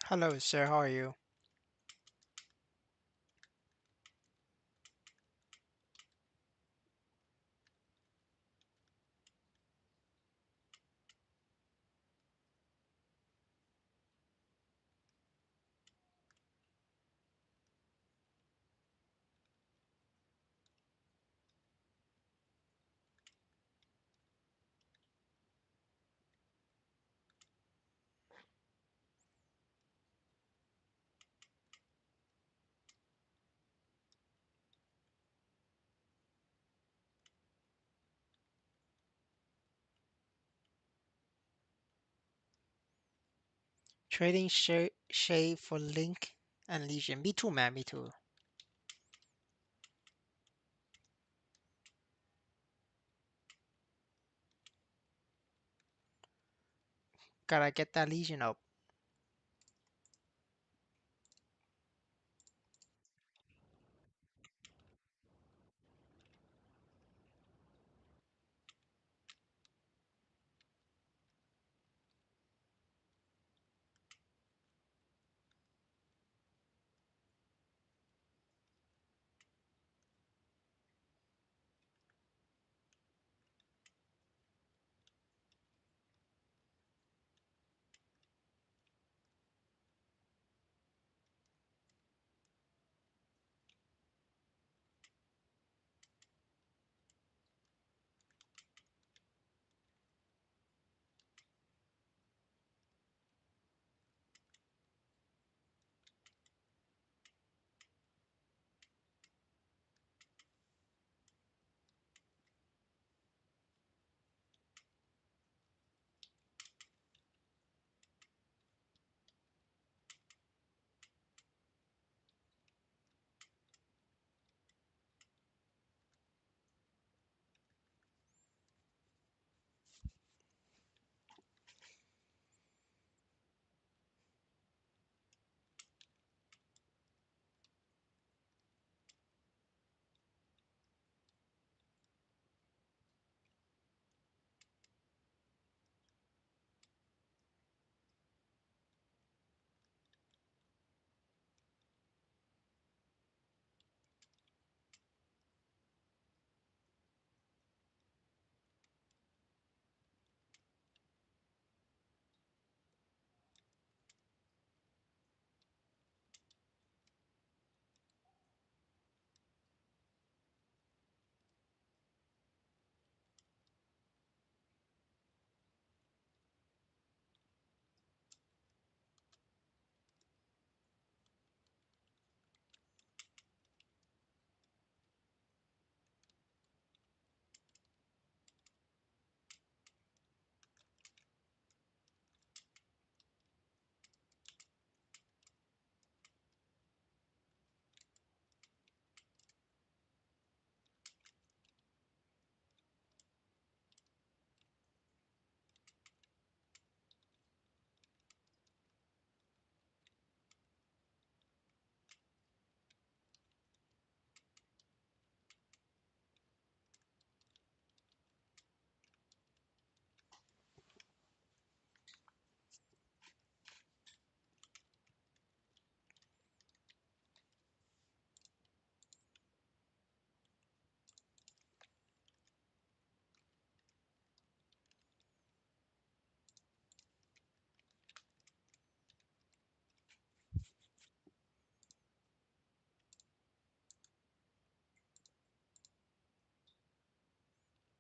Hello, sir. How are you? Trading shade for Link and Legion. Me too, man. Me too. Gotta get that Legion up.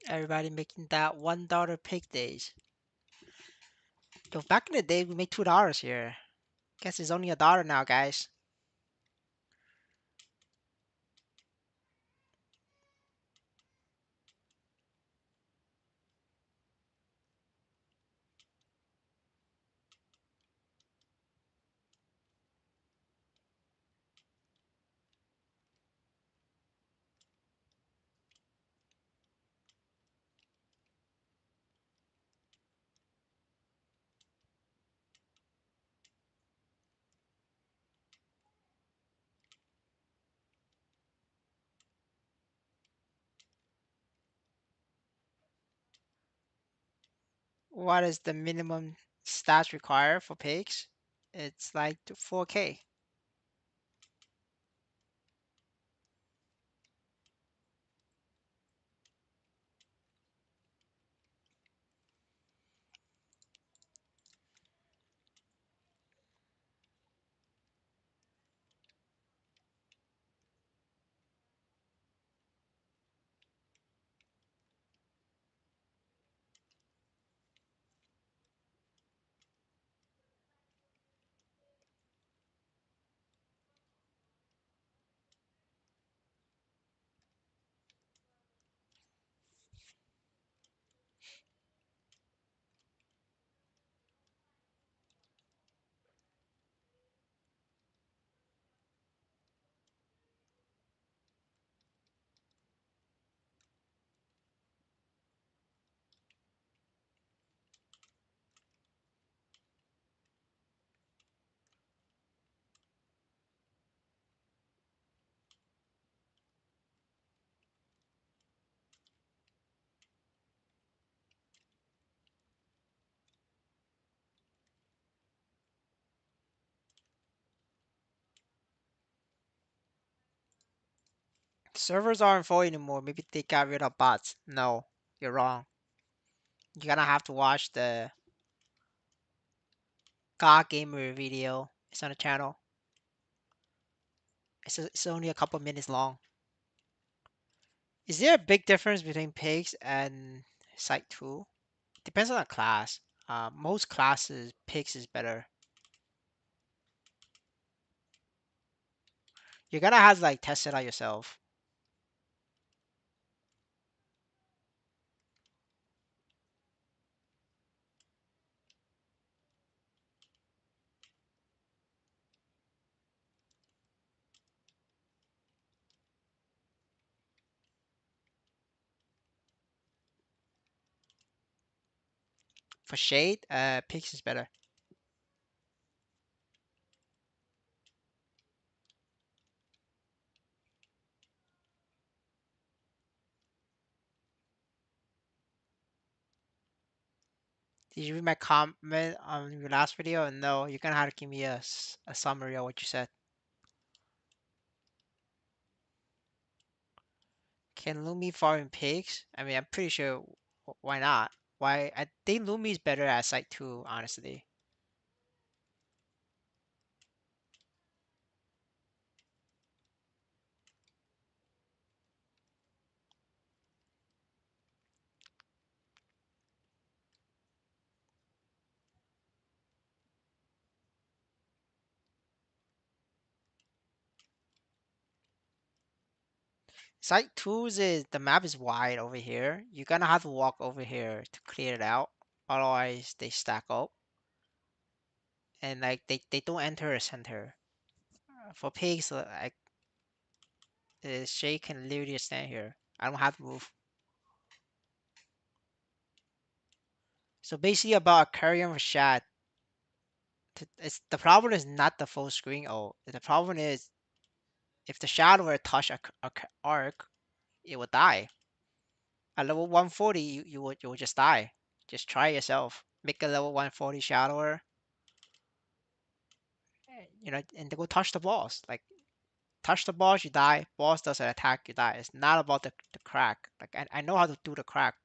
Everybody making that $1 pick days. Yo, back in the day, we made $2 here. Guess it's only $1 now, guys. What is the minimum stats required for picks? It's like 4K. Servers aren't full anymore. Maybe they got rid of bots. No, you're wrong. You're gonna have to watch the God Gamer video. It's on the channel. It's only a couple minutes long. Is there a big difference between pigs and Site 2? Depends on the class. Most classes, pigs is better. You're gonna have to like test it out yourself. For shade, pigs is better. Did you read my comment on your last video? No, you're gonna have to give me a summary of what you said. Can Lumi farm pigs? I mean, I'm pretty sure. Why not? Why? I think Lumi is better at Site 2, honestly. Site 2's is the map is wide over here. You're gonna have to walk over here to clear it out. Otherwise, they stack up. And like they don't enter a center. For pigs, like Shay can literally stand here. I don't have to move. So basically, about a carry on shot. It's the problem is not the full screen. Oh, the problem is if the shadow were to touch a arc, it would die. At level 140, you would just die. Just try yourself. Make a level 140 shadower, and they go touch the boss. Like touch the boss, you die. Boss does an attack, you die. It's not about the crack. Like I know how to do the crack.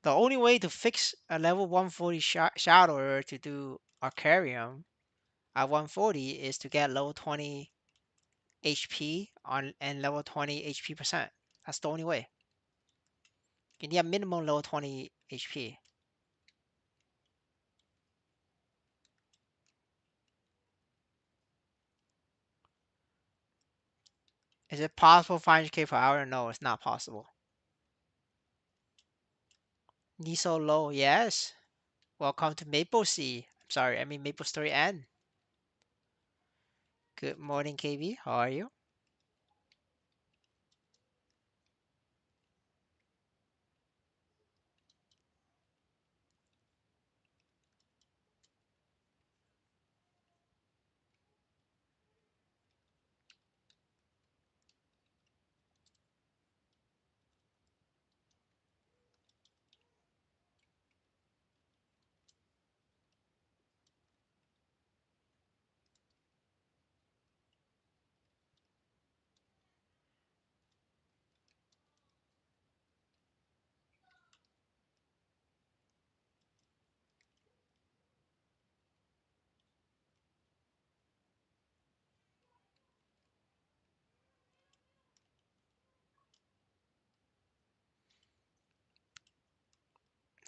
The only way to fix a level 140 shadower to do Arcarium at 140 is to get level 20 HP on and level 20 HP percent. That's the only way. You need a minimum level 20 HP. Is it possible 500k per hour? No, it's not possible. Need so low, yes. Welcome to Maple Sea. I'm sorry, I mean Maple Story N. Good morning, KB. How are you?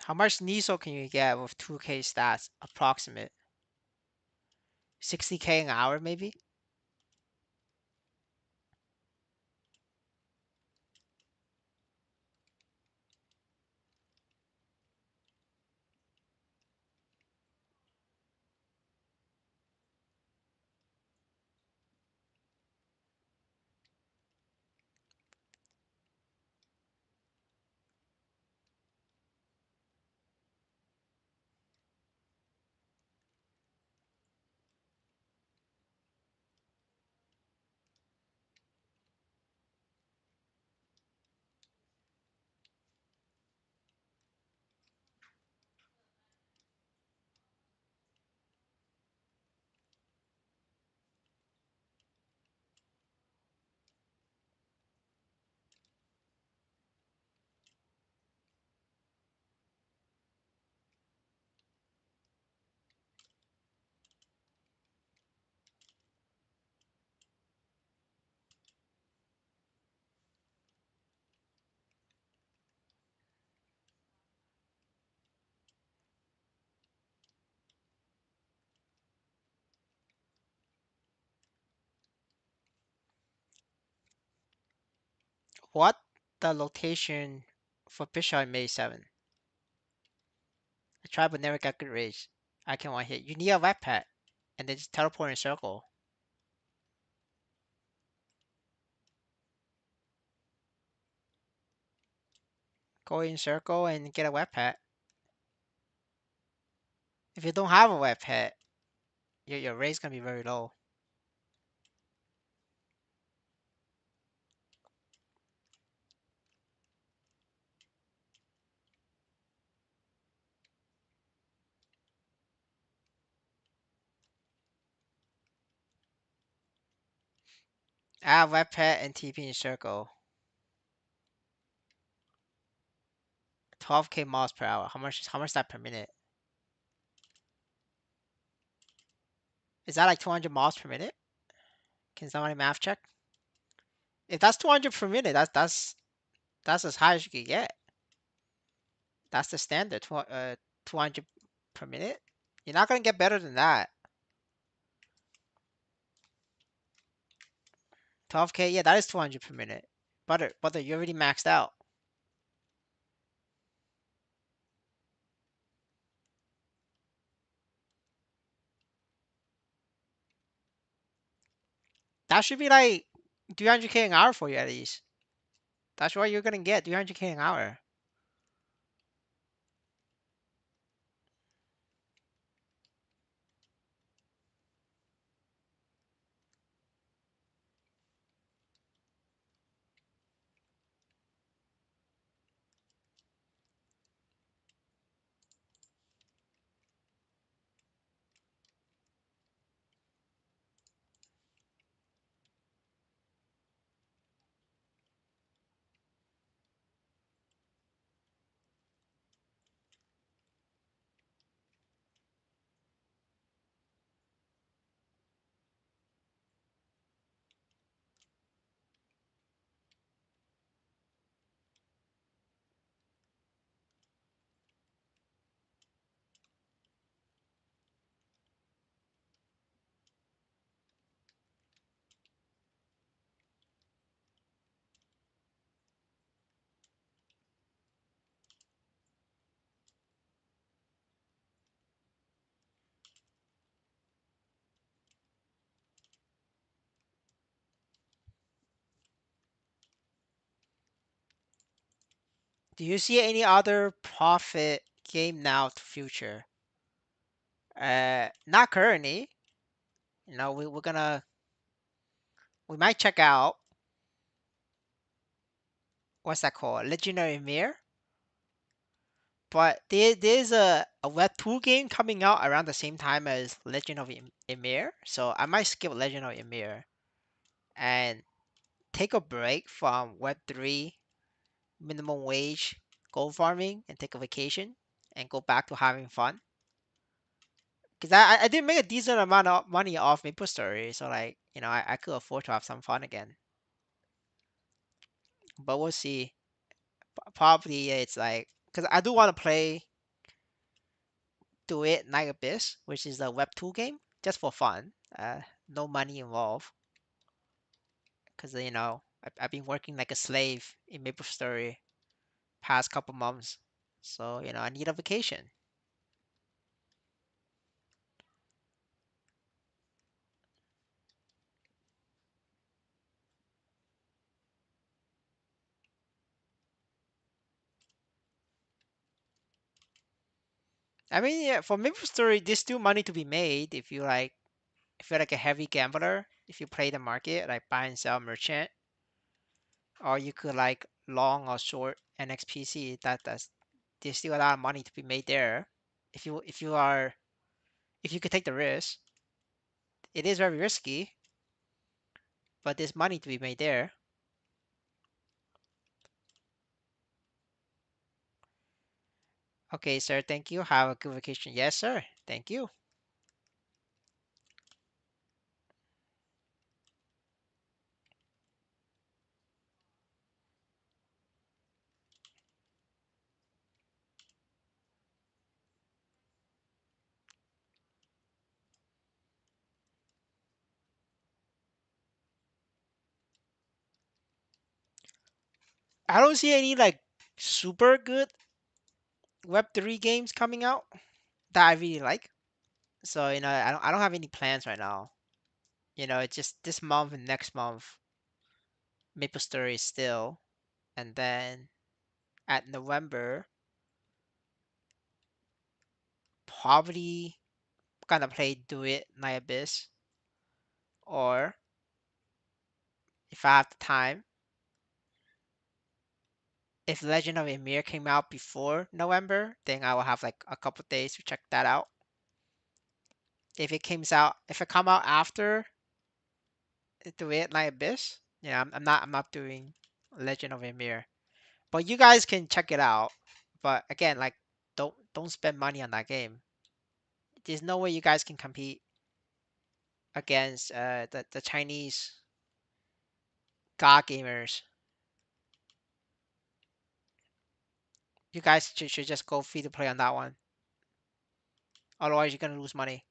How much NISO can you get with 2K stats? Approximate 60K an hour, maybe. What the location for Bishop May 7? I tried but never got good raise. I can one hit. You need a web pet and then just teleport in a circle. Go in circle and get a web pet. If you don't have a web pet, your raise gonna be very low. Add web pet and TP in circle. 12k miles per hour. How much is that per minute? Is that like 200 miles per minute? Can somebody math check? If that's 200 per minute, that's as high as you can get. That's the standard. 200 per minute. You're not gonna get better than that. 12k, yeah, that is 200 per minute. But you already maxed out. That should be like 300k an hour for you at least. That's what you're gonna get, 300k an hour. Do you see any other profit game now to future? Not currently. We might check out what's that called? Legendary Mirror. But there's a Web 2 game coming out around the same time as Legend of Emir. So I might skip Legend of Emir and take a break from Web 3 minimum wage gold farming and take a vacation and go back to having fun. Because I did make a decent amount of money off maplestory, so like I could afford to have some fun again. But we'll see. Probably it's like because I do want to play Do It Night Abyss, which is a Web 2 game, just for fun. No money involved, because I've been working like a slave in MapleStory past couple months, so I need a vacation. I mean, yeah, for MapleStory, there's still money to be made if you're like a heavy gambler. If you play the market, like buy and sell merchant, or you could like long or short NXPC. That's There's still a lot of money to be made there. If you could take the risk. It is very risky, but there's money to be made there. Okay, sir. Thank you. Have a good vacation. Yes, sir. Thank you. I don't see any like super good Web3 games coming out that I really like. So I don't have any plans right now. It's just this month and next month. Maple Story is still, and then at November, probably gonna play Do It Night Abyss, or if I have the time, if Legend of Emir came out before November, then I will have like a couple days to check that out. If it come out after Do It Night Abyss, yeah, I'm not doing Legend of Emir. But you guys can check it out. But again, like don't spend money on that game. There's no way you guys can compete against the Chinese god gamers. You guys should just go free to play on that one. Otherwise, you're gonna lose money.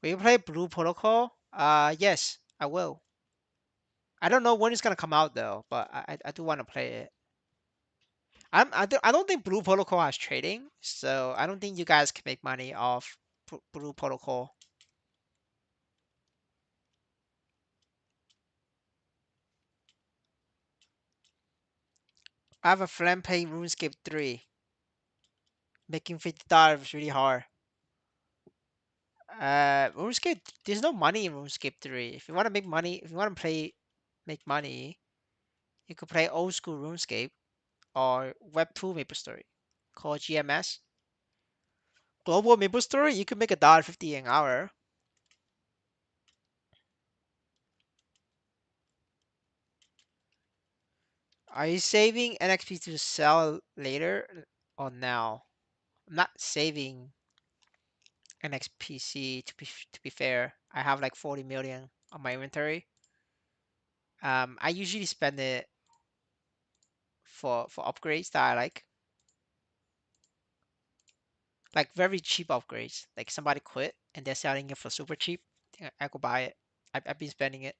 Will you play Blue Protocol? Yes, I will. I don't know when it's gonna come out though, but I do want to play it. I don't think Blue Protocol has trading, so I don't think you guys can make money off Blue Protocol. I have a friend playing RuneScape 3, making $50 is really hard. RuneScape, there's no money in RuneScape 3. If you want to make money, if you want to make money, you could play old school RuneScape or Web 2 MapleStory called GMS. Global MapleStory, you could make $1.50 an hour. Are you saving NXP to sell later or now? I'm not saving NXPC to be fair. I have like 40 million on my inventory. I usually spend it for upgrades that I like very cheap upgrades. Like somebody quit and they're selling it for super cheap. I could buy it. I've been spending it.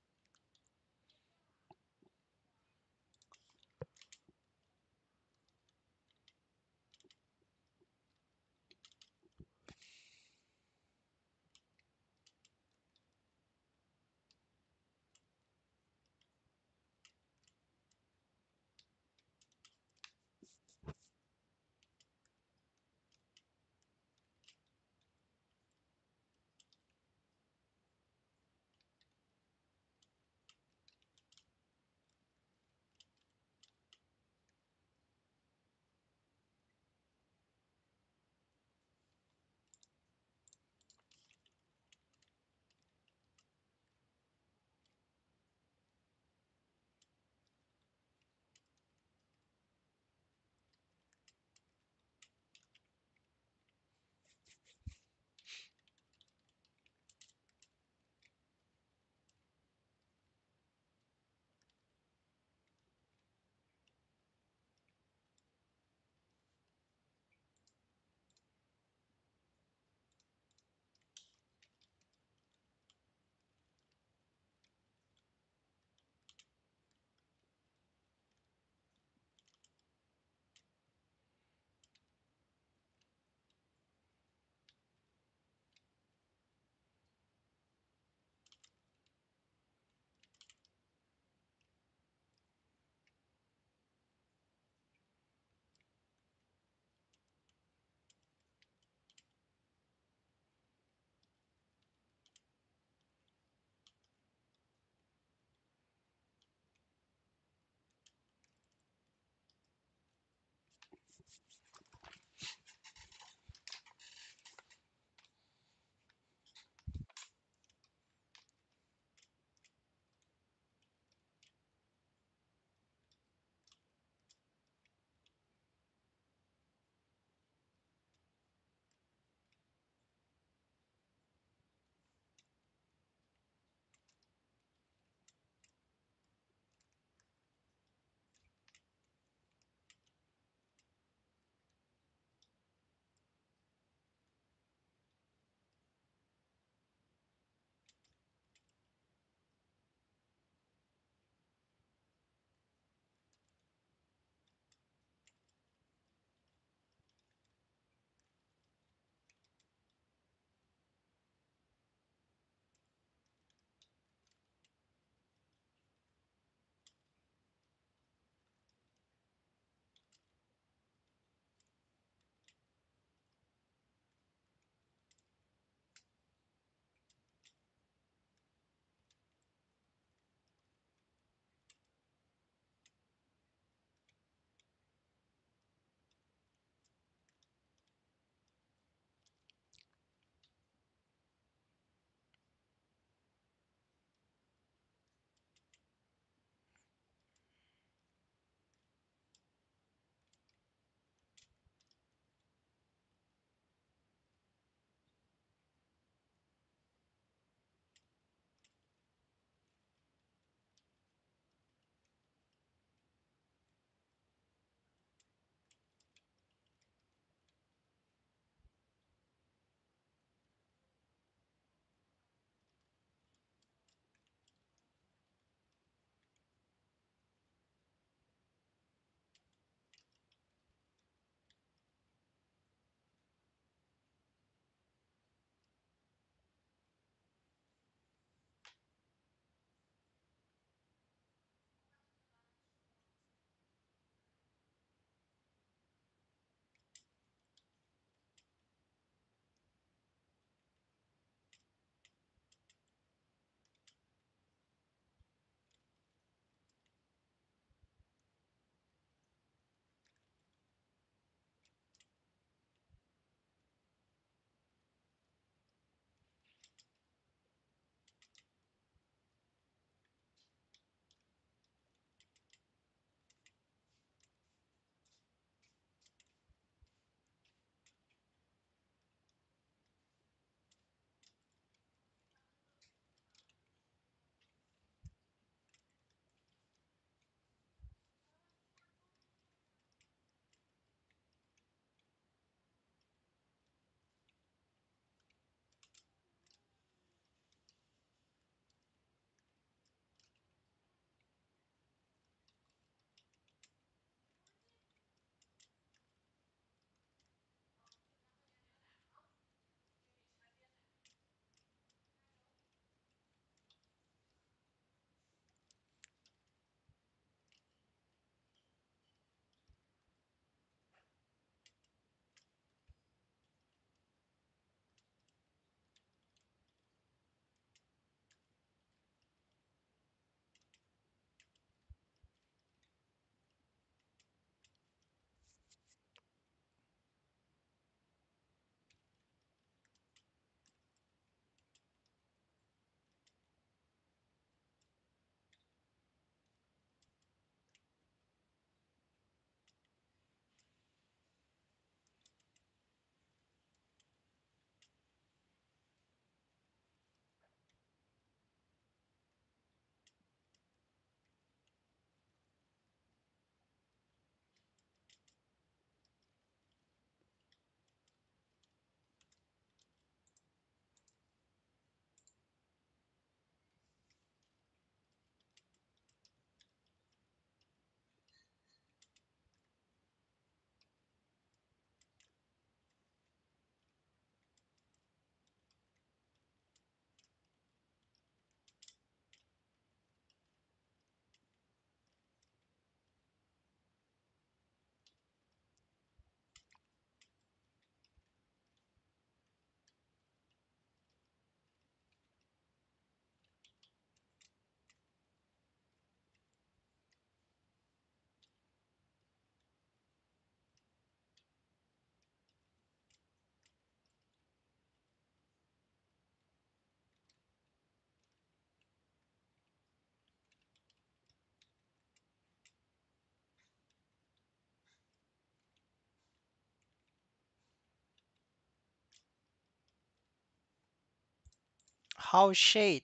How Shade?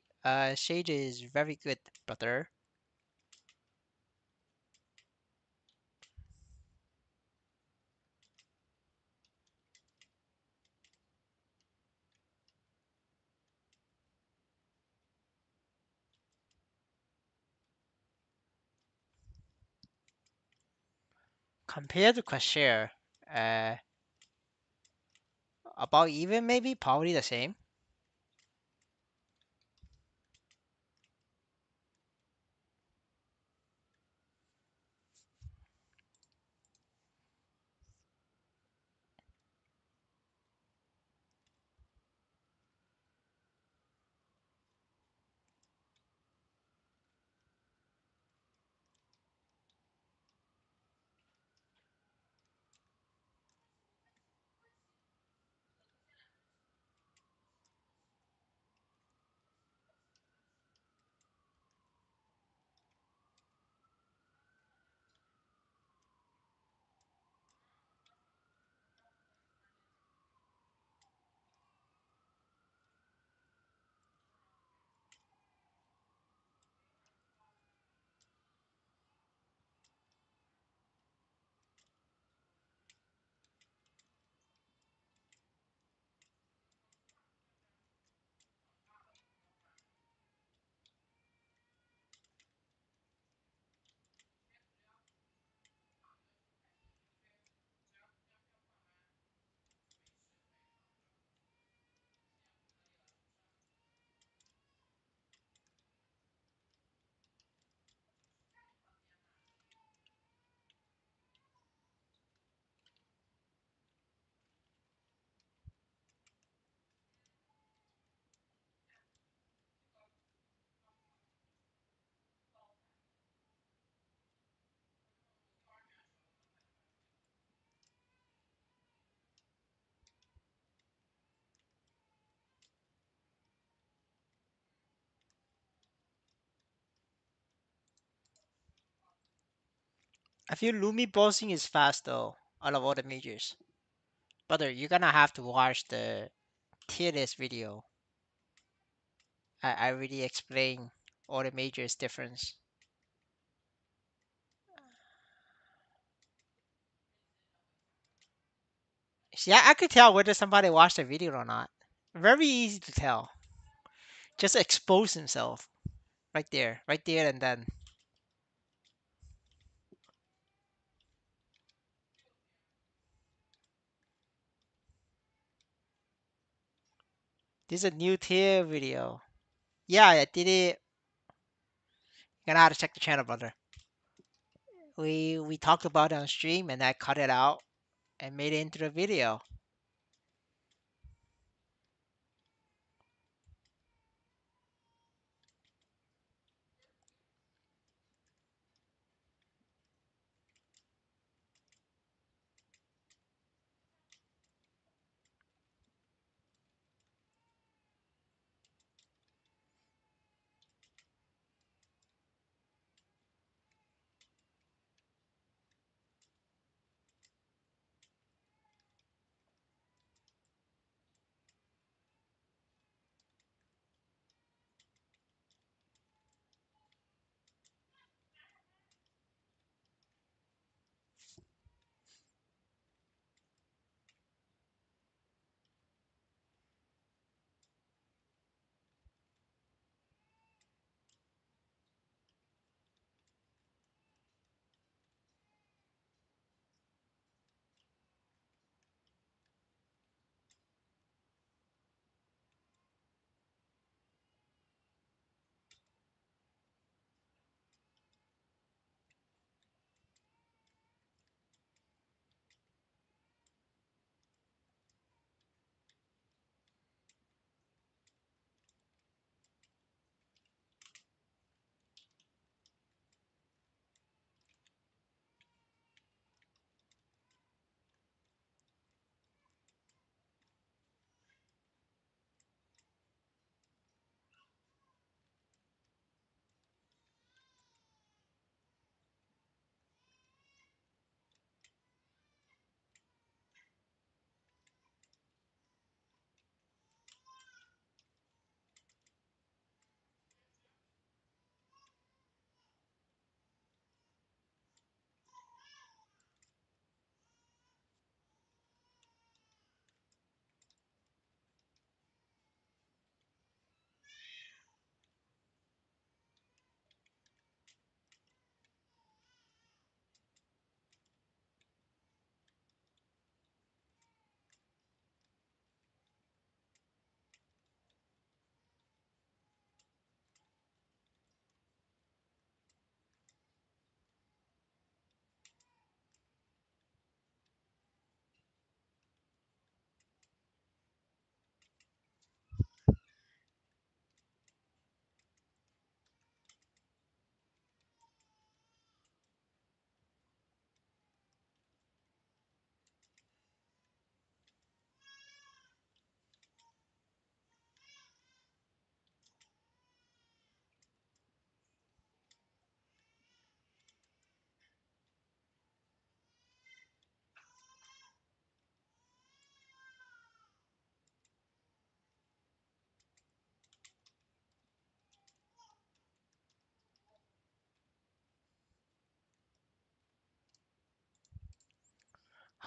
Shade is very good, brother. Compared to Quashare, uh, about even maybe, probably the same. I feel Lumi bossing is fast though, out of all the majors. Brother, you're gonna have to watch the tier list video. I really explain all the majors difference. See, I could tell whether somebody watched the video or not. Very easy to tell. Just expose himself right there and then. This is a new tier video. Yeah, I did it. You're gonna have to check the channel, brother. We talked about it on stream and I cut it out and made it into the video.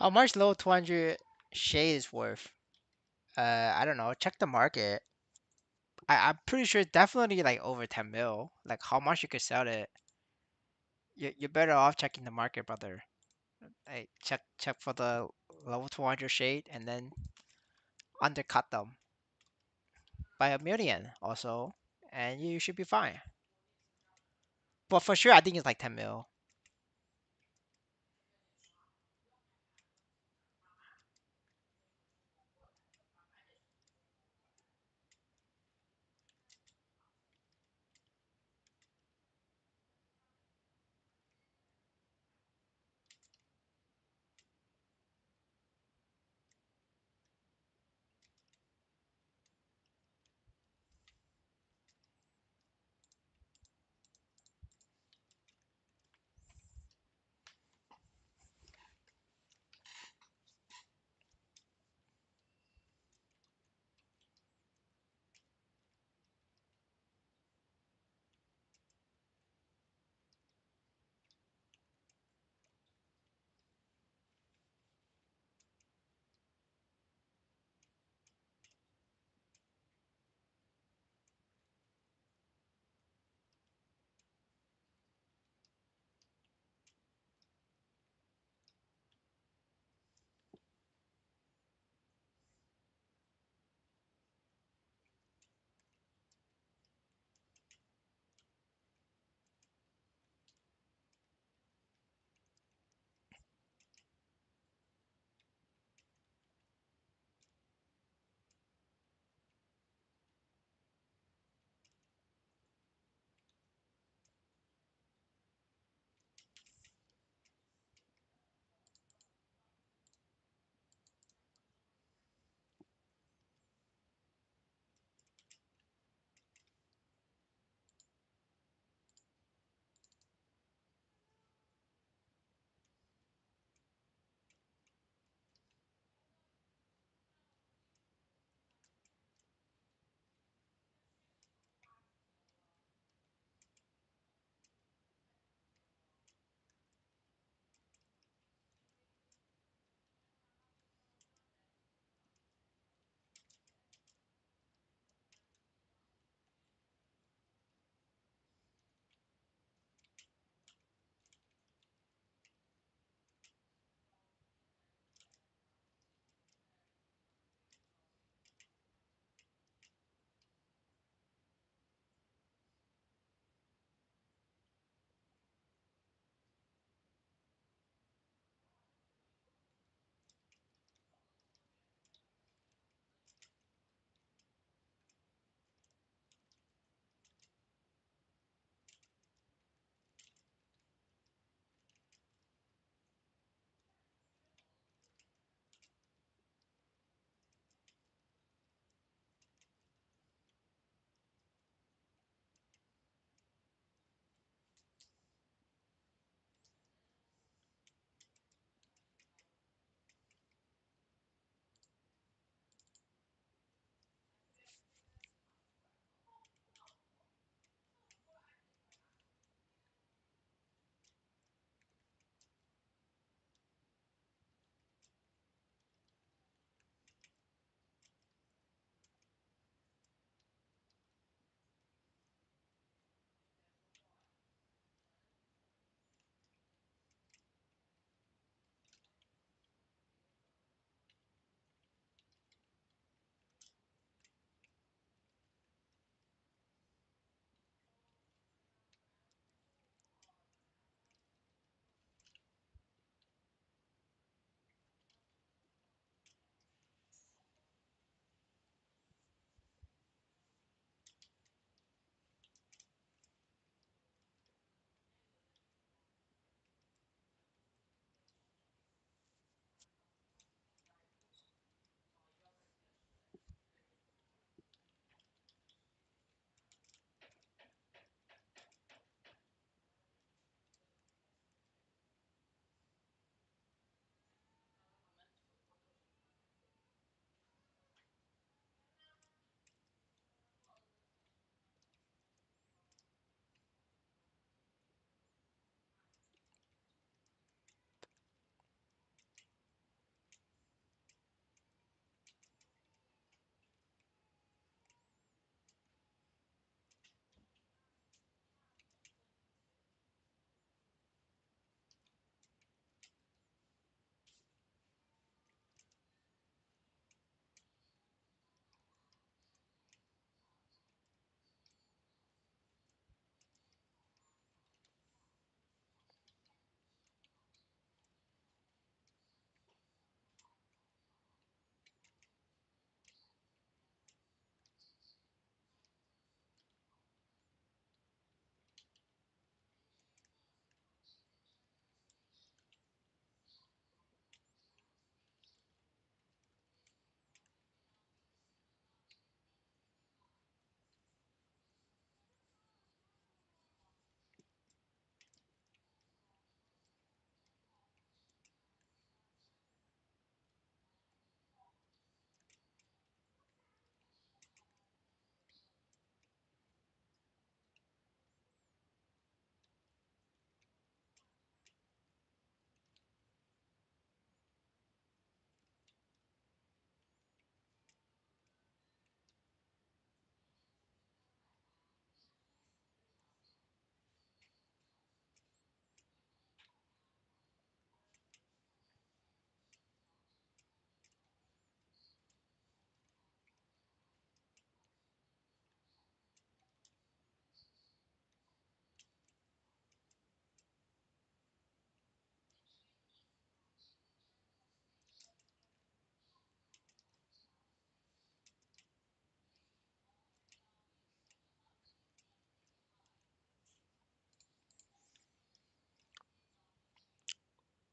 How much low 200 shade is worth? I don't know. Check the market. I'm pretty sure definitely like over 10 mil. Like how much you could sell it. You're better off checking the market, brother. Like check for the low 200 shade and then undercut them by a million also, and you should be fine. But for sure, I think it's like 10 mil.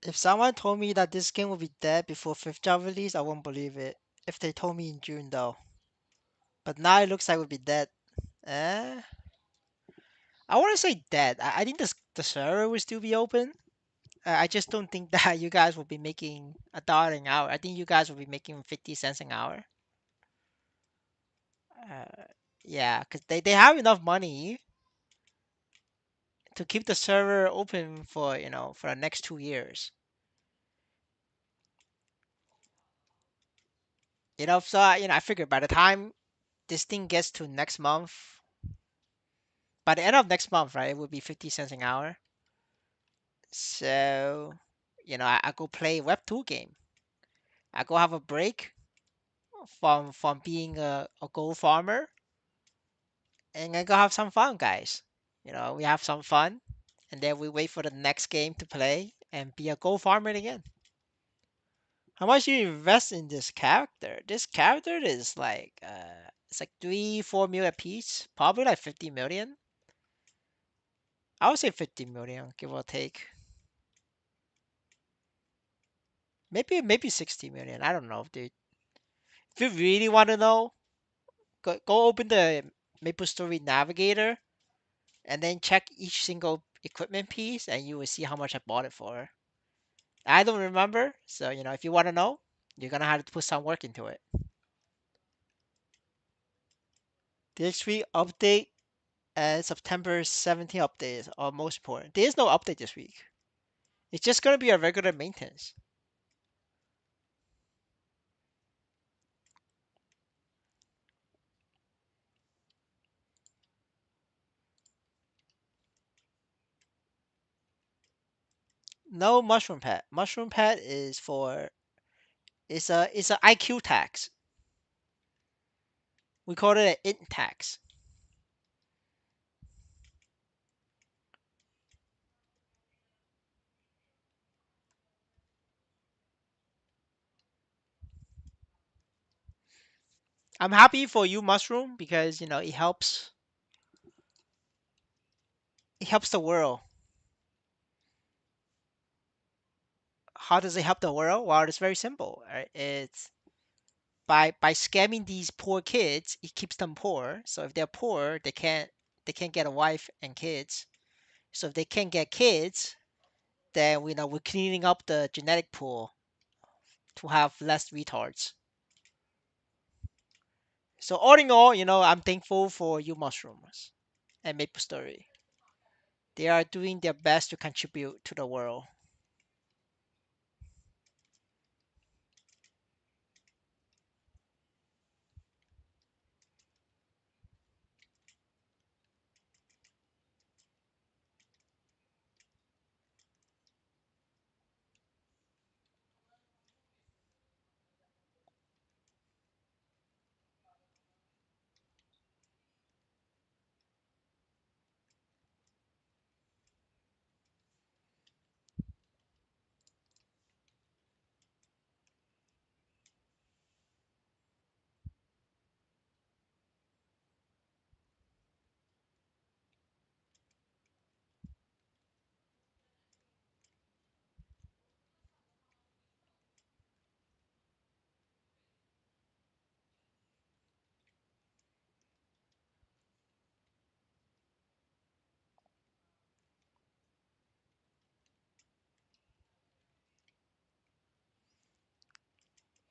If someone told me that this game would be dead before fifth job release, I won't believe it. If they told me in June though. But now it looks like it would be dead. Eh? I want to say dead. I think the server will still be open. I just don't think that you guys will be making $1 an hour. I think you guys will be making 50 cents an hour. Uh, yeah, because they have enough money to keep the server open for for the next 2 years. So I figured by the time this thing gets to next month, by the end of next month, right, it will be 50 cents an hour. So, I go play Web 2 game. I go have a break from being a gold farmer, and I go have some fun, guys. We have some fun, and then we wait for the next game to play and be a gold farmer again. How much you invest in this character? This character is like it's like 3-4 million a piece, probably like 50 million. I would say 50 million, give or take. Maybe 60 million. I don't know, dude. If you really want to know, go open the MapleStory Navigator and then check each single equipment piece, and you will see how much I bought it for. I don't remember, so if you want to know, you're gonna have to put some work into it. This week update and September 17th update are most important. There is no update this week. It's just gonna be a regular maintenance. No mushroom pad. Mushroom pad is for it's a IQ tax. We call it an int tax. I'm happy for you, mushroom, because it helps the world. How does it help the world? Well, it's very simple. Right? It's by scamming these poor kids, it keeps them poor. So if they're poor, they can't get a wife and kids. So if they can't get kids, then we're cleaning up the genetic pool to have less retards. So all in all, I'm thankful for you mushrooms and Maple Story. They are doing their best to contribute to the world.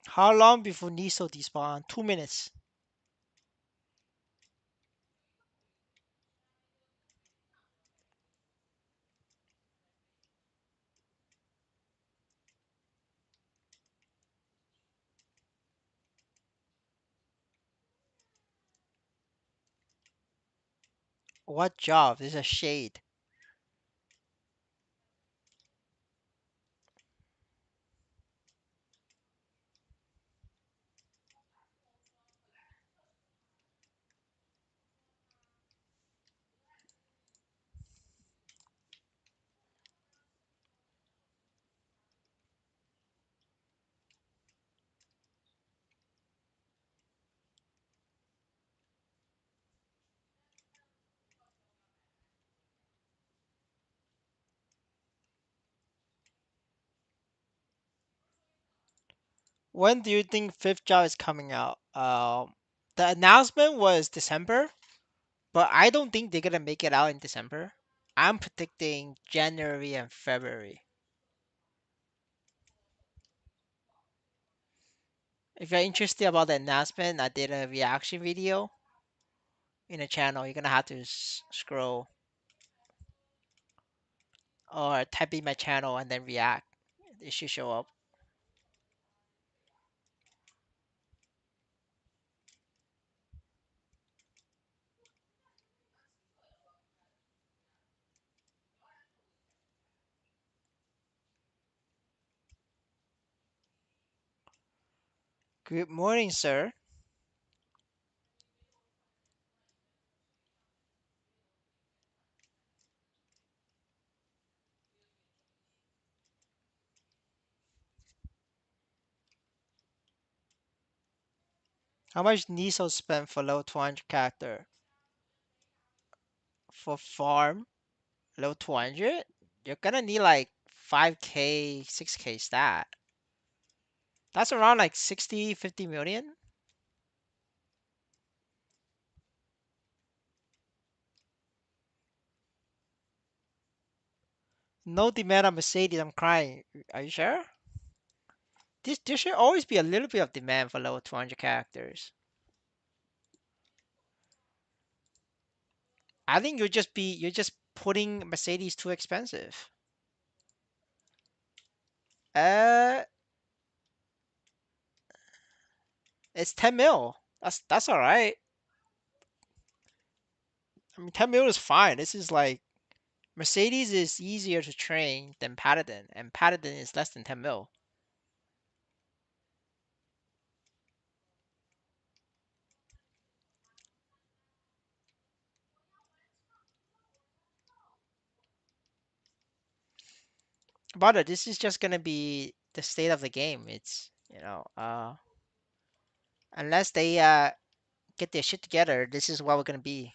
How long before Niso despawn? 2 minutes. What job? This is a shade. When do you think fifth job is coming out? The announcement was December, but I don't think they're gonna make it out in December. I'm predicting January and February. If you're interested about the announcement, I did a reaction video in the channel. You're gonna have to scroll or type in my channel and then react. It should show up. Good morning, sir. How much Niso spent for low 200 character? For farm, low 200? You're gonna need like 5k, 6k stat. That's around like 60, 50 million. No demand on Mercedes, I'm crying. Are you sure? There should always be a little bit of demand for low 200 characters. I think you're just putting Mercedes too expensive. Uh, it's 10 mil. That's all right. I mean, 10 mil is fine. This is like Mercedes is easier to train than Paladin, and Paladin is less than 10 mil. But this is just gonna be the state of the game. It's unless they get their shit together, this is what we're gonna be.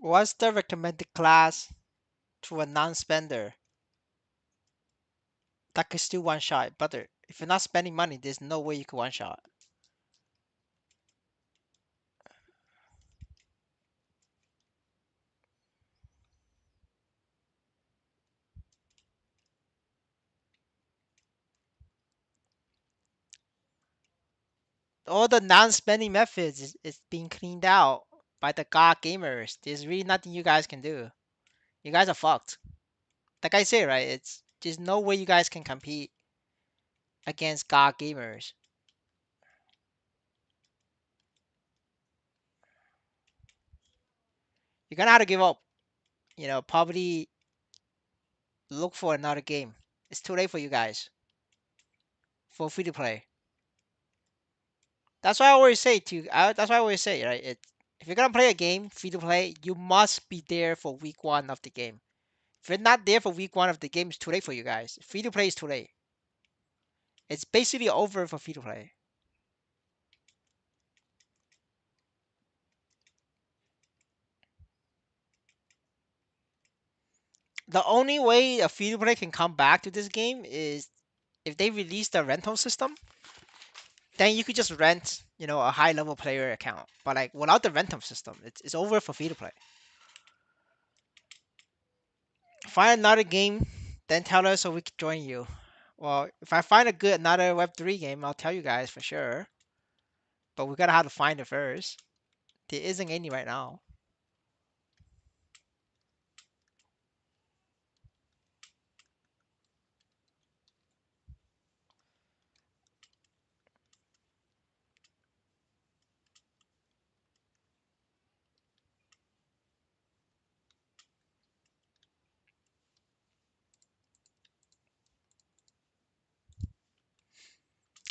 What's the recommended class to a non-spender that could still one shot? But if you're not spending money, there's no way you could one shot. All the non-spending methods is being cleaned out by the god gamers. There's really nothing you guys can do. You guys are fucked. Like I say, right? It's there's no way you guys can compete against god gamers. You're gonna have to give up. Probably look for another game. It's too late for you guys for free to play. That's why I always say that's why I always say, right? If you're gonna play a game free to play, you must be there for week one of the game. If you're not there for week one of the game, it's too late for you guys. Free to play is too late. It's basically over for free to play. The only way a free to play can come back to this game is if they release the rental system. Then you could just rent, a high level player account. But like without the rental system, it's over for free to play. Find another game, then tell us so we can join you. Well, if I find a good another Web3 game, I'll tell you guys for sure. But we gotta have to find it first. There isn't any right now.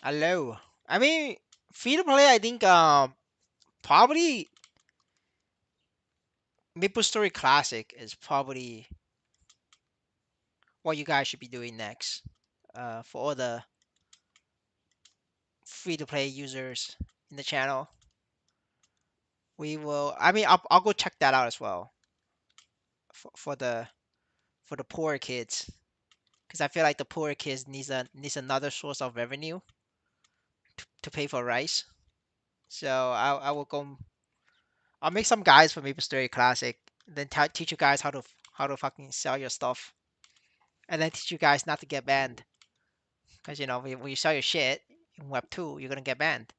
Hello. I mean, free to play. I think probably MapleStory Classic is probably what you guys should be doing next. For all the free to play users in the channel, we will. I mean, I'll go check that out as well for the poor kids, because I feel like the poor kids needs another source of revenue to pay for rice. So I will go. I'll make some guides for MapleStory Classic, then teach you guys how to fucking sell your stuff, and then teach you guys not to get banned. Because when you sell your shit in Web 2, you're gonna get banned.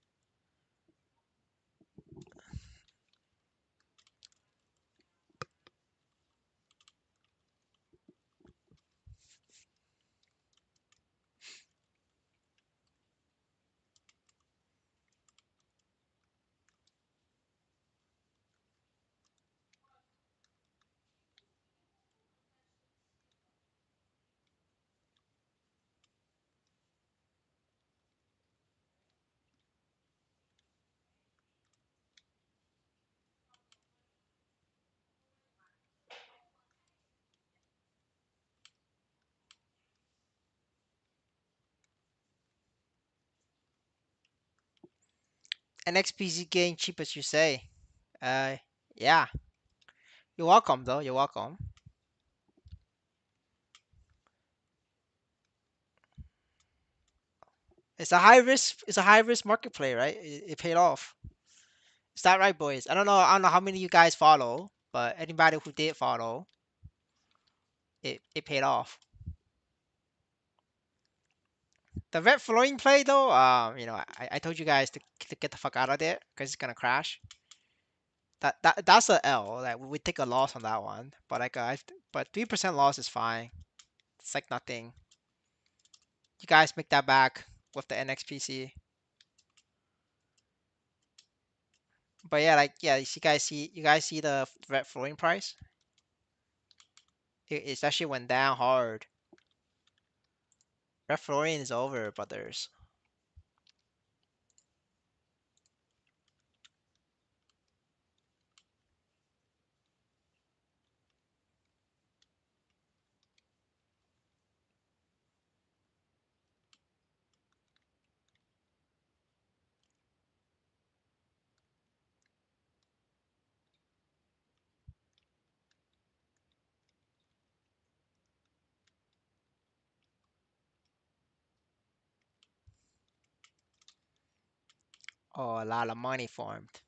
And XPZ getting cheap as you say. Uh, yeah. You're welcome though. You're welcome. It's a high risk. It's a high risk market play, right? It paid off. Is that right, boys? I don't know. I don't know how many of you guys follow, but anybody who did follow, it paid off. The red flooring play though, I told you guys to get the fuck out of there because it's gonna crash. That's a L. Like we take a loss on that one, but but 3% loss is fine. It's like nothing. You guys make that back with the NXPC. But yeah, like yeah, you guys see the red flooring price? It actually went down hard. Red flooring is over, brothers. Oh, a lot of money formed.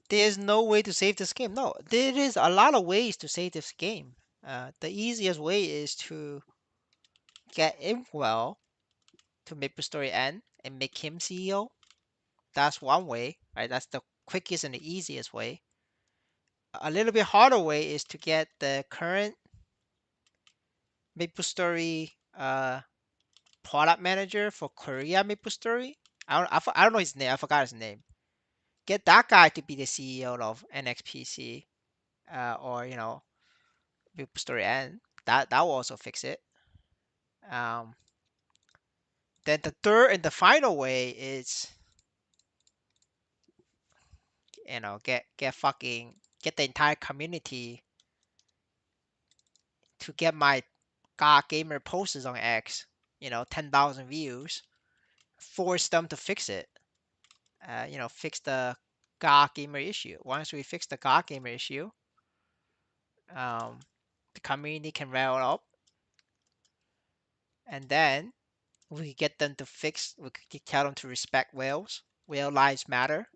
There's no way to save this game. No, there is a lot of ways to save this game. The easiest way is to get Inkwell to MapleStory end and make him CEO. That's one way, right? That's the quickest and the easiest way. A little bit harder way is to get the current MapleStory product manager for Korea MapleStory. I don't know his name. I forgot his name. Get that guy to be the CEO of NXPC, or MapleStory N. That will also fix it. Um, then the third and the final way is get the entire community to get my God Gamer posts on X, 10,000 views, force them to fix it. Fix the God Gamer issue. Once we fix the God Gamer issue, um, the community can rail up, and then we get them to fix. We could tell them to respect whales. Whale lives matter,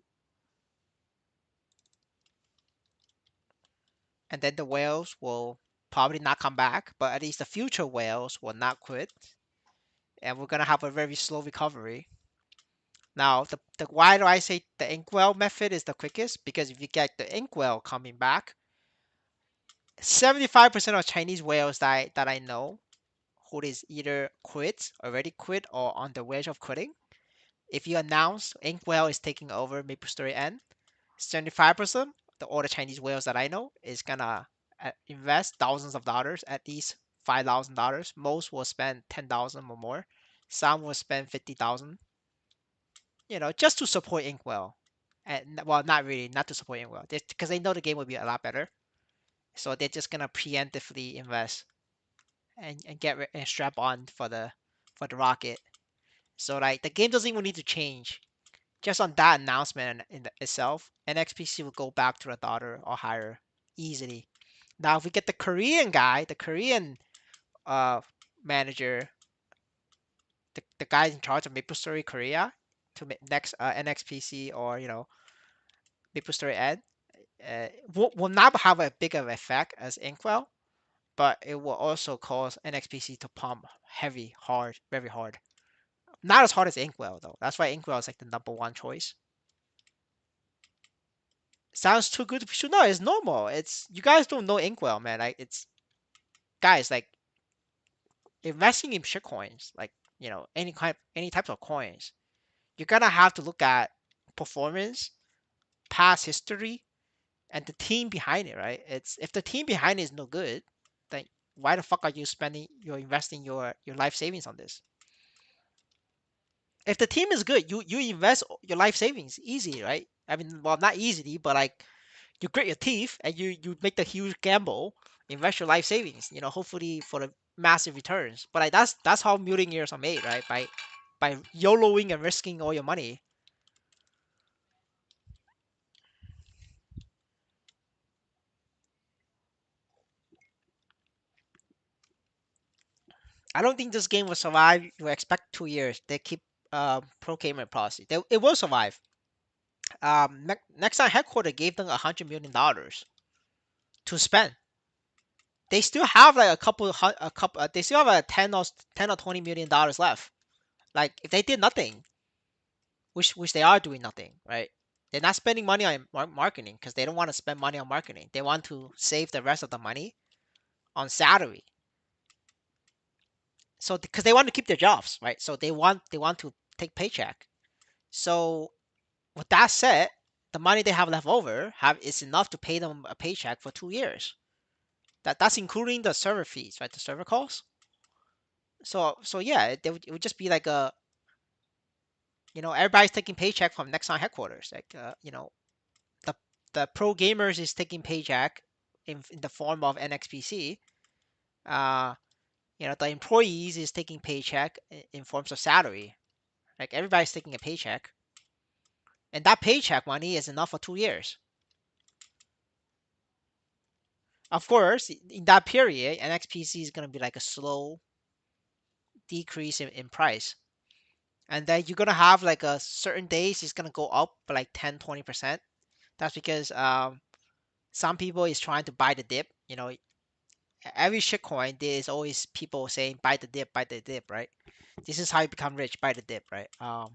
and then the whales will probably not come back, but at least the future whales will not quit, and we're gonna have a very slow recovery. Now, the why do I say the inkwell method is the quickest? Because if you get the inkwell coming back, 75% of Chinese whales that I know who is either already quit, or on the verge of quitting. If you announce inkwell is taking over MapleStory N, 75% all the Chinese whales that I know is gonna invest thousands of dollars, at least $5,000. Most will spend 10,000 or more. Some will spend 50,000, just to support Inkwell. And well, not really, not to support Inkwell, because they know the game will be a lot better. So they're just gonna preemptively invest and and strap on for the rocket. So like the game doesn't even need to change. Just on that announcement itself, NXPC will go back to $1 or higher easily. Now, if we get the Korean guy, the Korean uh manager, the guy in charge of MapleStory Korea, to next NXPC, or MapleStory Ed, will not have a big of effect as Inkwell, but it will also cause NXPC to pump heavy, hard, very hard. Not as hard as Inkwell though. That's why Inkwell is like the number one choice. Sounds too good to be true. No, it's normal. It's you guys don't know Inkwell, man. Like it's guys like investing in shitcoins, like any types of coins. You're gonna have to look at performance, past history, and the team behind it, right? It's if the team behind it is no good, then why the fuck are you investing your life savings on this? If the team is good, you invest your life savings easy, right? I mean, well, not easily, but like you grit your teeth and you make the huge gamble, invest your life savings, hopefully for the massive returns. But like that's how millionaires are made, right? By YOLOing and risking all your money. I don't think this game will survive. You expect 2 years. They keep pro gamer policy. It will survive. Next time headquarter gave them $100 million to spend. They still have like a couple. They still have a 10 or $20 million left. Like if they did nothing, which they are doing nothing, right? They're not spending money on marketing because they don't want to spend money on marketing. They want to save the rest of the money on salary. So because they want to keep their jobs, right? So they want to take paycheck. So with that said, the money they have left over is enough to pay them a paycheck for 2 years. That's including the server fees, right? The server costs. So yeah, it would just be like everybody's taking paycheck from Nexon headquarters. Like the the pro gamers is taking paycheck in the form of NXPC. Uh, the employees is taking paycheck in forms of salary. Like everybody's taking a paycheck, and that paycheck money is enough for 2 years. Of course, in that period, NXPC is gonna be like a slow decrease in price, and then you're gonna have like a certain days it's gonna go up by like 10, 20%. That's because some people is trying to buy the dip. You know, every shitcoin there is always people saying buy the dip, right? This is how you become rich, buy the dip, right? And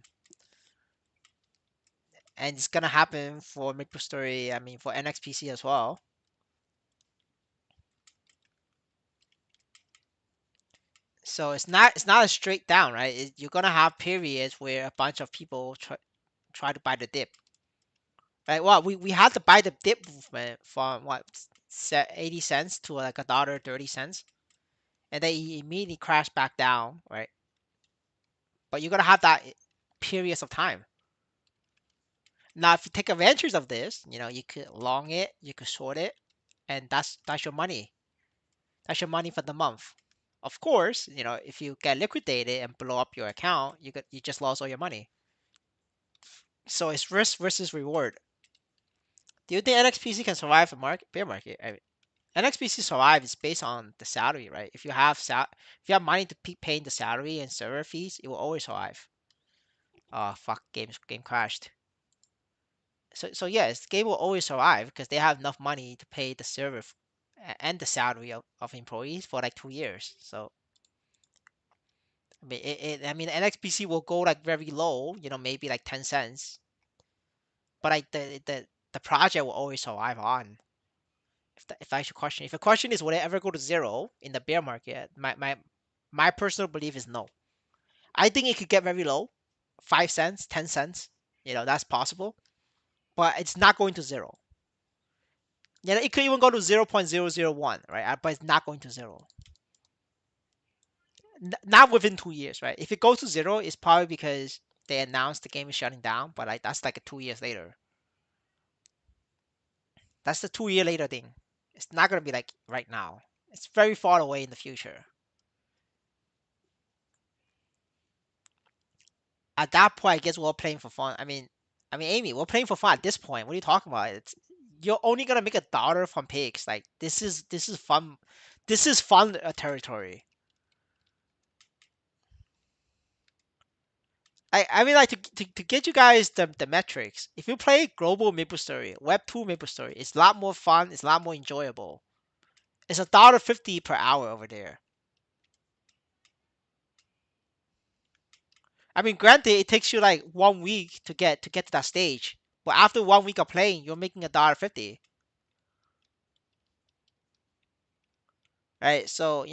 it's gonna happen for MapleStory. I mean, for NXPC as well. So it's not a straight down, right? You're gonna have periods where a bunch of people try to buy the dip, right? Well, we had to buy the dip movement from what 80 cents to like $1.30, and then he immediately crashed back down, right? But you're gonna have that periods of time. Now, if you take advantage of this, you could long it, you could short it, and that's your money. That's your money for the month. Of course, if you get liquidated and blow up your account, you just lost all your money. So it's risk versus reward. Do you think NXPC can survive a bear market? I mean, NXPC survive is based on the salary, right? If you have money to paying the salary and server fees, it will always survive. Oh fuck, game crashed. So yes, the game will always survive because they have enough money to pay the server and the salary of employees for like 2 years. So I mean, NXPC will go like very low, maybe like 10 cents, but like the project will always survive on. If I should question, if the question is will it ever go to zero in the bear market, my personal belief is no. I think it could get very low, 5 cents, 10 cents. That's possible, but it's not going to zero. It could even go to 0.001, right? But it's not going to zero. Not within 2 years, right? If it goes to zero, it's probably because they announced the game is shutting down, but like that's like 2 years later. That's the 2 year later thing. It's not gonna be like right now. It's very far away in the future. At that point, I guess we're playing for fun. I mean, Amy, we're playing for fun at this point. What are you talking about? You're only gonna make $1 from pigs. Like this is fun. This is fun territory. I mean, like to get you guys the metrics. If you play global MapleStory, Web 2 MapleStory, it's a lot more fun. It's a lot more enjoyable. It's $1.50 per hour over there. I mean, granted, it takes you like 1 week to get to that stage, but after 1 week of playing, you're making $1.50, right? So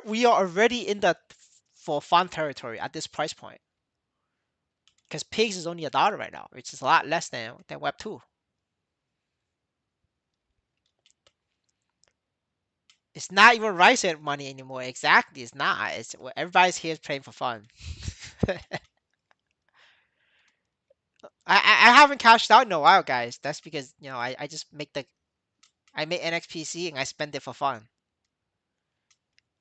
we are already in the for fun territory at this price point because pigs is only $1 right now, which is a lot less than Web 2. It's not even rice money anymore. Exactly, it's not. It's everybody's here playing for fun. I haven't cashed out in a while, guys. That's because I just I make NXPC and I spend it for fun.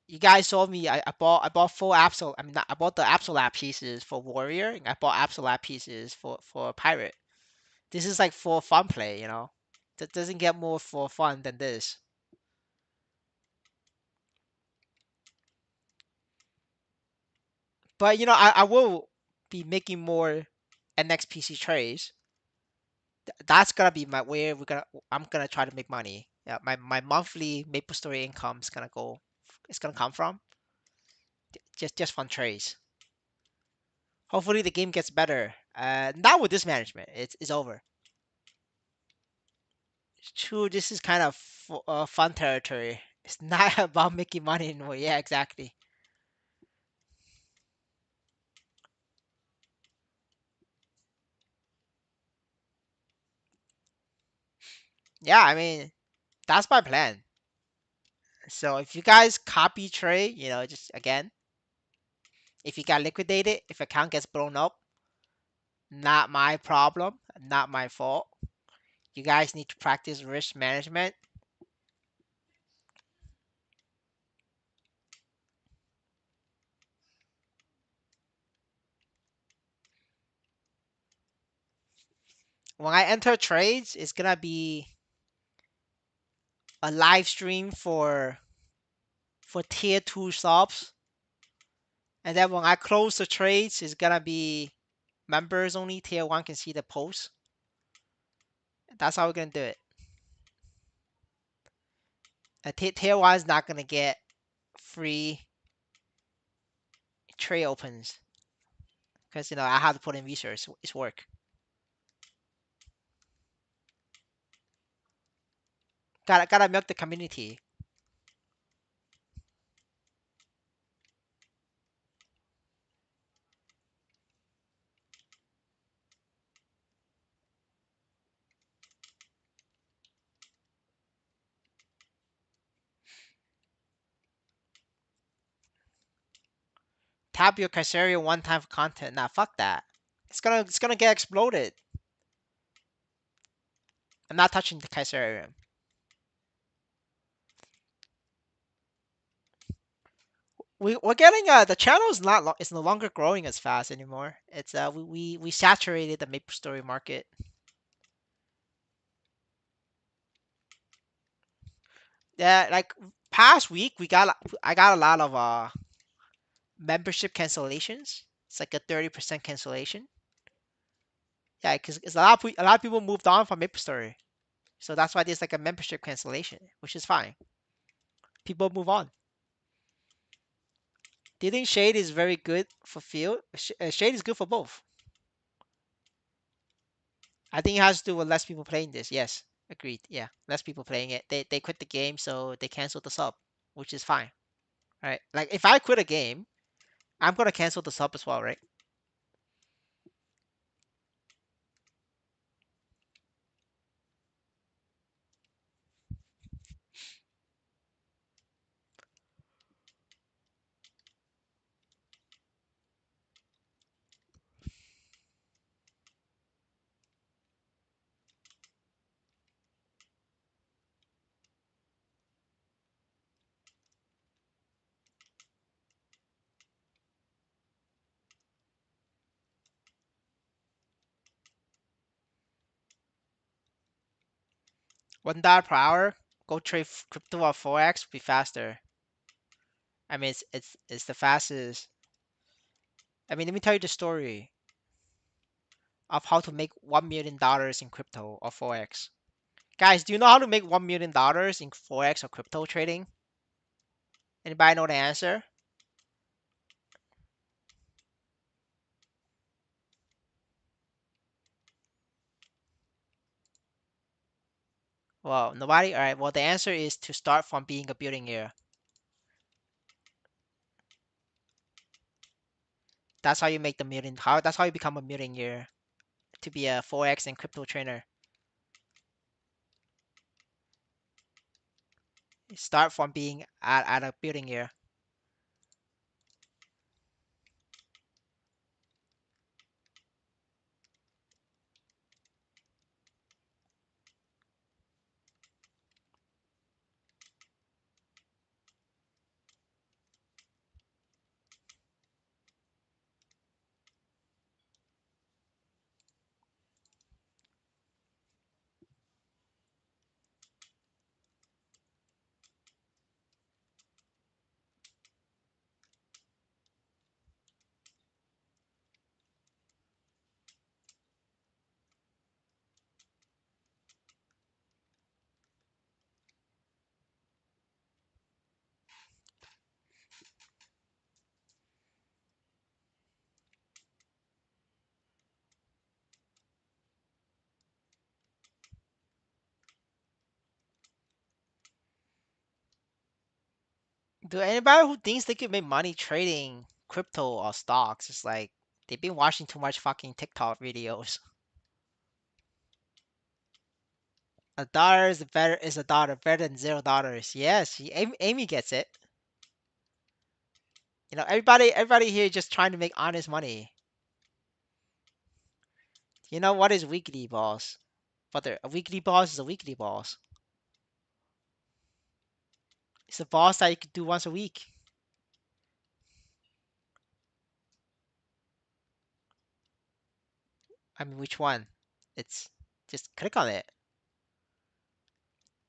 You guys saw me. I bought full Absol. I mean, not, I bought the Absolab pieces for Warrior, and I bought Absolab pieces for Pirate. This is like for fun play. That doesn't get more for fun than this. But I will be making more NXPC trades. That's gonna be my where I'm gonna try to make money. Yeah, my monthly MapleStory income is gonna go. It's gonna come from just fun trades. Hopefully the game gets better. Not with this management. It's over. True, this is kind of fun territory. It's not about making money anymore. Yeah, exactly. Yeah, I mean that's my plan. So if you guys copy trade, just again, if you got liquidated, if account gets blown up, not my problem, not my fault. You guys need to practice risk management. When I enter trades, it's gonna be a live stream for tier 2 subs, and then when I close the trades, it's gonna be members only. Tier 1 can see the post. That's how we're gonna do it. Tier one is not gonna get free trade opens because I have to put in research. It's work. Gotta milk the community. Tap your Caesarea one time for content. Nah, fuck that. It's gonna get exploded. I'm not touching the Caesarium. We're getting the channel is not it's no longer growing as fast anymore. It's we saturated the MapleStory market. Yeah, like past week I got a lot of membership cancellations. It's like a 30% cancellation. Yeah, because a lot of people moved on from MapleStory, so that's why there's like a membership cancellation, which is fine. People move on. Do you think Shade is very good for field? Shade is good for both. I think it has to do with less people playing this. Yes, agreed. Yeah, less people playing it. They quit the game, so they cancel the sub, which is fine. Right? Like if I quit a game, I'm gonna cancel the sub as well, right? $1 per hour. Go trade crypto at 4x. Be faster. I mean, it's the fastest. I mean, let me tell you the story of how to make $1 million in crypto or 4x. Guys, do you know how to make $1 million in 4x or crypto trading? Anybody know the answer? Well, nobody. All right. Well, the answer is to start from being a billionaire. That's how you make the million. That's how you become a millionaire. To be a 4x and crypto trader. Start from being at a billionaire. Do anybody who thinks they could make money trading crypto or stocks, it's like they've been watching too much fucking TikTok videos. $1 is a dollar better than $0. Yes, Amy gets it. Everybody here just trying to make honest money. You know what is weekly boss? But a weekly boss is a weekly boss. It's a boss that you could do once a week. I mean, which one? It's just click on it.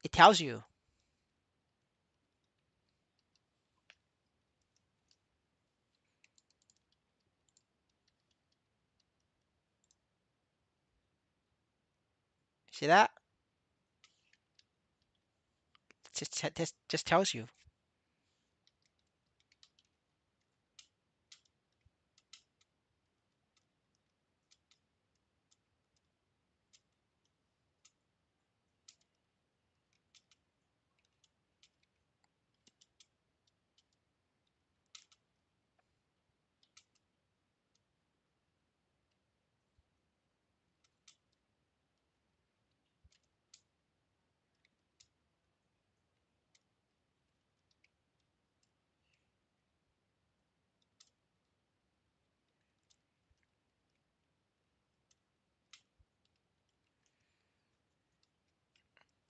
It tells you. See that? Just tells you.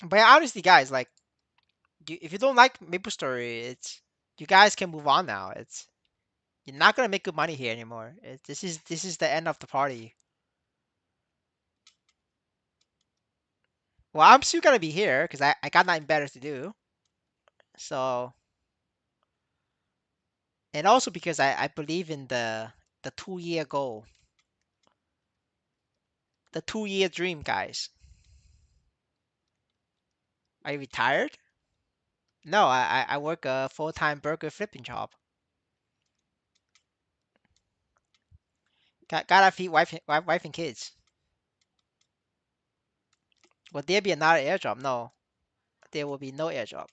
But honestly, guys, like, if you don't like MapleStory, it's you guys can move on now. It's You're not gonna make good money here anymore. This is the end of the party. Well, I'm still gonna be here because I got nothing better to do. So, and also because I believe in the 2 year goal, the 2 year dream, guys. Are you retired? No, I work a full-time burger flipping job. Gotta feed wife and kids. Will there be another airdrop? No, there will be no airdrop.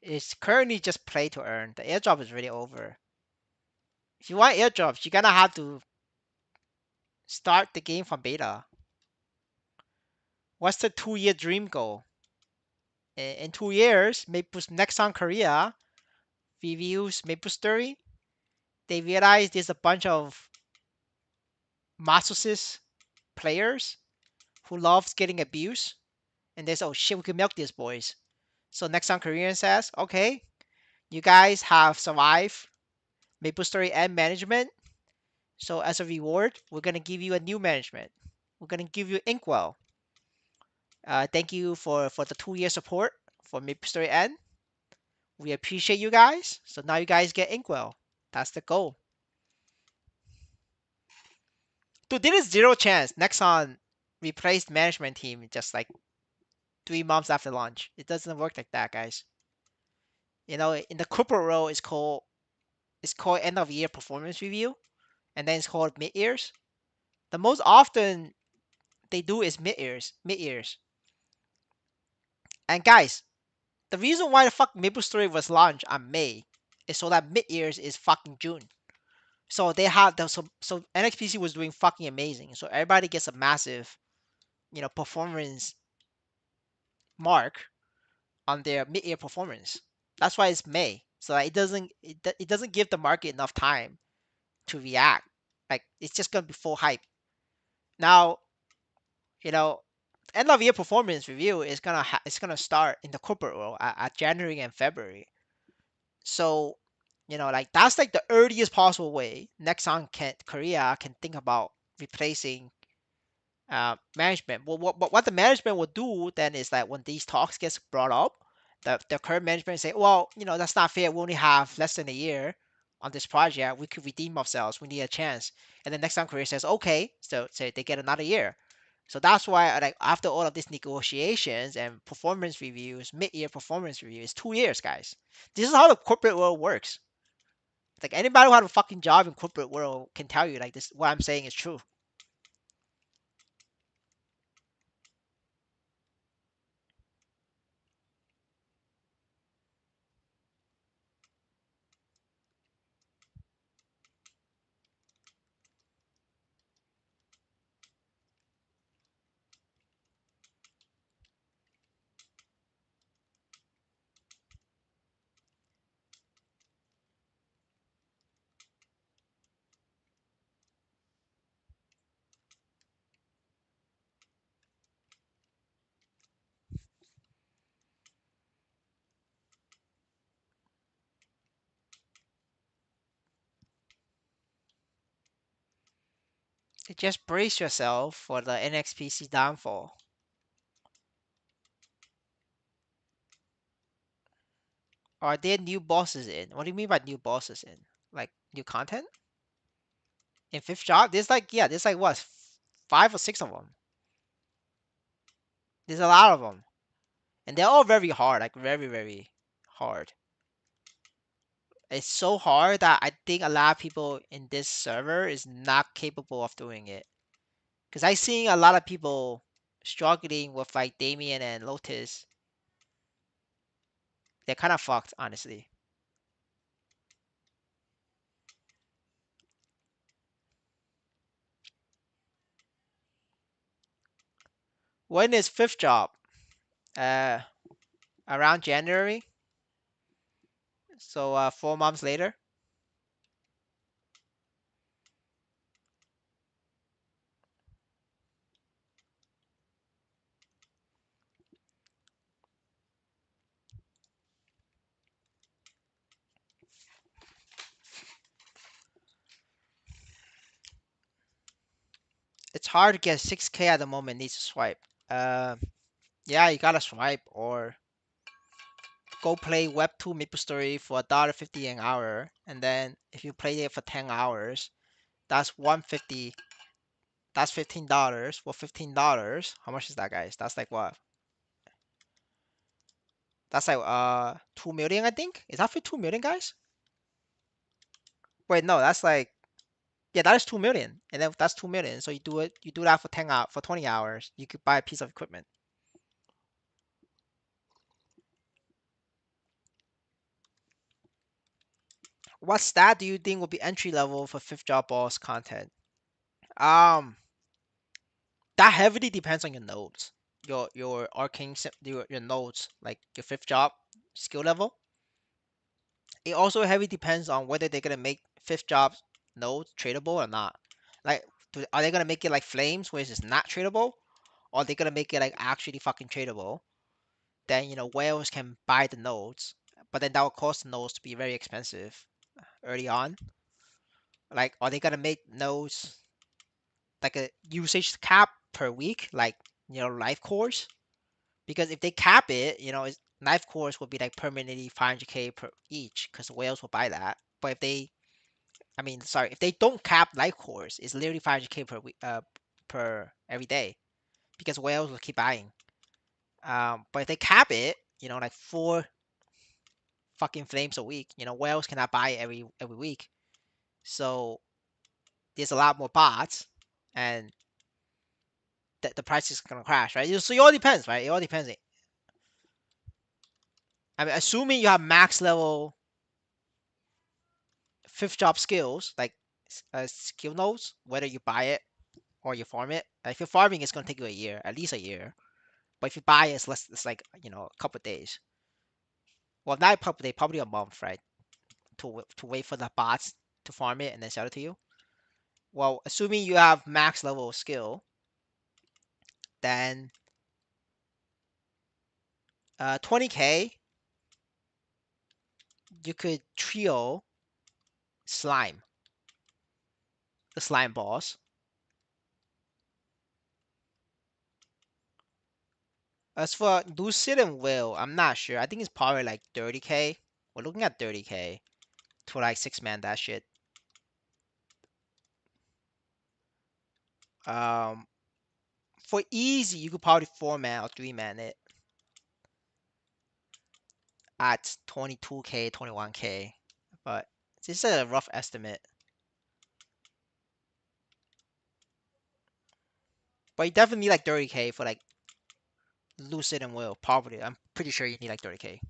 It's currently just play to earn. The airdrop is really over. If you want airdrops, you're gonna have to start the game from beta. What's the 2 year dream goal? In 2 years, Maple next on Korea reviews MapleStory. They realize there's a bunch of masochist players who loves getting abused, and they say, "Oh shit, we can milk these boys." So next on Korean says, "Okay, you guys have survived MapleStory and management. So as a reward, we're gonna give you a new management. We're gonna give you Inkwell. Thank you for the 2 year support for MapleStory N. We appreciate you guys. So now you guys get Inkwell. That's the goal." Dude, there is zero chance Nexon replaced management team just like 3 months after launch. It doesn't work like that, guys. In the corporate role, it's called end of year performance review, and then it's called mid years. The most often they do is mid years, mid years. And guys, the reason why the fuck MapleStory was launched on May is so that mid years is fucking June. So they have so NXPC was doing fucking amazing. So everybody gets a massive, performance mark on their mid-year performance. That's why it's May. So it doesn't give the market enough time to react. Like it's just gonna be full hype. Now, you know, end of year performance review is gonna start in the corporate world at January and February. So, like that's like the earliest possible way Nexon Korea can think about replacing management. What the management will do then is that when these talks gets brought up, the current management say, well, that's not fair. We only have less than a year on this project. We could redeem ourselves. We need a chance. And the next time Korea says, okay, so they get another year. So that's why, like, after all of these negotiations and performance reviews, mid-year performance review is 2 years, guys. This is how the corporate world works. Like anybody who had a fucking job in corporate world can tell you like this. What I'm saying is true. Just brace yourself for the NXPC downfall. Are there new bosses in? What do you mean by new bosses in? Like new content? In fifth job? There's like, yeah, there's like what? 5 or 6 of them. There's a lot of them, and they're all very hard, like very very hard. It's so hard that I think a lot of people in this server is not capable of doing it. Because I seen a lot of people struggling with like Damien and Lotus. They're kind of fucked, honestly. When is fifth job? Uh, Around January. So 4 months later. It's hard to get 6K at the moment. Needs to swipe. Uh, yeah, you gotta swipe or go play Web2 MapleStory for $1.50 an hour, and then if you play it for 10 hours, that's 150. That's $15. For $15, how much is that, guys? That's like what? That's like 2 million, I think. Is that for 2 million, guys? Wait, no, that's like yeah, that is 2 million, and then that's 2 million. So you do that for 10 hours, for 20 hours, you could buy a piece of equipment. What stat do you think will be entry level for fifth job boss content? Um, that heavily depends on your nodes, your your nodes, like your fifth job skill level. It also heavily depends on whether they're gonna make fifth job nodes tradable or not. Like, are they gonna make it like flames, where it's just not tradable, or are they gonna make it like actually fucking tradable? Then whales can buy the nodes, but then that will cause the nodes to be very expensive early on. Like, are they gonna make nodes like a usage cap per week, like life course? Because if they cap it, life course will be like permanently 500K per each, because whales will buy that. But I mean, sorry, if they don't cap life course, it's literally 500K per week, per every day, because whales will keep buying. But if they cap it, like 4 fucking flames a week, whales cannot buy every week. So there's a lot more bots, and the price is gonna crash, right? So it all depends, right? It all depends. I mean, assuming you have max level fifth job skills, like skill nodes, whether you buy it or you farm it. If you're farming, it's gonna take you a year, at least a year. But if you buy it, it's less. It's like a couple of days. Well, not a couple of days, probably a month, right? To wait for the bots to farm it and then sell it to you. Well, assuming you have max level skill, then 20K, you could trio slime, the slime boss. As for Lucid and Will, I'm not sure. I think it's probably like 30K. We're looking at 30K to like 6 man that shit. Um, for easy, you could probably 4 man or 3 man it at 22K, 21K. But this is a rough estimate. But you definitely need like 30K for like Lucid and Will. Probably, I'm pretty sure you need like 30K.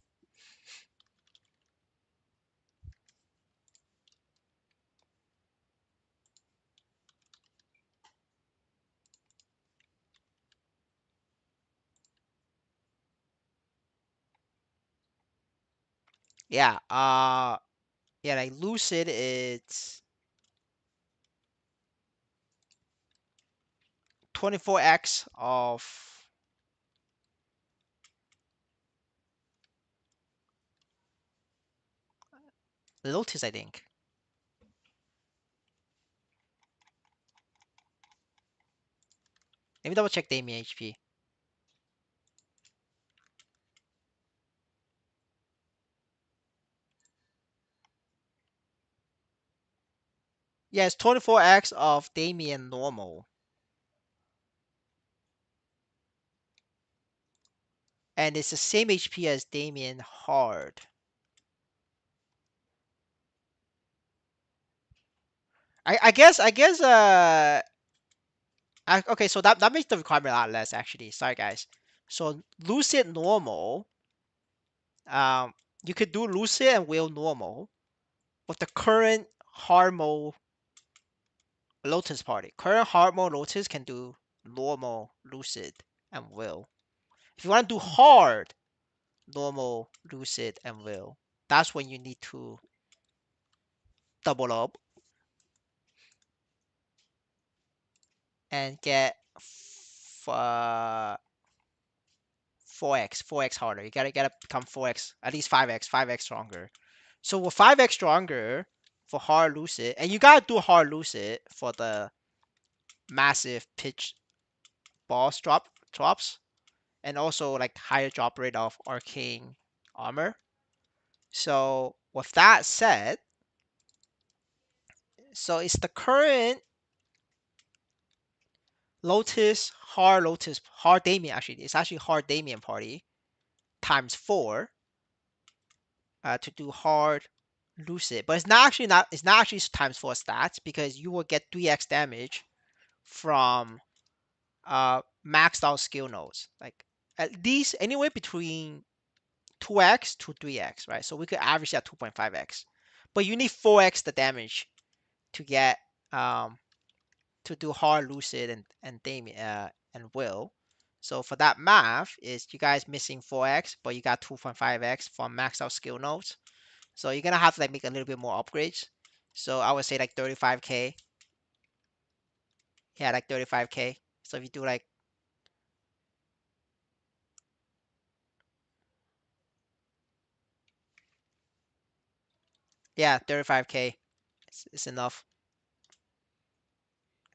Yeah. Yeah, like Lucid, it's 24x of Lotus, I think. Let me double check Damien HP. Yeah, it's 24x of Damien normal. and it's the same HP as Damien hard. I guess okay, so that makes the requirement a lot less actually. Sorry guys. So Lucid normal, um, you could do Lucid and Will normal with the current hard mode Lotus party. Current hard mode Lotus can do normal, Lucid, and Will. If you want to do hard, normal, Lucid, and Will, that's when you need to double up and get 4x harder. You gotta become 4x, at least 5x stronger. So with 5x stronger for hard lucid, and you gotta do hard lucid for the massive pitch boss drops, and also like higher drop rate of arcane armor. So with that said, so it's the current hard Damien actually. It's actually hard Damien party times 4 to do hard lucid, but it's not actually times 4 stats because you will get 3x damage from maxed out skill nodes, like at least anywhere between 2x to 3x, right? So we could average at 2.5x, but you need 4x the damage to get to do hard lucid and Damien and will. So for that math, is you guys missing 4x, but you got 2.5x from maxed out skill nodes. So you're gonna have to like make a little bit more upgrades. So I would say like 35k. Yeah, like 35k. So if you do like, yeah, 35k, it's enough.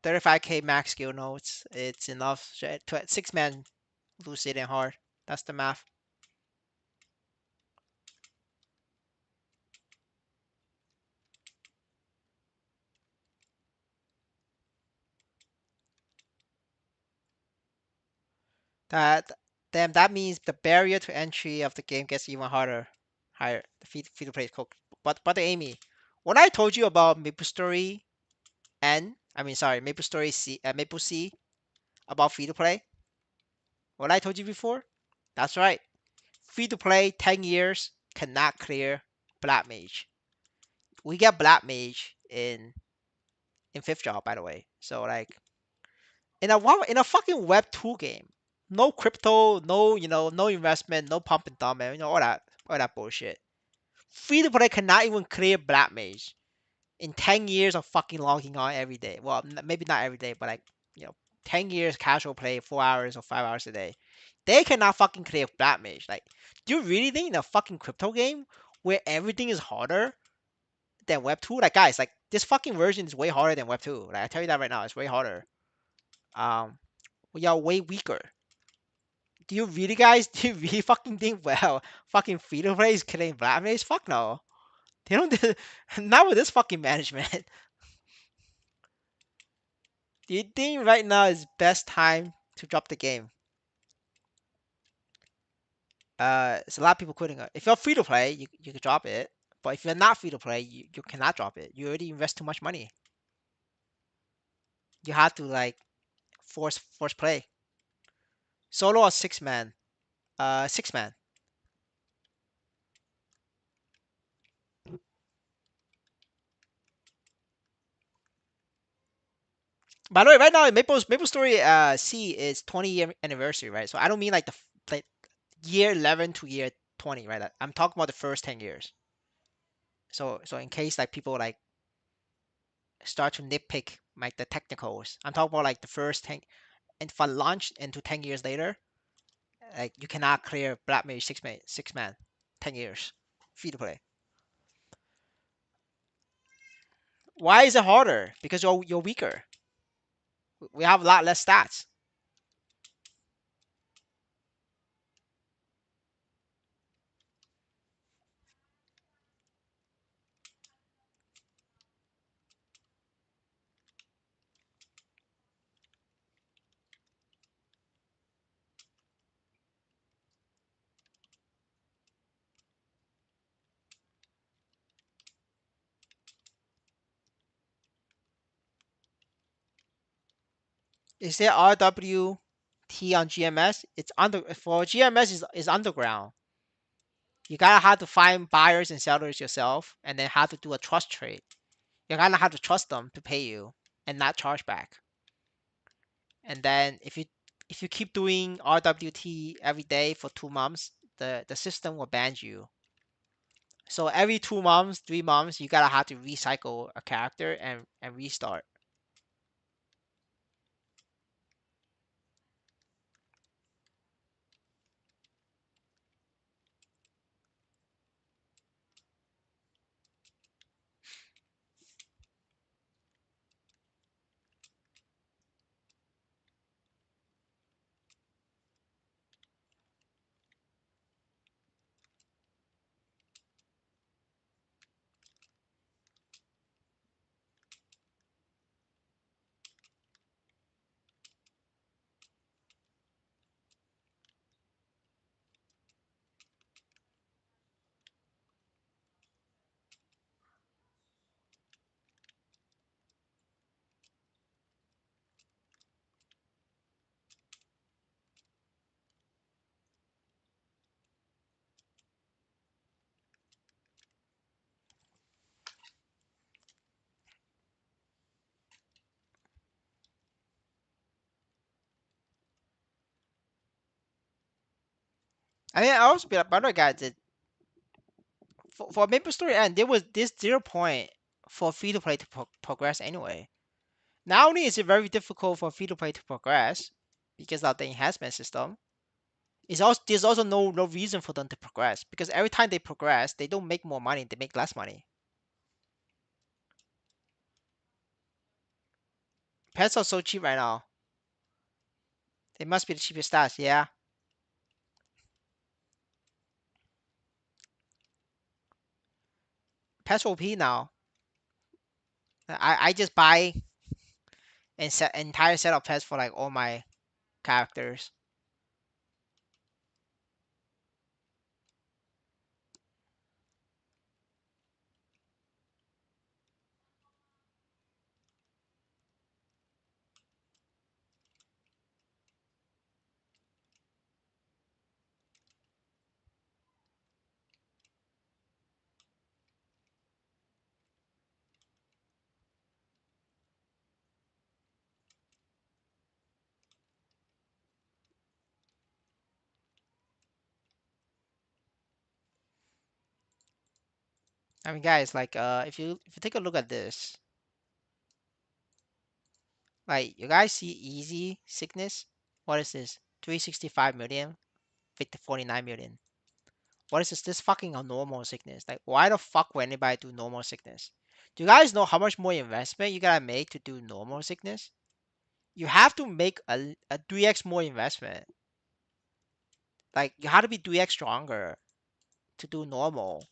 35k max skill nodes, it's enough. 6 man lucid and hard. That's the math. That then that means the barrier to entry of the game gets even harder, higher. The free to play is cooked. But Amy, what I told you about Maple Story I mean sorry, Maple Story C, Maple C about free to play. What I told you before, that's right. Free to play 10 years cannot clear Black Mage. We get Black Mage in fifth job, by the way. So like in a fucking Web 2 game, no crypto, no no investment, no pump and dump, and all that bullshit. Free to play cannot even clear Black Mage in 10 years of fucking logging on every day. Well, maybe not every day, but like 10 years casual play, 4 hours or 5 hours a day. They cannot fucking clear Black Mage. Like, do you really think in a fucking crypto game where everything is harder than Web 2? Like, guys, like this fucking version is way harder than Web 2. Like, I tell you that right now, it's way harder. Um, we are way weaker. Do you really, guys? Do you really fucking think fucking free to play is killing Black Mage? Fuck no. They don't. Not with this fucking management. Do you think right now is best time to drop the game? It's a lot of people quitting it. If you're free to play, you can drop it. But if you're not free to play, you cannot drop it. You already invest too much money. You have to like force play. Solo or 6 man? 6 man. By the way, right now Maple Story C is 20-year anniversary, right? So I don't mean like like year 11 to year 20, right? I'm talking about the first 10 years. So in case like people like start to nitpick like the technicals, I'm talking about like the first 10 and from launch into 10 years later, like you cannot clear Black Mage 6 man 10 years free to play. Why is it harder? Because you're weaker. We have a lot less stats. Is there RWT on GMS? It's under for GMS is underground. You gotta have to find buyers and sellers yourself, and then have to do a trust trade. You gotta have to trust them to pay you and not charge back. And then if you keep doing RWT every day for 2 months, the system will ban you. So every 2 months, 3 months, you gotta have to recycle a character and restart. I mean, I also be by the way, guys, that for MapleStory End, there was this 0 point for free to play to progress anyway. Not only is it very difficult for free to play to progress because of the enhancement system, it's also there's also no reason for them to progress because every time they progress, they don't make more money; they make less money. Pets are so cheap right now. They must be the cheapest stats. Yeah, pets OP now. I just buy and set entire set of pets for like all my characters. I mean, guys, like if you take a look at this, like you guys see easy sickness. What is this? 365 million, 49 million. What is this? This fucking a normal sickness. Like, why the fuck would anybody do normal sickness? Do you guys know how much more investment you gotta make to do normal sickness? You have to make a 3x more investment. Like, you have to be 3x stronger to do normal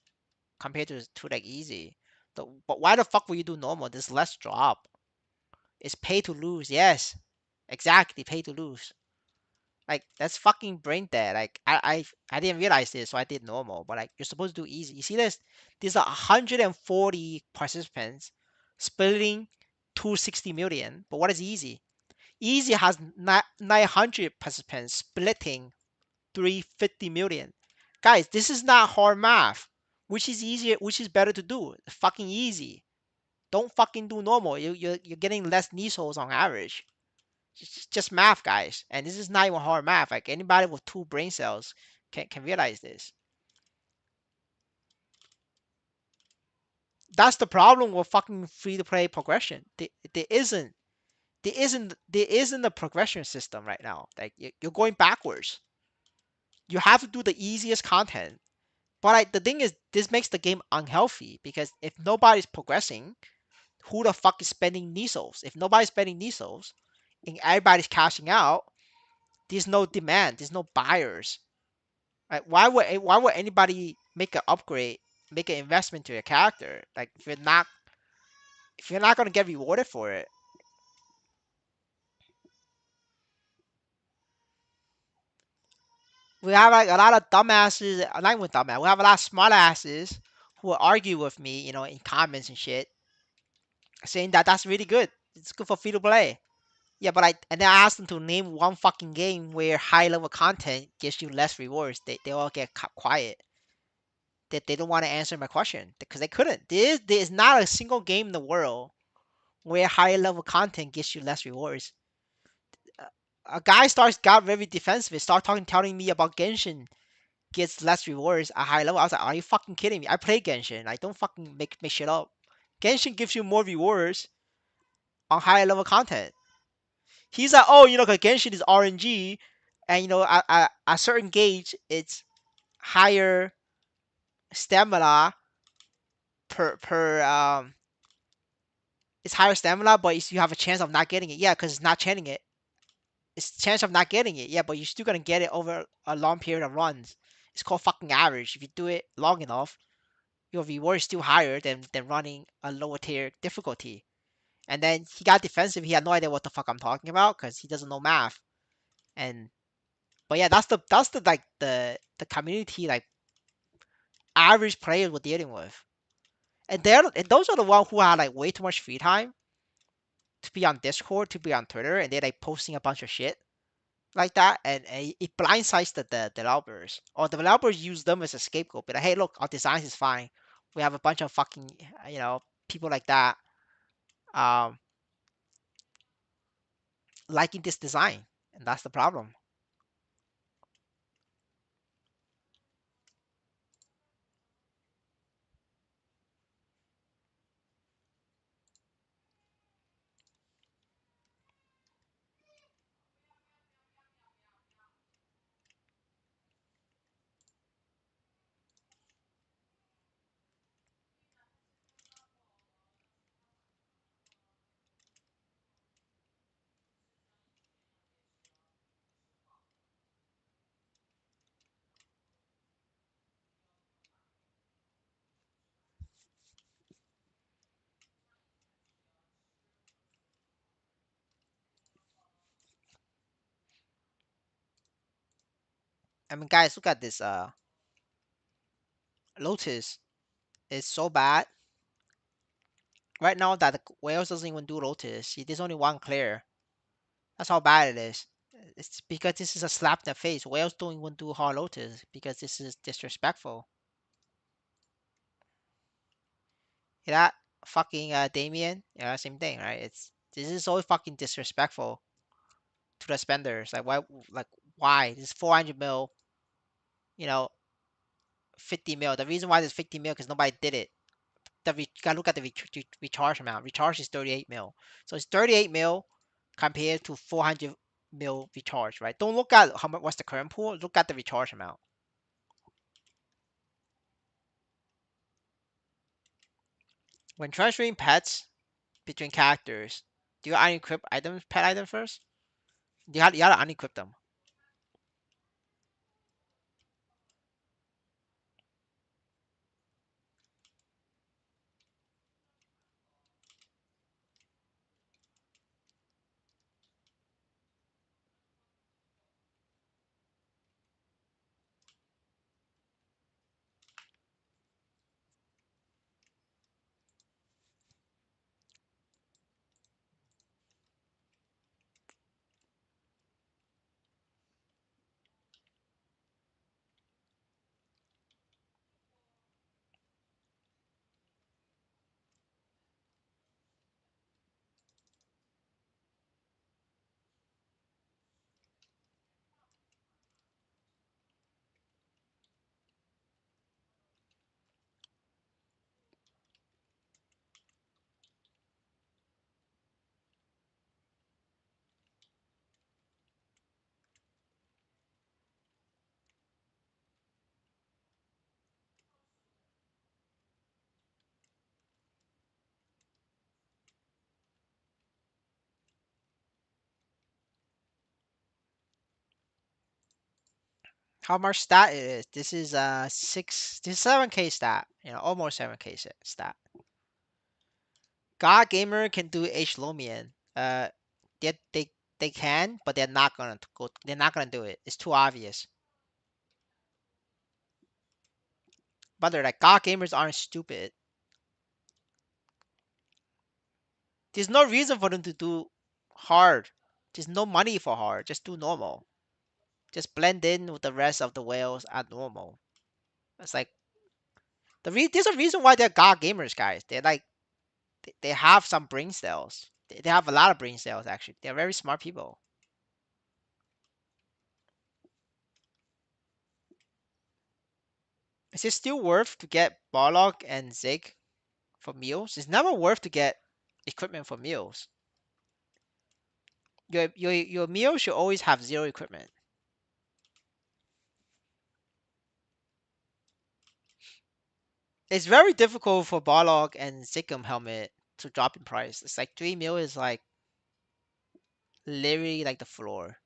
compared to like easy. But why the fuck will you do normal? There's less drop. It's pay to lose. Yes, exactly, pay to lose. Like that's fucking brain dead. Like I didn't realize this, so I did normal. But like you're supposed to do easy. You see this? There's 140 participants splitting 260 million. But what is easy? Easy has 900 participants splitting 350 million. Guys, this is not hard math. Which is easier? Which is better to do? Fucking easy. Don't fucking do normal. You're getting less knee holes on average. It's just math, guys. And this is not even hard math. Like anybody with two brain cells can realize this. That's the problem with fucking free to play progression. There isn't a progression system right now. Like you're going backwards. You have to do the easiest content. But like the thing is, this makes the game unhealthy because if nobody's progressing, who the fuck is spending Nisos? If nobody's spending Nisos and everybody's cashing out, there's no demand. There's no buyers. Like why would anybody make an upgrade, make an investment to your character? Like if you're not gonna get rewarded for it. We have like a lot of dumbasses, not even dumbass. We have a lot of smart asses who will argue with me, in comments and shit, saying that that's really good. It's good for free to play. Yeah, but and then I asked them to name one fucking game where high level content gives you less rewards. They all get quiet. They don't want to answer my question because they couldn't. There is not a single game in the world where higher level content gives you less rewards. A guy got very defensive, start telling me about Genshin gets less rewards at high level. I was like, are you fucking kidding me? I play Genshin. Like, don't fucking make shit up. Genshin gives you more rewards on higher level content. He's like, oh, 'cause Genshin is RNG, and at a certain gauge, it's higher stamina per. It's higher stamina, but you have a chance of not getting it. Yeah, because it's not chanting it. It's chance of not getting it. Yeah, but you're still gonna get it over a long period of runs. It's called fucking average. If you do it long enough, your reward is still higher than running a lower tier difficulty. And then he got defensive. He had no idea what the fuck I'm talking about because he doesn't know math. And but yeah, that's the like the community like average players we're dealing with. And those are the ones who had like way too much free time to be on Discord, to be on Twitter, and they're like posting a bunch of shit like that, and it blindsides the developers. Or the developers use them as a scapegoat. But like, hey, look, our design is fine. We have a bunch of fucking people like that um liking this design, and that's the problem. I mean, guys, look at this. Lotus is so bad right now that the Wales doesn't even do Lotus. There's only one clear. That's how bad it is. It's because this is a slap in the face. Wales don't even do hard Lotus because this is disrespectful. That fucking Damien, yeah, same thing, right? This is so fucking disrespectful to the spenders. Like why? This is 400 mil, you know, 50 mil. The reason why there's 50 mil because nobody did it. You gotta look at the recharge amount. Recharge is 38 mil, so it's 38 mil compared to 400 mil recharge, right? Don't look at how much what's the current pool. Look at the recharge amount. When transferring pets between characters, do you unequip items, pet items first? You gotta unequip them. How much stat it is? This is 7K stat. Almost 7K stat. God Gamer can do H Lomian. They can, but they're not gonna go. They're not gonna do it. It's too obvious. But they're like God gamers aren't stupid. There's no reason for them to do hard. Just no money for hard. Just do normal. Just blend in with the rest of the whales at normal. It's like there's a reason why they're god gamers, guys. They're like they have some brain cells. They have a lot of brain cells actually. They're very smart people. Is it still worth to get Barlog and Zig for meals? It's never worth to get equipment for meals. Your meal should always have zero equipment. It's very difficult for Barlog and Zigum helmet to drop in price. It's like 3 mil is like literally like the floor.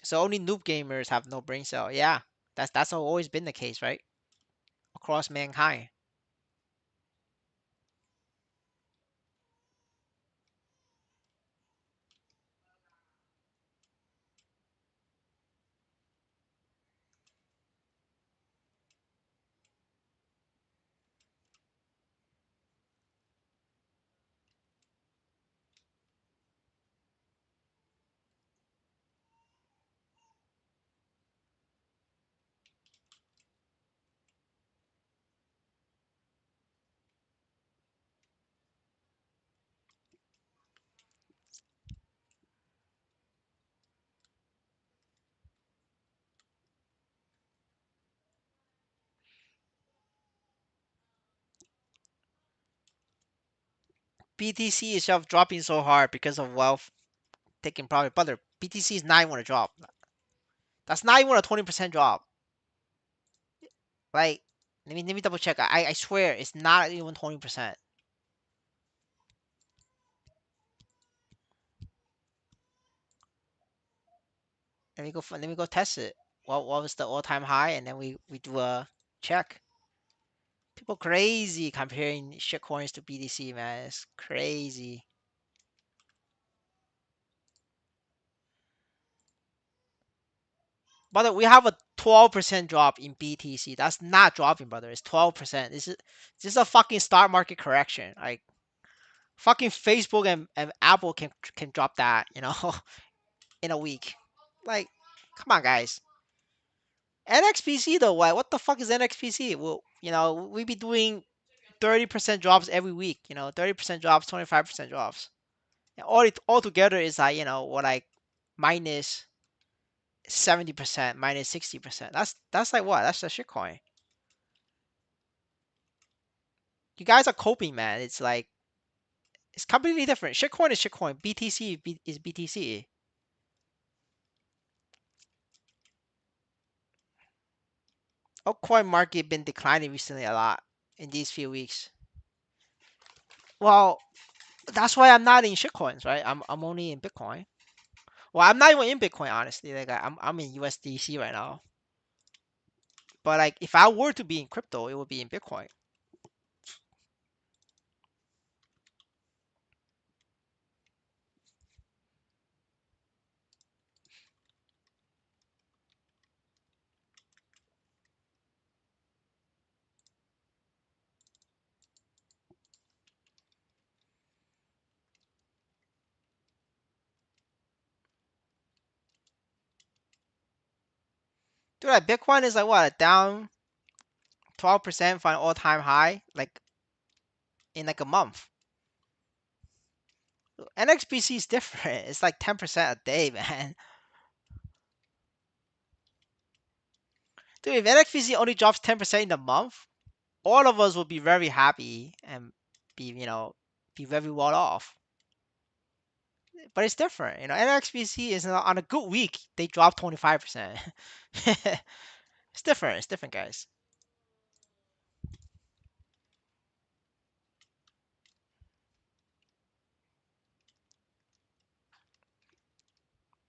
So only noob gamers have no brain cell. Yeah, that's always been the case, right? Across mankind. BTC itself dropping so hard because of wealth taking profit. Brother, BTC is not even a drop. That's not even a 20% drop. Like, let me double check. I swear it's not even 20%. Let me go test it. What was the all time high, and then we do a check. People crazy comparing shit coins to BTC, man. It's crazy. Brother, we have a 12% drop in BTC. That's not dropping, brother. It's 12%. This is a fucking stock market correction. Like fucking Facebook and Apple can drop that, in a week. Like, come on, guys. NXPC though, what the fuck is NXPC? Well, we be doing 30% drops every week. 30% drops, 25% drops. And all together is like, what like minus 70%, minus 60%. That's like what? That's a shitcoin. You guys are coping, man. It's like it's completely different. Shitcoin is shitcoin. Is BTC. Altcoin market been declining recently a lot in these few weeks. Well, that's why I'm not in shitcoins, right? I'm only in Bitcoin. Well, I'm not even in Bitcoin, honestly. Like I'm in USDC right now. But like if I were to be in crypto, it would be in Bitcoin. Dude, like Bitcoin is like what, down 12% from an all-time high, like in like a month. NXBC is different. It's like 10% a day, man. Dude, if NXBC only drops 10% in a month, all of us will be very happy and be very well off. But it's different. NXBC is on a good week, they drop 25%. It's different. It's different, guys.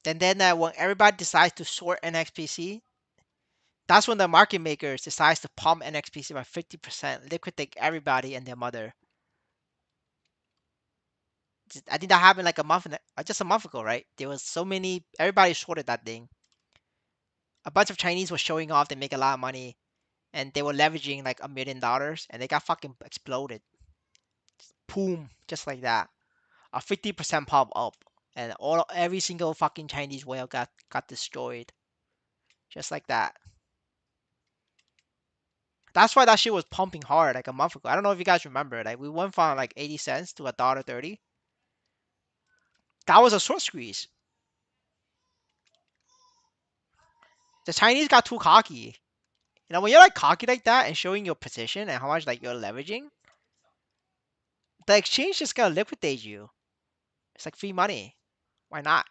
And then when everybody decides to short NXPC, that's when the market makers decides to pump NXPC by 50%, liquidate everybody and their mother. I think that happened like just a month ago, right? There was so many, everybody shorted that thing. A bunch of Chinese were showing off they make a lot of money, and they were leveraging like $1 million, and they got fucking exploded. Boom, just like that. A 50% pop up, and every single fucking Chinese whale got destroyed, just like that. That's why that shit was pumping hard like a month ago. I don't know if you guys remember. Like we went from like 80 cents to $1.30. That was a short squeeze. The Chinese got too cocky. You know, when you're like cocky like that and showing your position and how much like you're leveraging, the exchange just gonna liquidate you. It's like free money. Why not?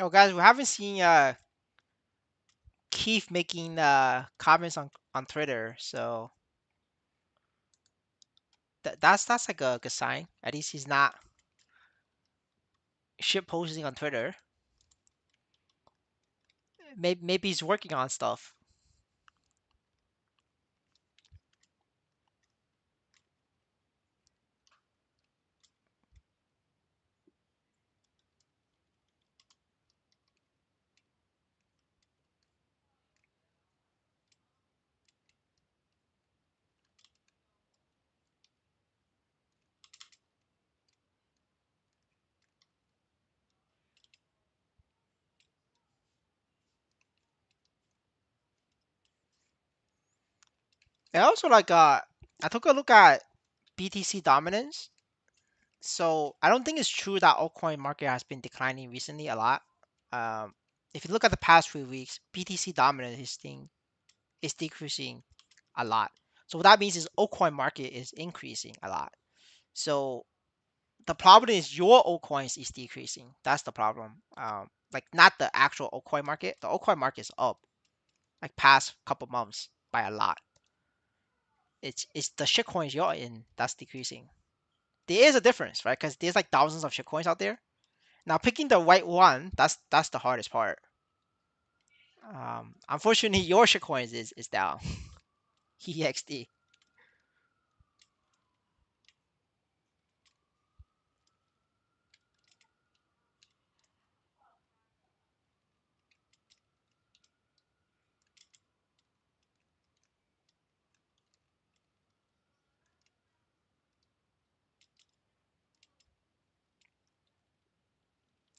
Oh, guys, we haven't seen Keith making comments on Twitter, so that's like a good sign. At least he's not shit posting on Twitter. Maybe he's working on stuff. And also like I took a look at BTC dominance. So I don't think it's true that altcoin market has been declining recently a lot. Um, if you look at the past few weeks, BTC dominance is decreasing a lot. So what that means is altcoin market is increasing a lot. So the problem is your altcoins is decreasing. That's the problem. Like not the actual altcoin market. The altcoin market is up like past couple months by a lot. It's the shitcoins you're in that's decreasing. There is a difference, right? Because there's like thousands of shitcoins out there. Now picking the right one, that's the hardest part. Unfortunately, your shitcoins is down. EXD.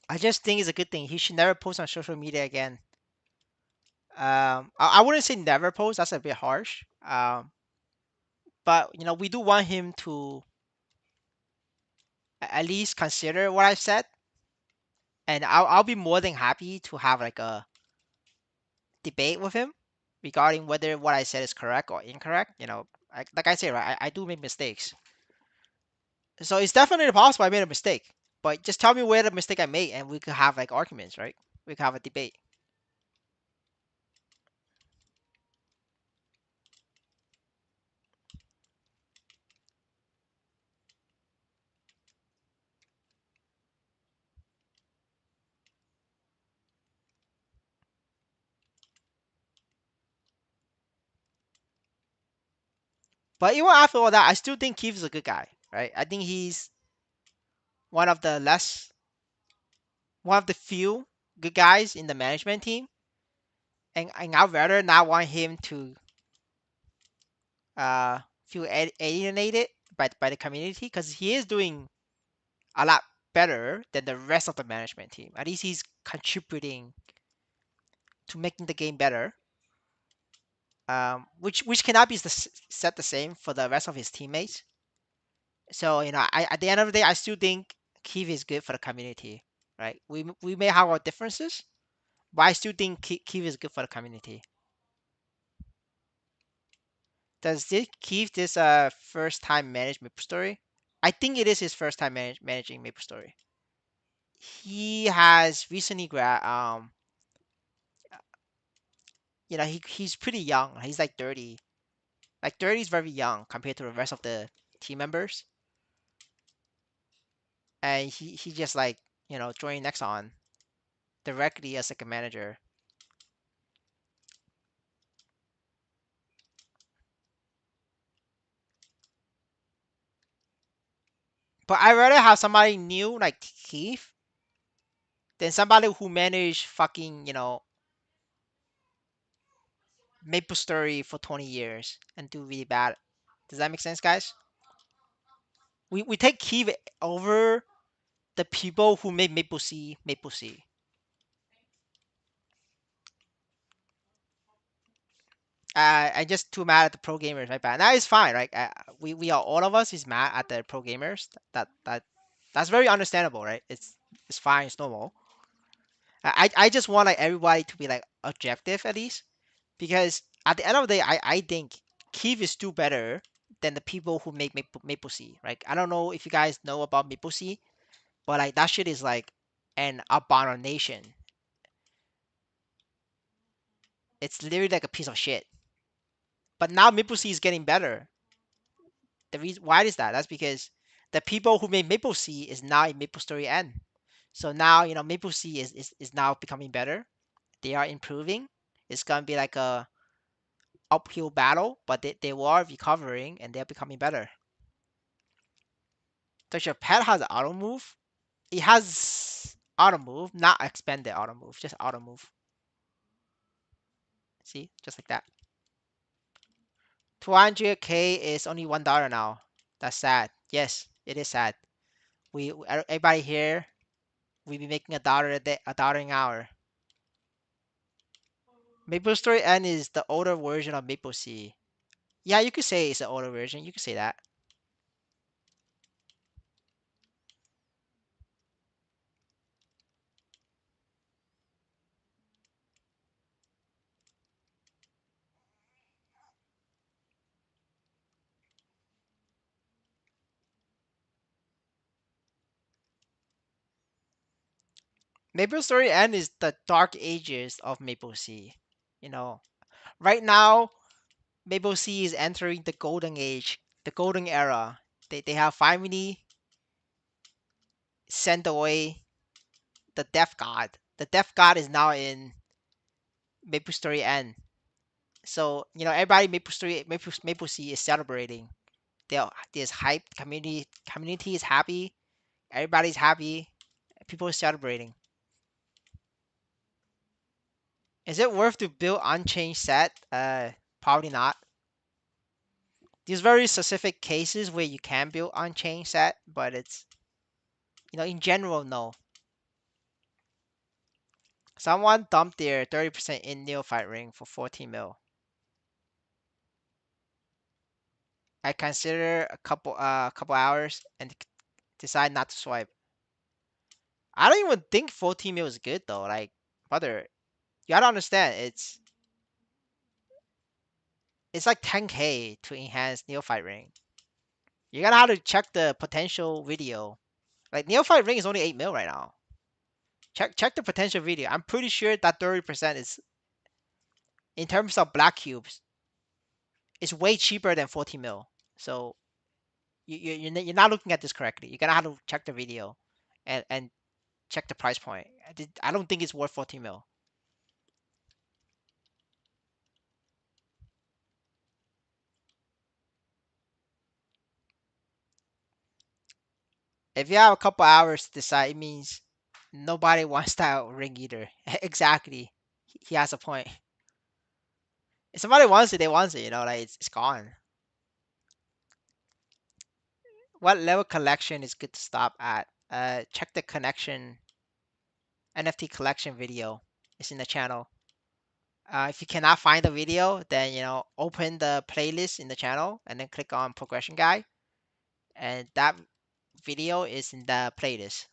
I just think it's a good thing. He should never post on social media again. I wouldn't say never post. That's a bit harsh. But we do want him to at least consider what I've said, and I'll be more than happy to have like a debate with him regarding whether what I said is correct or incorrect. Like I say, right, I do make mistakes, so it's definitely possible I made a mistake. But just tell me where the mistake I made, and we could have like arguments, right? We could have a debate. But even after all that, I still think Keith is a good guy, right? I think he's one of the less, one of the few good guys in the management team, and I'd rather not want him to feel alienated by the community because he is doing a lot better than the rest of the management team. At least he's contributing to making the game better. Which cannot be said the same for the rest of his teammates. So I at the end of the day, I still think Keith is good for the community, right? We may have our differences, but I still think Keith is good for the community. Does this Keith this first time manage MapleStory? I think it is his first time managing MapleStory. He has recently he's pretty young. He's like 30. Like 30 is very young compared to the rest of the team members. And he just like, joined Nexon directly as like a manager. But I rather have somebody new like Keith than somebody who managed fucking, MapleStory for 20 years and do really bad. Does that make sense, guys? We take Keith over the people who made Maple C. I just too mad at the pro gamers, right? But that is fine, right? We are all of us is mad at the pro gamers. That's very understandable, right? It's fine, it's normal. I just want like everybody to be like objective at least because at the end of the day, I think Keith is still better than the people who make Maple C. Right? I don't know if you guys know about Maple C, but like that shit is like an abomination. It's literally like a piece of shit. But now Maple C is getting better. The reason why is that? That's because the people who made Maple C is now in Maple Story N. So now Maple C is now becoming better. They are improving. It's gonna be like a uphill battle, but they were recovering and they're becoming better. Does your pet has auto move? It has auto move, not expanded auto move, just auto move. See, just like that. 200k is only $1 now. That's sad. Yes, it is sad. Everybody here, we be making $1 a day, $1 an hour. Maple Story N is the older version of Maple C. Yeah, you could say it's an older version. You could say that. Maple Story N is the dark ages of Maple C. You know, right now Maple Sea is entering the golden age, the golden era. They have finally sent away the Death God. The Death God is now in Maple Story N. So everybody Maple Sea is celebrating. There's hype. Community is happy. Everybody's happy. People are celebrating. Is it worth to build Unchained set? Probably not. There's very specific cases where you can build Unchained set, but it's in general no. Someone dumped their 30% in neophyte ring for 14 mil. I consider a couple hours and decide not to swipe. I don't even think 14 mil is good though. Like, brother, you gotta understand it's like 10k to enhance neophyte ring. You gotta have to check the potential video. Like neophyte ring is only 8 mil right now. Check the potential video. I'm pretty sure that 30% is in terms of black cubes. It's way cheaper than 14 mil. So you're not looking at this correctly. You're gonna have to check the video, and check the price point. I don't think it's worth 14 mil. If you have a couple hours to decide, it means nobody wants that ring either. Exactly. He has a point. If somebody wants it, they want it. Like it's gone. What level collection is good to stop at? Check the connection NFT collection video. It's in the channel. If you cannot find the video, then open the playlist in the channel and then click on progression guide, and that video is in the playlist.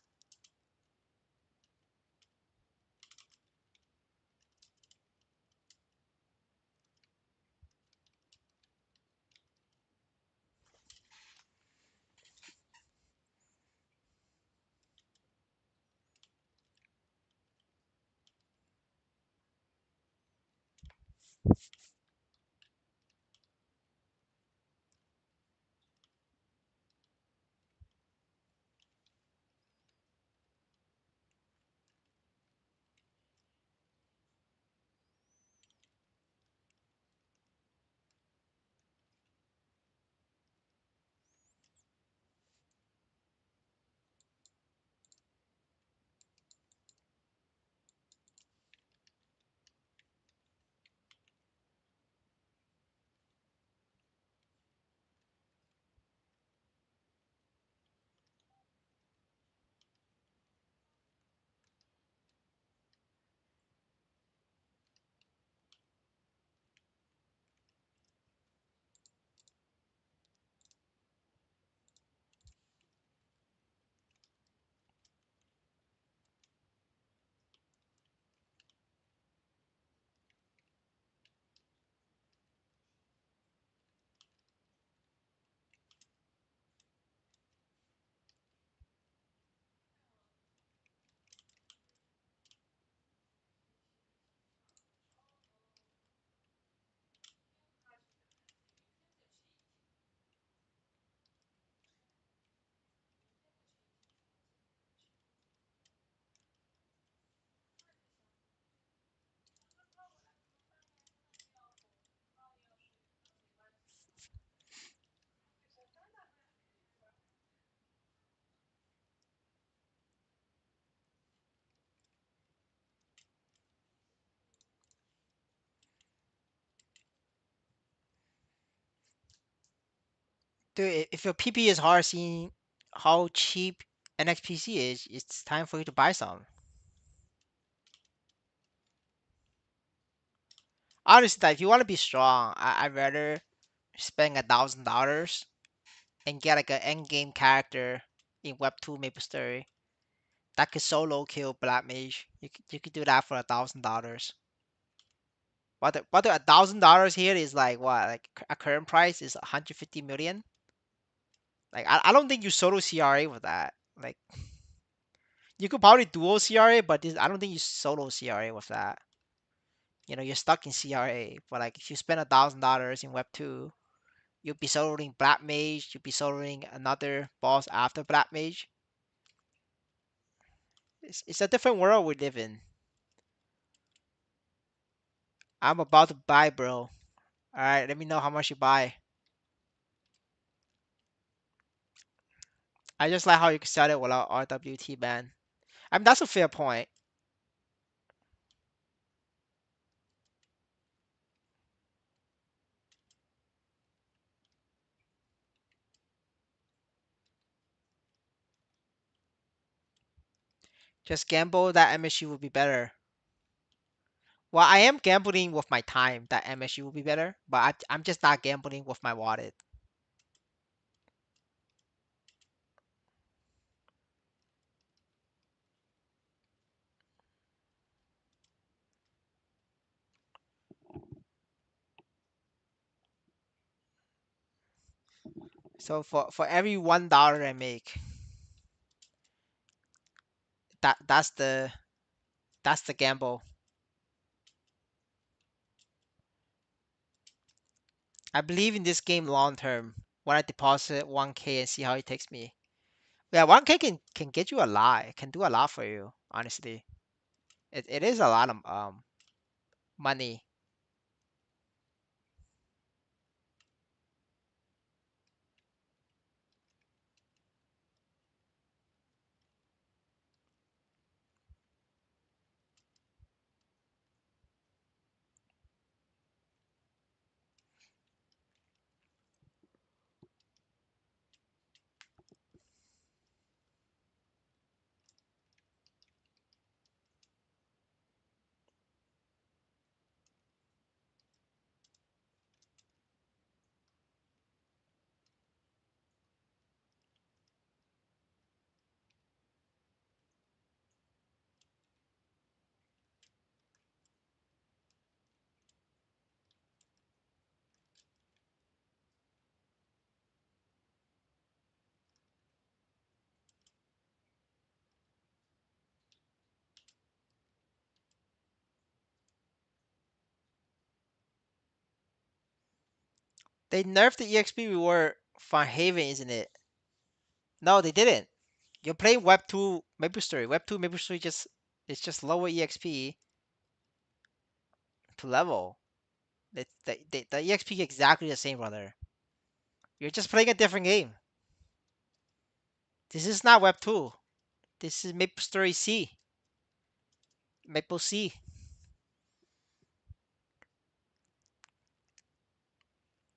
Dude, if your PP is hard seeing how cheap NXPC is, it's time for you to buy some. Honestly, like, if you want to be strong, I'd rather spend $1,000 and get like an end game character in Web2 maplestory that could solo kill Black Mage. You could do that for $1,000. But the $1,000 here is like what? Like a current price is 150 million. Like I don't think you solo CRA with that. Like you could probably duo CRA, but I don't think you solo CRA with that. You're stuck in CRA. But like if you spend $1,000 in Web2, you'll be soloing Black Mage. You'll be soloing another boss after Black Mage. It's a different world we live in. I'm about to buy, bro. All right, let me know how much you buy. I just like how you can sell it without RWT ban. I mean, that's a fair point. Just gamble that MSU would be better. Well, I am gambling with my time that MSU will be better, but I'm just not gambling with my wallet. So for every $1 I make, that's the gamble. I believe in this game long term. When I deposit 1K and see how it takes me. Yeah, 1K can get you a lot. It can do a lot for you, honestly. It is a lot of money. They nerfed the EXP reward for Haven, isn't it? No, they didn't. You're playing Web 2 maplestory. Web 2 maplestory just it's just lower EXP to level. The EXP is exactly the same, brother. You're just playing a different game. This is not Web 2. This is maplestory C. Maple C.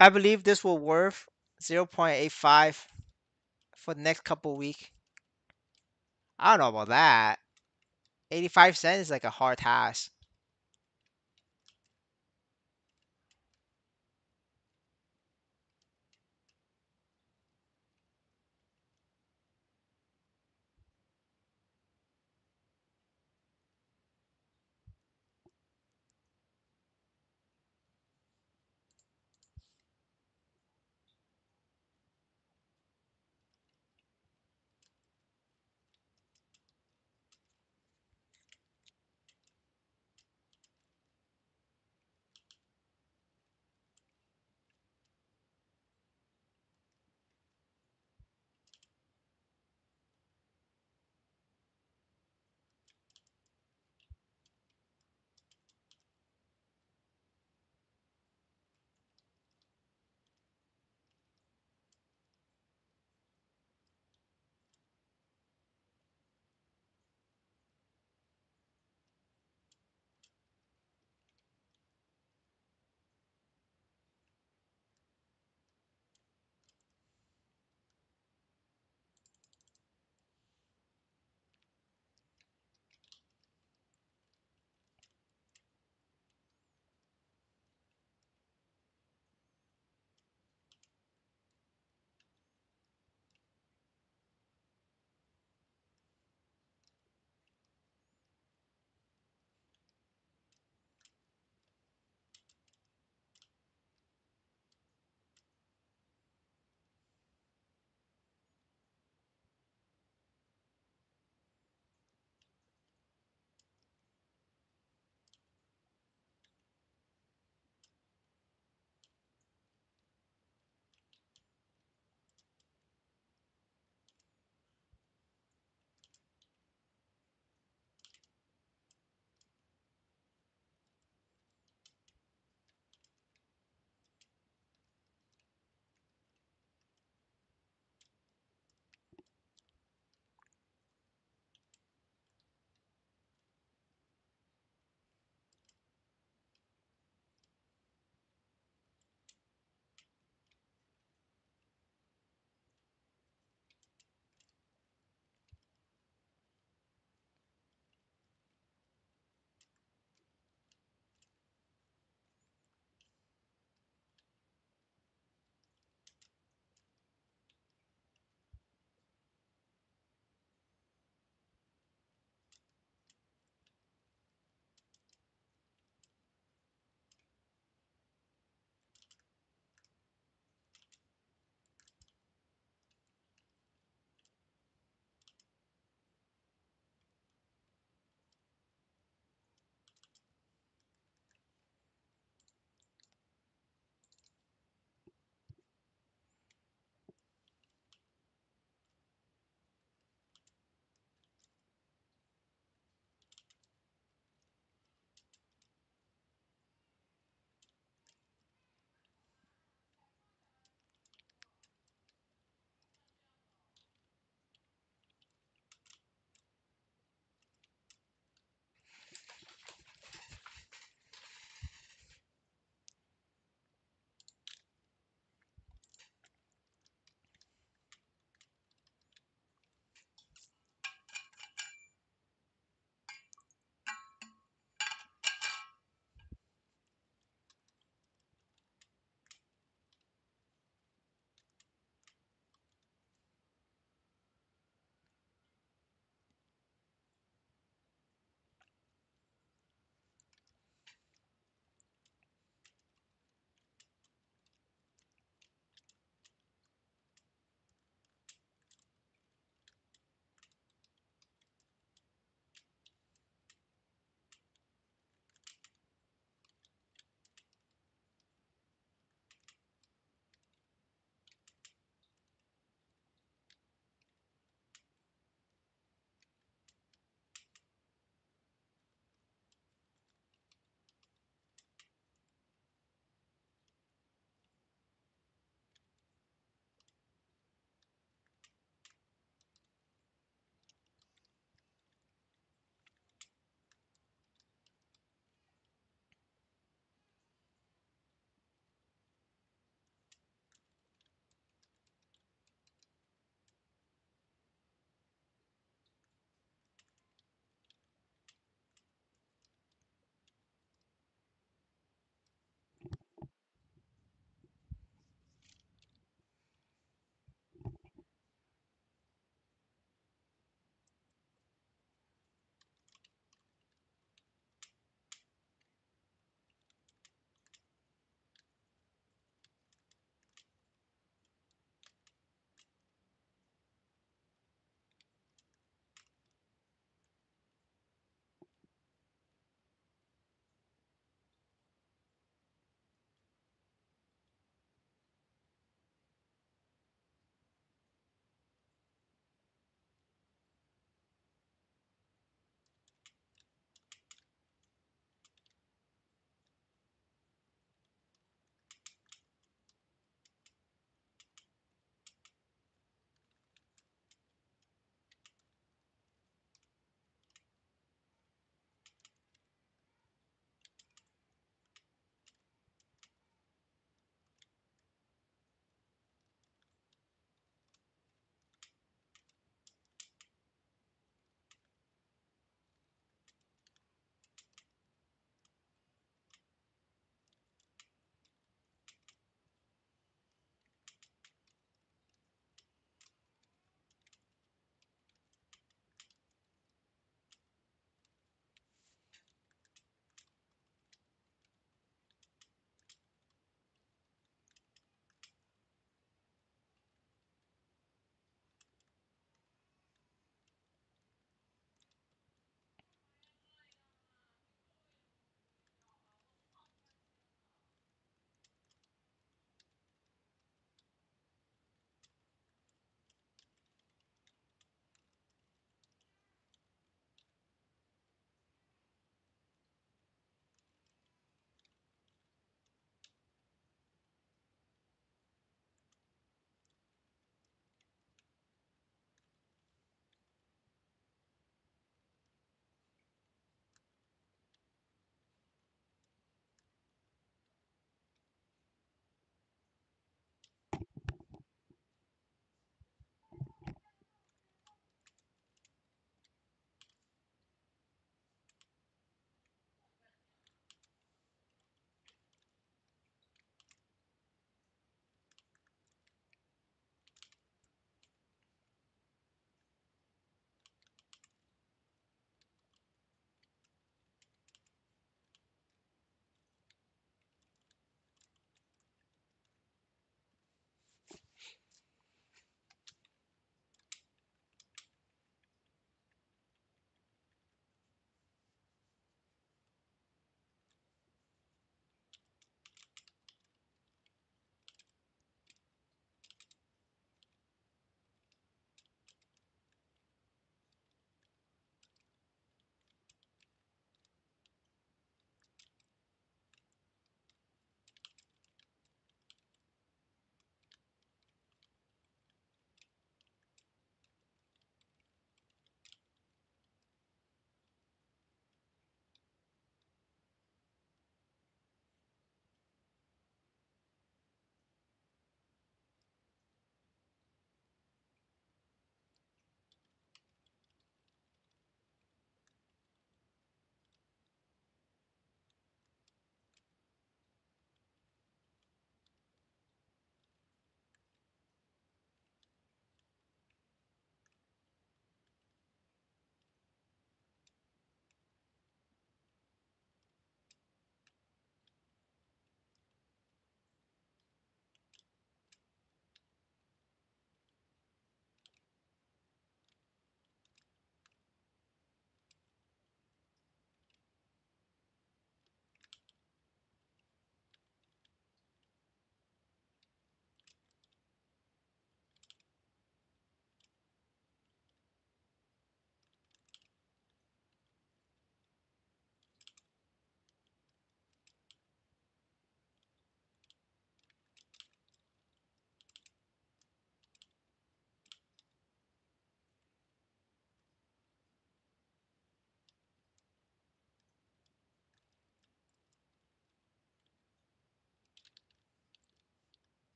I believe this will worth 0.85 for the next couple week. I don't know about that. 85 cents is like a hard task.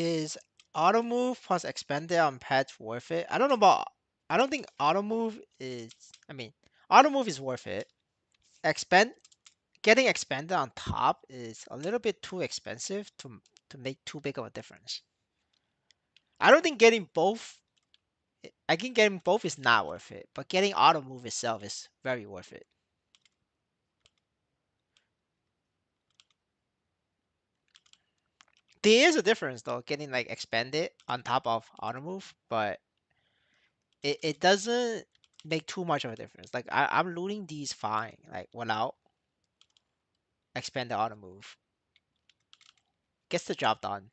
Is auto move plus expanded on pets worth it? I don't know about. I don't think auto move is. I mean, auto move is worth it. Expand Getting expanded on top is a little bit too expensive to make too big of a difference. I don't think getting both. I think getting both is not worth it, but getting auto move itself is very worth it. There is a difference though, getting like expanded on top of auto move, but it doesn't make too much of a difference. Like I'm looting these fine, like without expanded auto move. Gets the job done.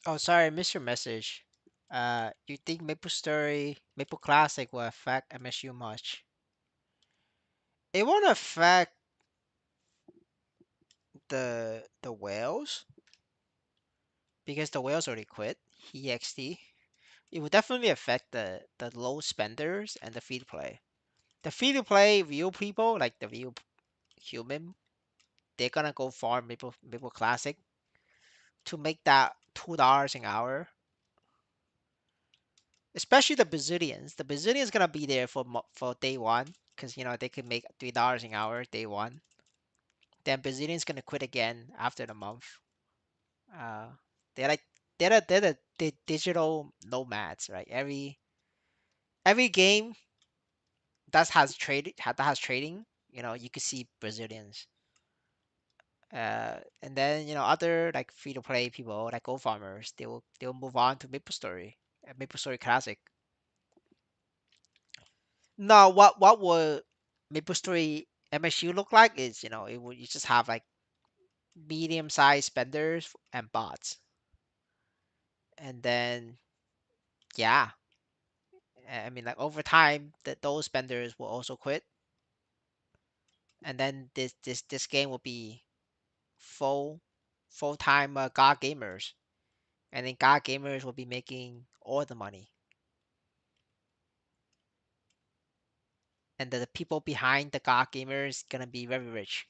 Oh, sorry, I missed your message. You think Maple Classic will affect MSU much? It won't affect the whales because the whales already quit EXT. It will definitely affect the low spenders and the feed play. The free to play real people, like the real human, they're gonna go farm Maple Classic to make that $2 an hour. Especially the Brazilians. The Brazilians gonna be there for day one because they could make $3 an hour day one. Then Brazilians gonna quit again after the month. Uh, they're like they're the digital nomads, right? Every game that has trading, you could see Brazilians. And then other like free to play people like Go Farmers, they will move on to MapleStory Classic. Now, what would MapleStory MSU look like is you just have like medium sized spenders and bots, and then yeah, I mean like over time that those spenders will also quit, and then this game will be full full time God gamers, and then God gamers will be making all the money, and the people behind the God gamers gonna be very rich.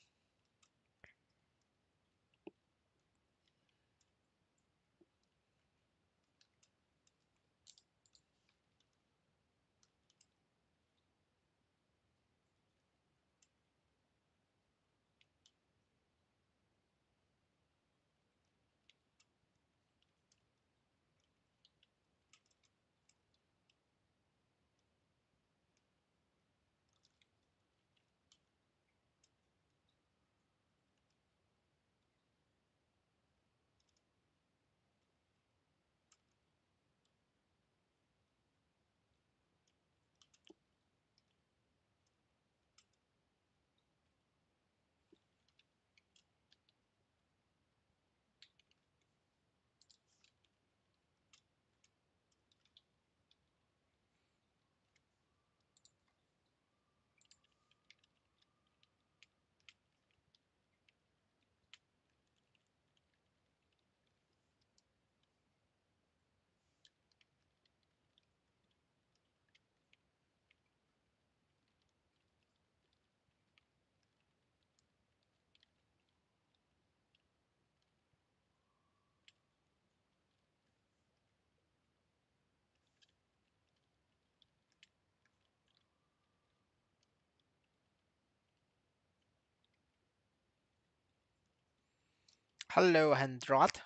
Hello, Hendrot.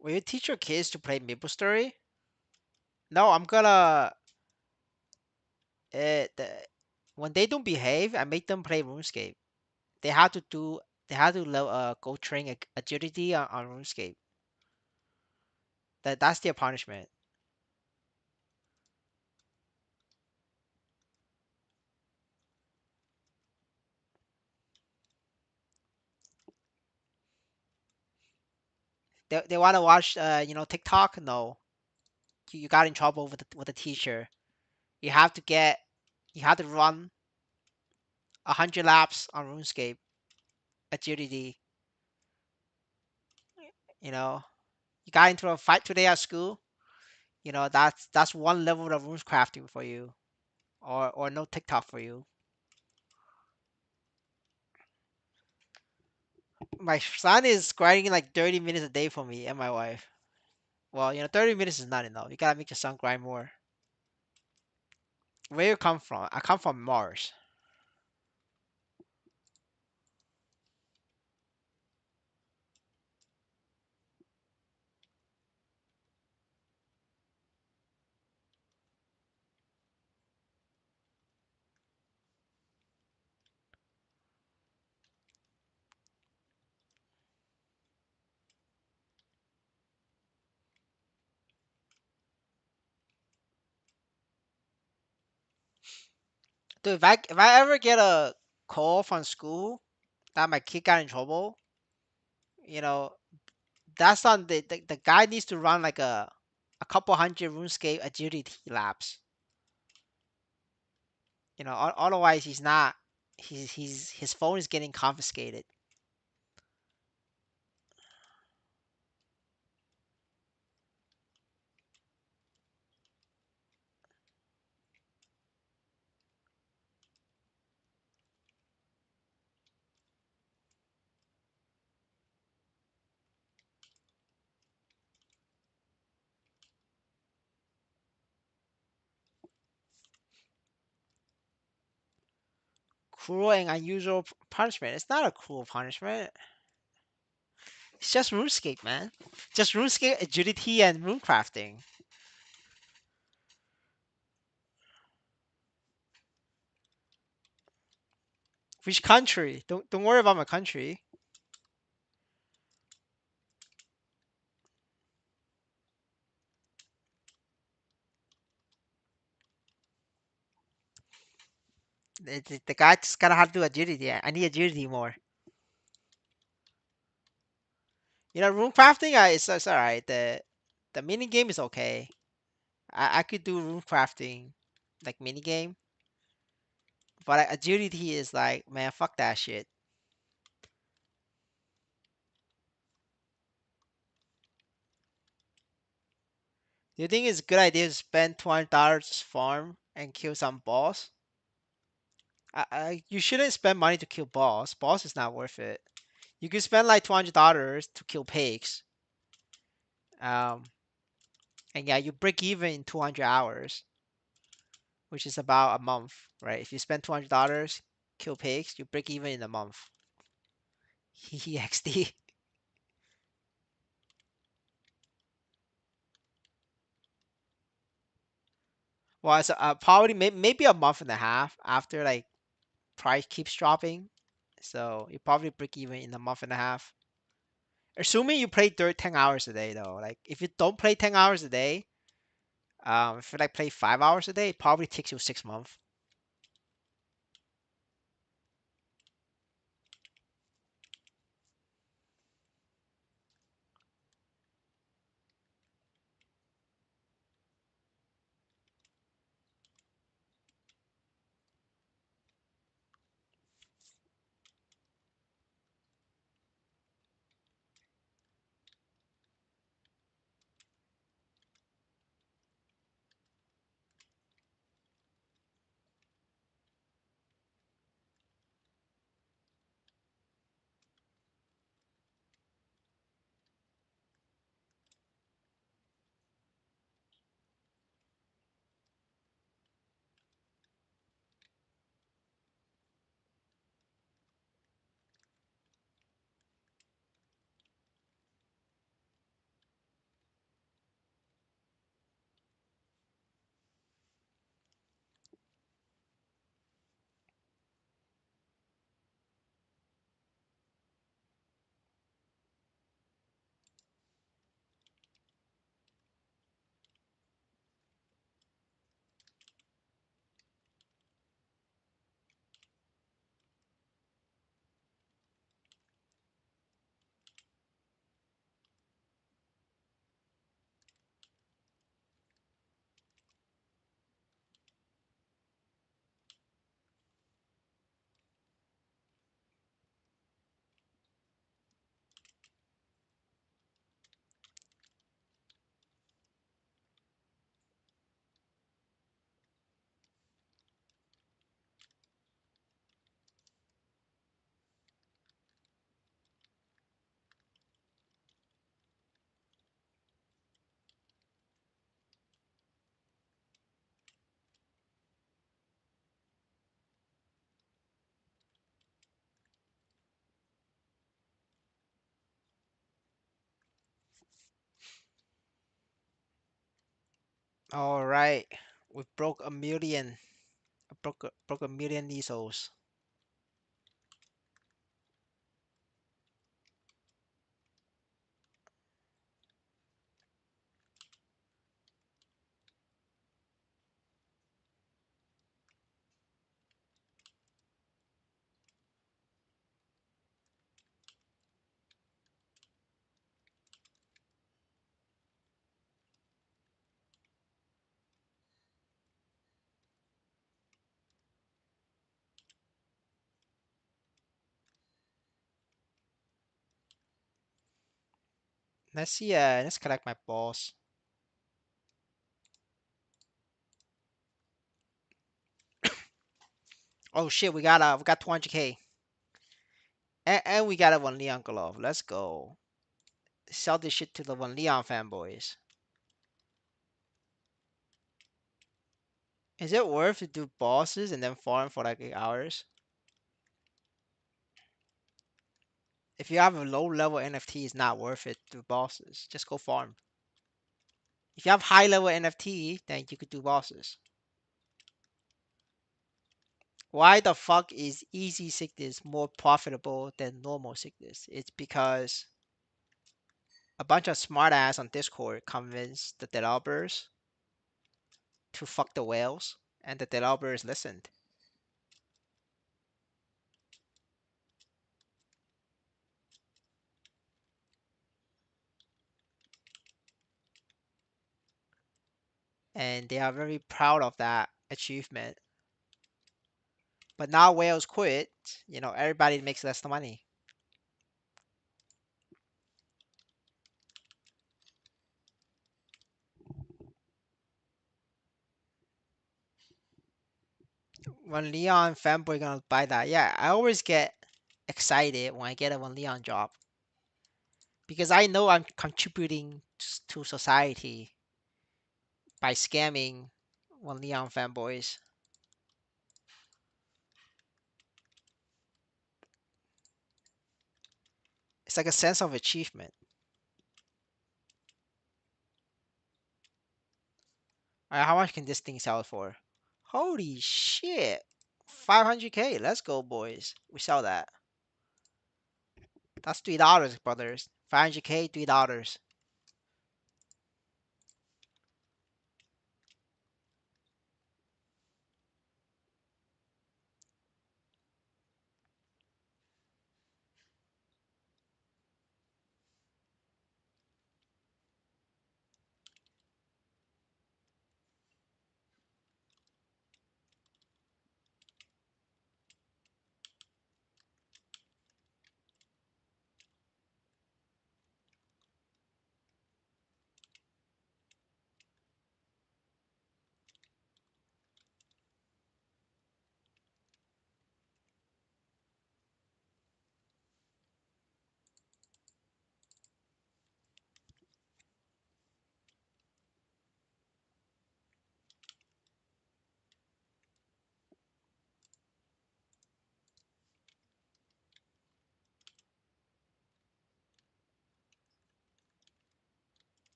Will you teach your kids to play MapleStory? No, I'm gonna. The, when they don't behave, I make them play RuneScape. They have to do. They have to go train agility on RuneScape. That's their punishment. They want to watch TikTok. No, you got in trouble with the teacher. You have to get. You have to run 100 laps on RuneScape agility. You know, you got into a fight today at school. That's one level of runes crafting for you, or no TikTok for you. My son is grinding like 30 minutes a day for me and my wife. Well, 30 minutes is not enough. You gotta make your son grind more. Where you come from? I come from Mars. Dude, if I ever get a call from school that my kid got in trouble, you know, that's on the guy needs to run like a couple hundred RuneScape agility laps. Otherwise he's not. His phone is getting confiscated. cruel and unusual punishment. It's not a cruel punishment. It's just RuneScape, man. Just RuneScape agility and rune crafting. Which country? Don't worry about my country. The guy just gotta have to do agility. I need agility more. Rune crafting, it's all right. The mini game is okay. I could do rune crafting, like mini game, but agility is like, man, fuck that shit. Do you think it's a good idea to spend $200 to farm and kill some boss? You shouldn't spend money to kill boss. Boss is not worth it. You could spend like $200 to kill pigs. Um, and yeah, you break even in 200 hours, which is about a month, right? If you spend $200, kill pigs, you break even in a month. XD. Well, it's probably maybe a month and a half after like price keeps dropping. So you probably break even in a month and a half. Assuming you play 10 hours a day though. Like if you don't play 10 hours a day, if you like play 5 hours a day, it probably takes you 6 months. All right, we broke a million. Broke a million Nisos. Let's see. Let's collect my balls. Oh shit, we got 200K, and we got a one Leon glove. Let's go. Sell this shit to the one Leon fanboys. Is it worth to do bosses and then farm for like 8 hours? If you have a low level NFT, it's not worth it to bosses. Just go farm. If you have high level NFT, then you could do bosses. Why the fuck is easy sickness more profitable than normal sickness? It's because a bunch of smartass on Discord convinced the developers to fuck the whales, and the developers listened. And they are very proud of that achievement. But now whales quit, everybody makes less money. When Leon fanboy gonna buy that, yeah, I always get excited when I get a When Leon drop because I know I'm contributing to society by scamming When Leon fanboys. It's like a sense of achievement. All right, how much can this thing sell for? Holy shit. 500K. Let's go, boys. We sell that. That's $3, brothers. 500K, $3.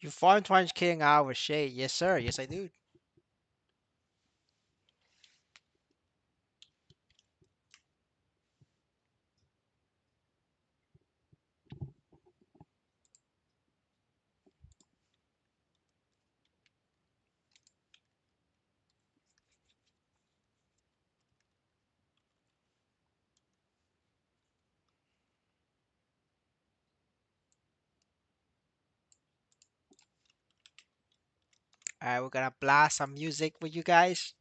You farm 200K an hour with shade. Yes, sir. Yes, I do. All right, we're gonna blast some music with you guys.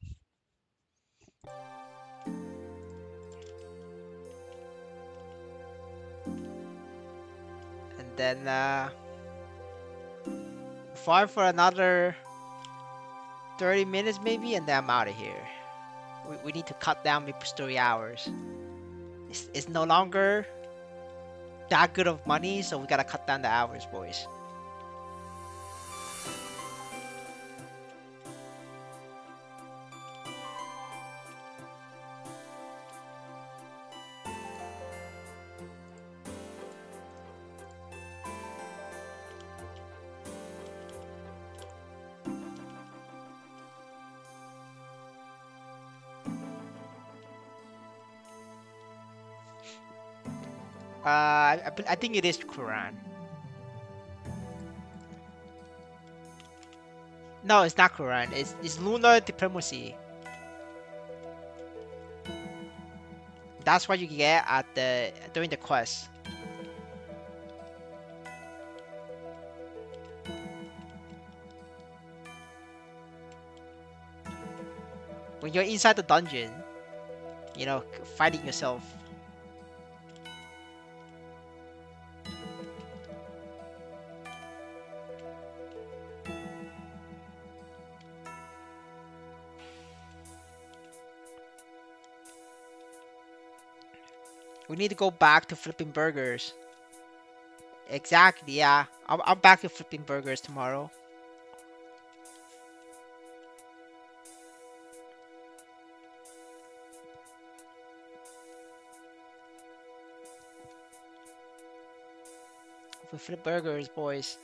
And then farm for another 30 minutes maybe, and then I'm out of here. We need to cut down maplestory hours. It's no longer that good of money, so we gotta cut down the hours, boys. I think it is Quran. No, it's not Quran. It's lunar diplomacy. That's what you get at the during the quest. When you're inside the dungeon, fighting yourself. We need to go back to flipping burgers. Exactly, yeah. I'm back to flipping burgers tomorrow. We flip burgers, boys.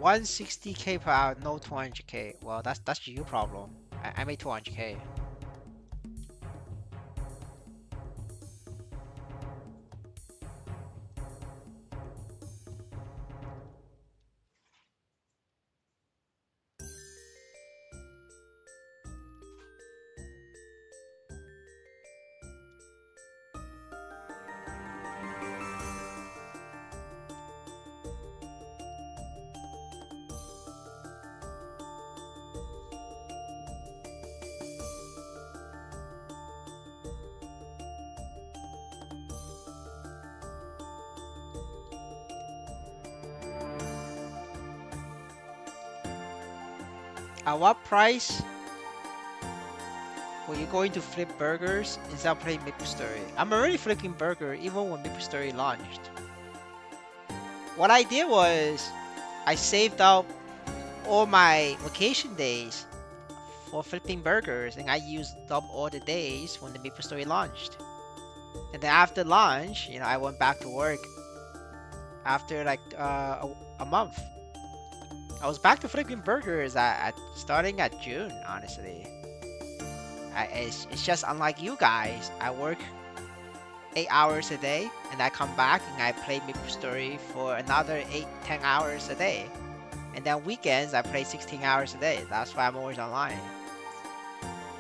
$160K per hour, no 200K. Well, that's your problem. I made 200K. At what price? When you're going to flip burgers instead of playing maplestory. I'm already flipping burger even when maplestory launched. What I did was I saved up all my vacation days for flipping burgers, and I used up all the days when the maplestory launched. And then after launch, I went back to work after like a month. I was back to flipping burgers starting at June, honestly. It's just unlike you guys. I work 8 hours a day, and I come back and I play maplestory for another 8, 10 hours a day. And then weekends, I play 16 hours a day. That's why I'm always online.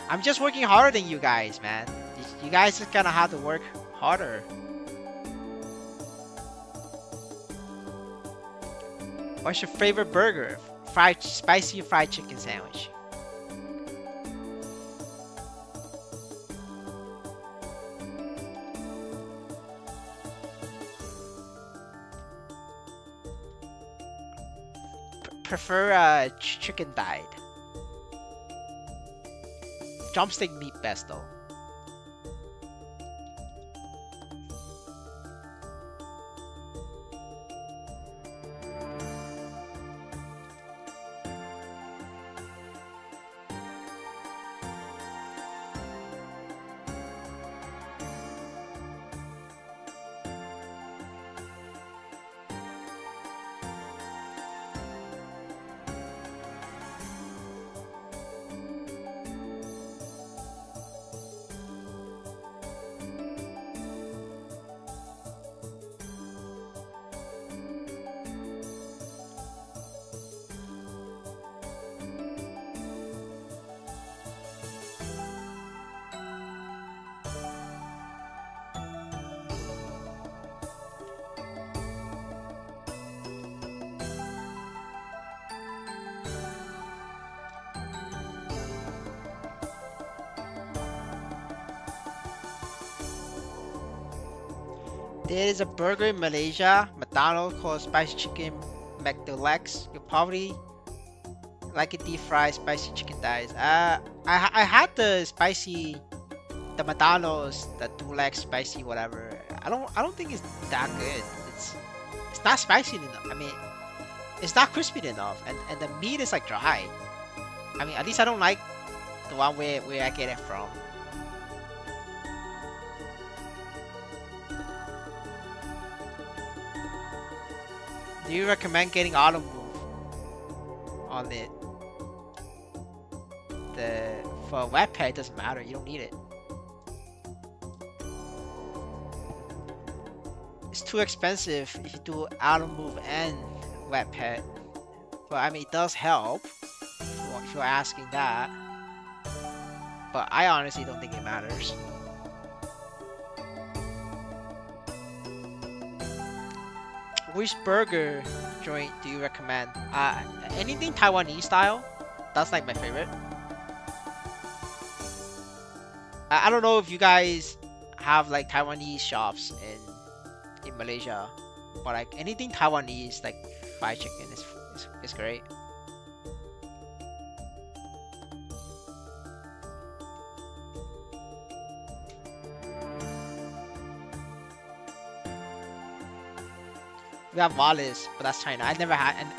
I'm just working harder than you guys, man. You guys just gonna have to work harder. What's your favorite burger? Spicy fried chicken sandwich. Prefer chicken dyed. Drumstick meat best though. There is a burger in Malaysia, McDonald's, called spicy chicken McDeluxe. You probably like a deep fried spicy chicken thighs. I had the McDonald's, the deluxe spicy whatever. I don't think it's that good. It's not spicy enough. I mean, it's not crispy enough, and the meat is like dry. I mean, at least I don't like the one where I get it from. Do you recommend getting auto move on it? The For a webpack, it doesn't matter. You don't need it. It's too expensive if you do auto move and webpack. But I mean, it does help if you're asking that. But I honestly don't think it matters. Which burger joint do you recommend? Anything Taiwanese style. That's like my favorite. I don't know if you guys have like Taiwanese shops in Malaysia, but like anything Taiwanese, like fried chicken is great. We have Wallace, but that's China. I never had, and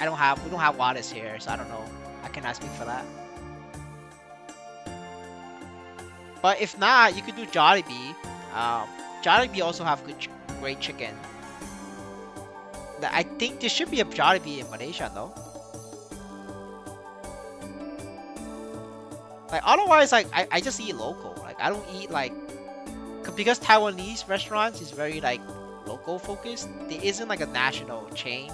we don't have Wallace here, so I don't know. I cannot speak for that. But if not, you could do Jollibee. Jollibee also have great chicken. I think there should be a Jollibee in Malaysia, though. Like otherwise, like I just eat local. Like I don't eat like because Taiwanese restaurants is very like local focused. There isn't like a national chain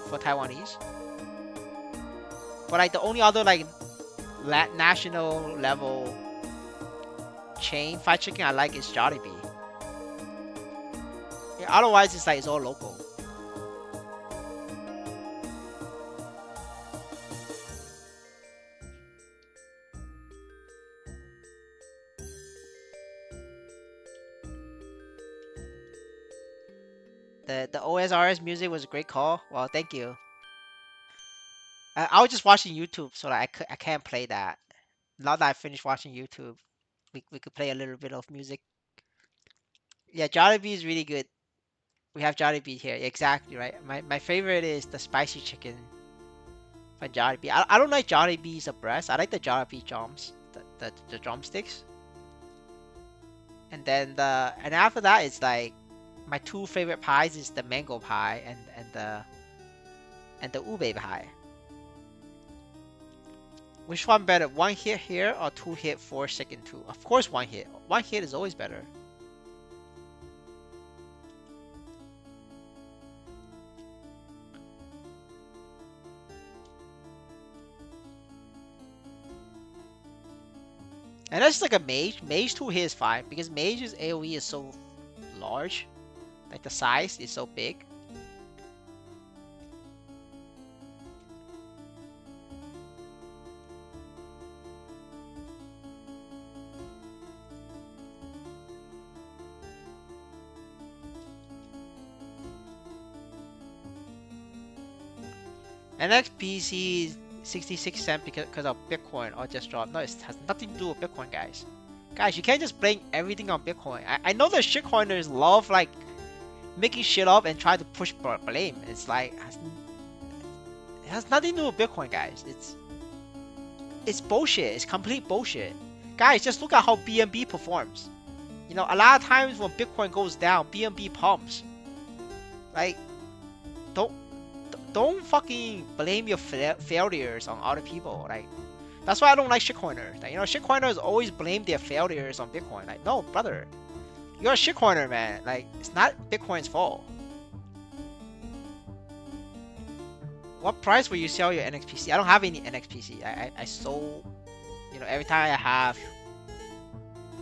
for Taiwanese. But like the only other like national level chain fried chicken I like is Jollibee. Yeah, otherwise it's like it's all local. The OSRS music was a great call. Well, thank you. I was just watching YouTube, so like, I can't play that. Now that I finished watching YouTube, we could play a little bit of music. Yeah, Jollibee is really good. We have Jollibee here. Exactly right. My favorite is the spicy chicken from Jollibee. I don't like Jollibee's breast. I like the Jollibee drums, the drumsticks. And then and after that it's like my two favorite pies is the mango pie and the ube pie. Which one better? One hit here or two hit for second two? Of course one hit. One hit is always better. And that's like a mage. Mage 2 hit is fine because mage's AoE is so large. Like the size is so big. NXPC 66 cents because of Bitcoin or just dropped. No, it has nothing to do with Bitcoin, guys. Guys, you can't just blame everything on Bitcoin. I know the shitcoiners love like making shit up and try to push blame. It's like it has nothing to do with Bitcoin, guys. It's bullshit. It's complete bullshit. Guys, just look at how BNB performs. You know, a lot of times when Bitcoin goes down, BNB pumps. Like, don't don't fucking blame your failures on other people. Like, that's why I don't like shitcoiners. Like, you know, shitcoiners always blame their failures on Bitcoin. Like, no, brother, you're a shitcoiner, man. Like, it's not Bitcoin's fault. What price will you sell your NXPC? I don't have any NXPC. I sold, you know, every time I have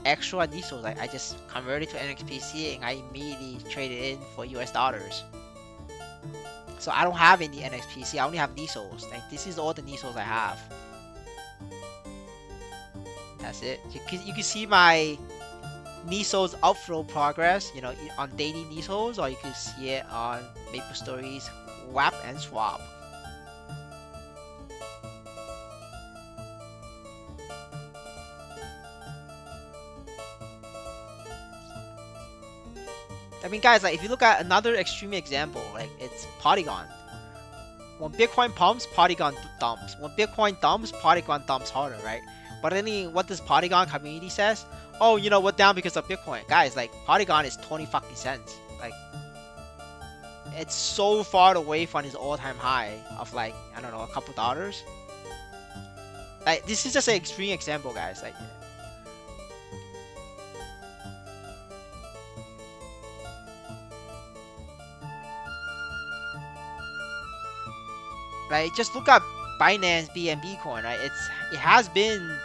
extra diesels, I just convert it to NXPC and I immediately trade it in for US dollars. So I don't have any NXPC. I only have diesels. Like, this is all the diesels I have. That's it. You can see my Niso's outflow progress, you know, on daily Nisos, or you can see it on maplestory's WAP and swap. I mean, guys, like, if you look at another extreme example, like, it's Polygon. When Bitcoin pumps, Polygon dumps. When Bitcoin dumps, Polygon dumps harder, right? But then what this Polygon community says? Oh, you know, we're down because of Bitcoin. Guys, like, Polygon is 20 fucking cents. Like, it's so far away from its all-time high of, like, I don't know, a couple dollars. Like, this is just an extreme example, guys. Like, just look at Binance BNB coin, right? It has been,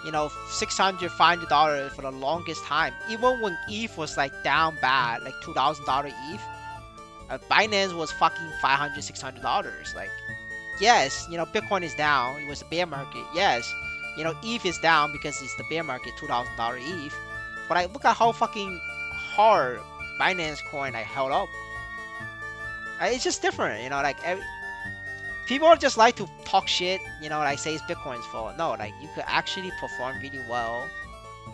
you know, $600, $500 for the longest time. Even when ETH was like down bad, like $2,000 ETH, Binance was fucking $500, $600. Like, yes, you know, Bitcoin is down. It was a bear market. Yes, you know, ETH is down because it's the bear market, $2,000 ETH. But I look at how fucking hard Binance coin like held up. It's just different, you know, like people just like to talk shit, you know, like say it's Bitcoin's fault. No, like you could actually perform really well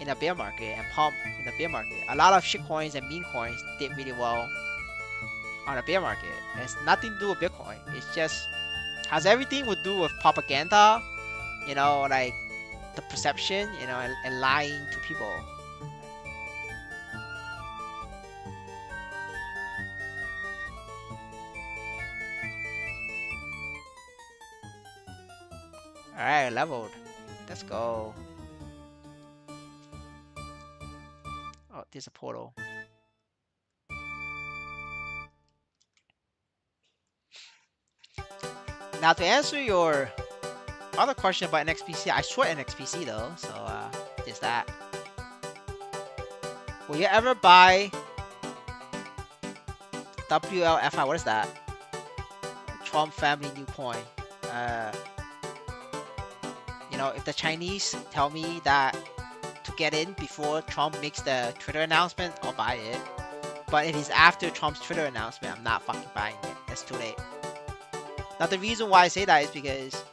in a bear market and pump in a bear market. A lot of shit coins and meme coins did really well on a bear market. It's nothing to do with Bitcoin. It's just has everything to do with propaganda, you know, like the perception, you know, and lying to people. Alright, leveled. Let's go. Oh, there's a portal. Now to answer your other question about NXPC, I short NXPC though, so there's that. Will you ever buy WLFI? What is that? Trump family new coin. You know, if the Chinese tell me that to get in before Trump makes the Twitter announcement, I'll buy it. But if it's after Trump's Twitter announcement, I'm not fucking buying it. It's too late. Now the reason why I say that is because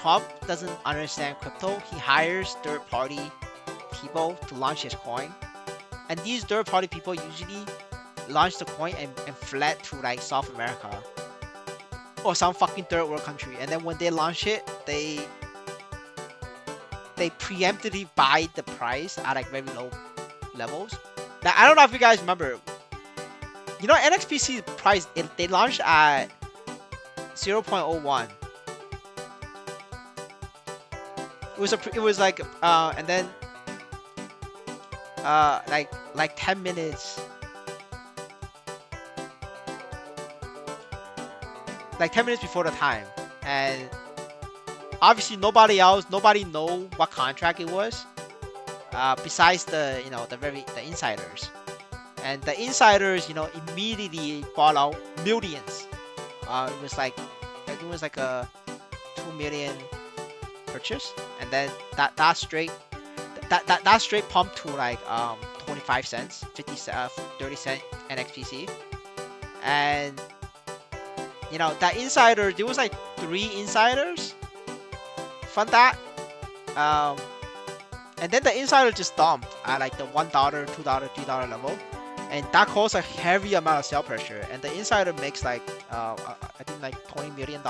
Trump doesn't understand crypto. He hires third-party people to launch his coin, and these third-party people usually launch the coin and fled to like South America or some fucking third world country, and then when they launch it, they preemptively buy the price at like very low levels. Now I don't know if you guys remember, NXPC price, they launched at 0.01. It was like and then like 10 minutes, like 10 minutes before the time, and obviously nobody know what contract it was, besides the insiders, and the insiders immediately bought out millions. It was like, I think it was like a 2 million purchase, and then that straight pumped to like 25 cents, 50 30 cent NXPC, and that insider, there was like 3 insiders from that, and then the insider just dumped at like the $1, $2, $3 level, and that caused a heavy amount of sell pressure, and the insider makes like I think like $20 million.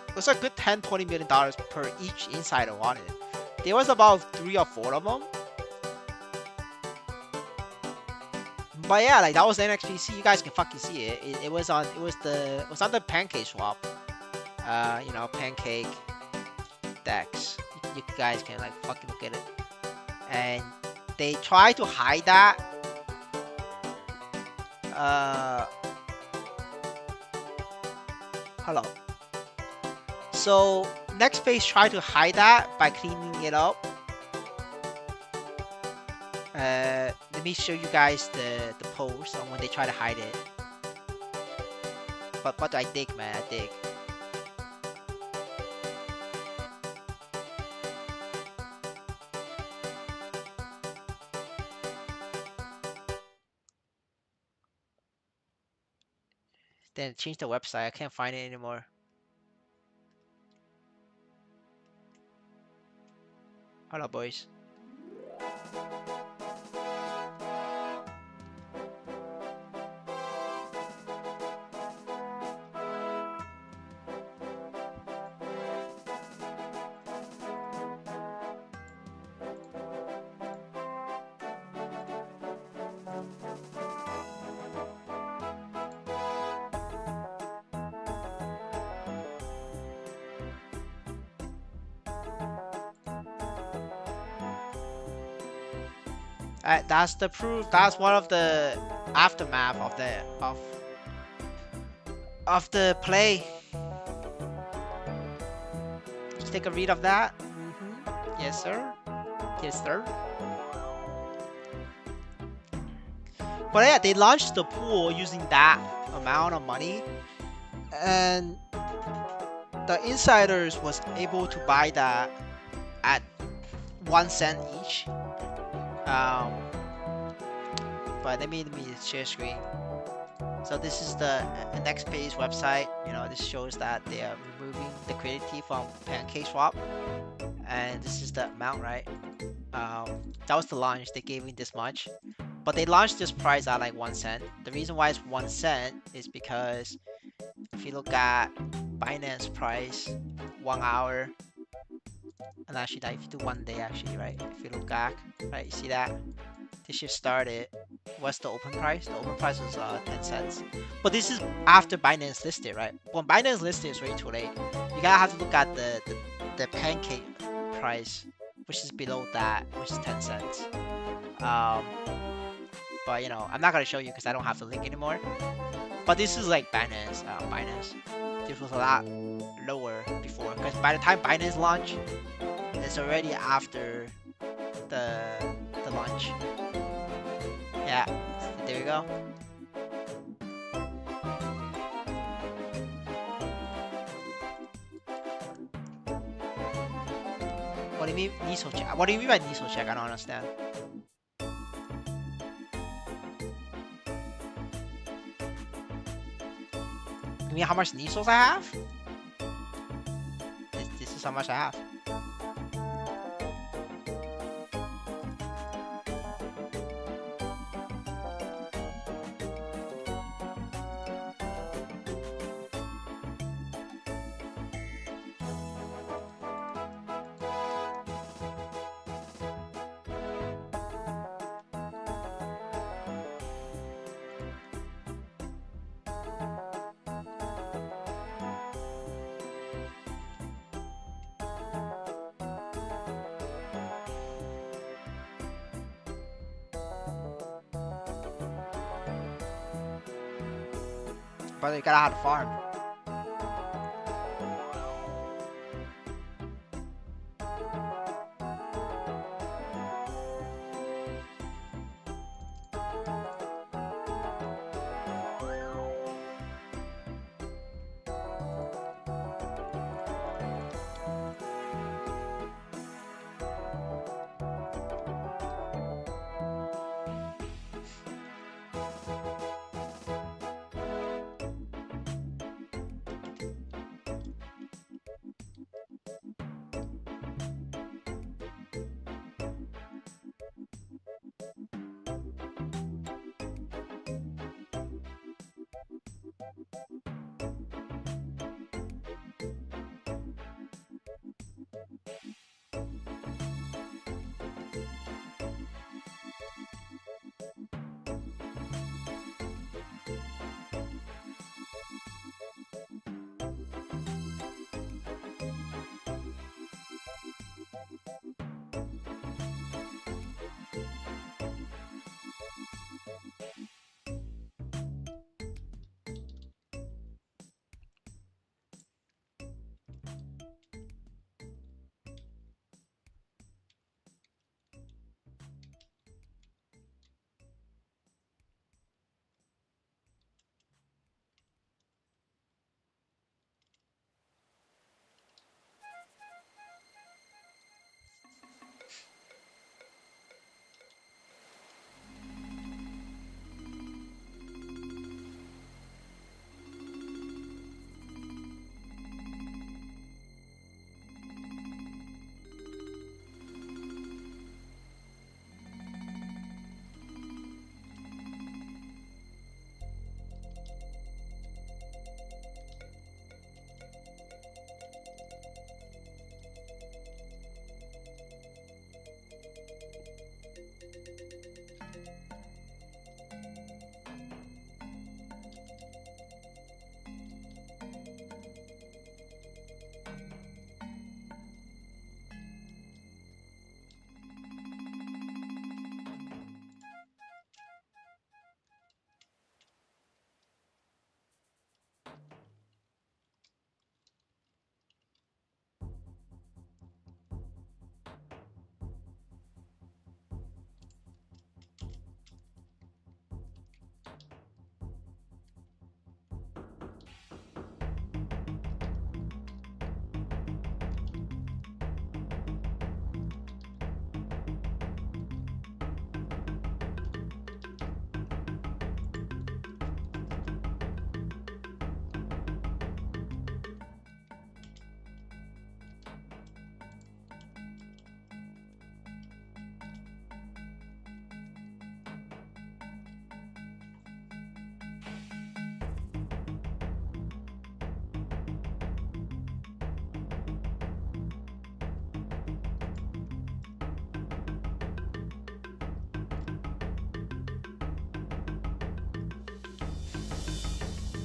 It was a good $10-20 million per each insider wanted. There was about 3 or 4 of them. But yeah, like that was the NXPC. You guys can fucking see it. It was on the Pancake swap. Pancake DEX. You guys can like fucking look at it. And they try to hide that. Hello. So next page try to hide that by cleaning it up. Let me show you guys the post on when they try to hide it. But I dig, man, I dig. Then change the website. I can't find it anymore. Hello, boys. That's the proof. That's one of the aftermath of the play. Did you take a read of that? Yes, sir. Yes, sir. But yeah, they launched the pool using that amount of money, and the insiders was able to buy that at 1 cent each. But let me share screen. So this is the next page website. This shows that they are removing liquidity from Pancake Swap, and this is the amount, right? That was the launch. They gave me this much, but they launched this price at like 1 cent. The reason why it's 1 cent is because if you look at Binance price 1 hour, and actually if you do 1 day, actually, right? If you look back, right, you see that this just started. What's the open price? The open price was 10 cents. But this is after Binance listed, right? When Binance listed, it's way too late. You gotta have to look at the Pancake price, which is below that, which is 10 cents. But I'm not gonna show you because I don't have the link anymore. But this is like Binance. This was a lot lower before, because by the time Binance launched, it's already after the launch. Yeah, there you go. What do you mean NISO check? What do you mean by NISO check? I don't understand. You mean how much NISOs I have? That's how much I have. Brother, you gotta have to farm.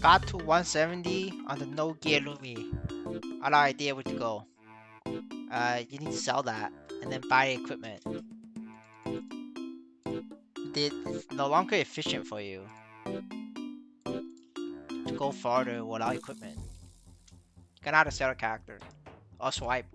Got to 170 on the no gear Lumi. Other idea where to go. You need to sell that and then buy equipment. It's no longer efficient for you to go farther without equipment. You cannot have to sell a character or swipe.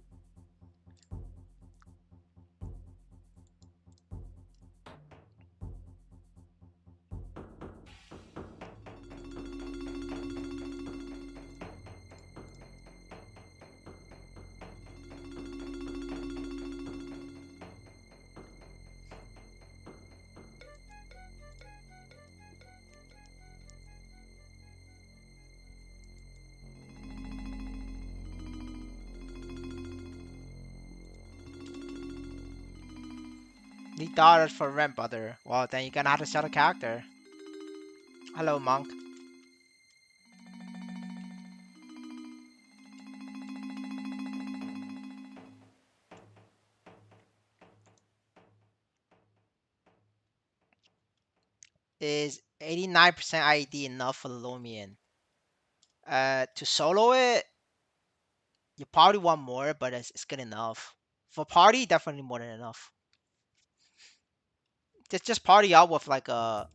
$50 for rent, brother. Well, then you're gonna have to sell a character. Hello, Monk. Is 89% ID enough for the Lumion? To solo it, you probably want more, but it's good enough. For party, definitely more than enough. Just party out with like an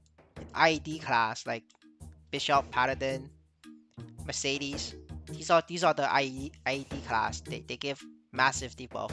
ID class, like Bishop, Paladin, Mercedes. These are the ID class. They give massive debuff.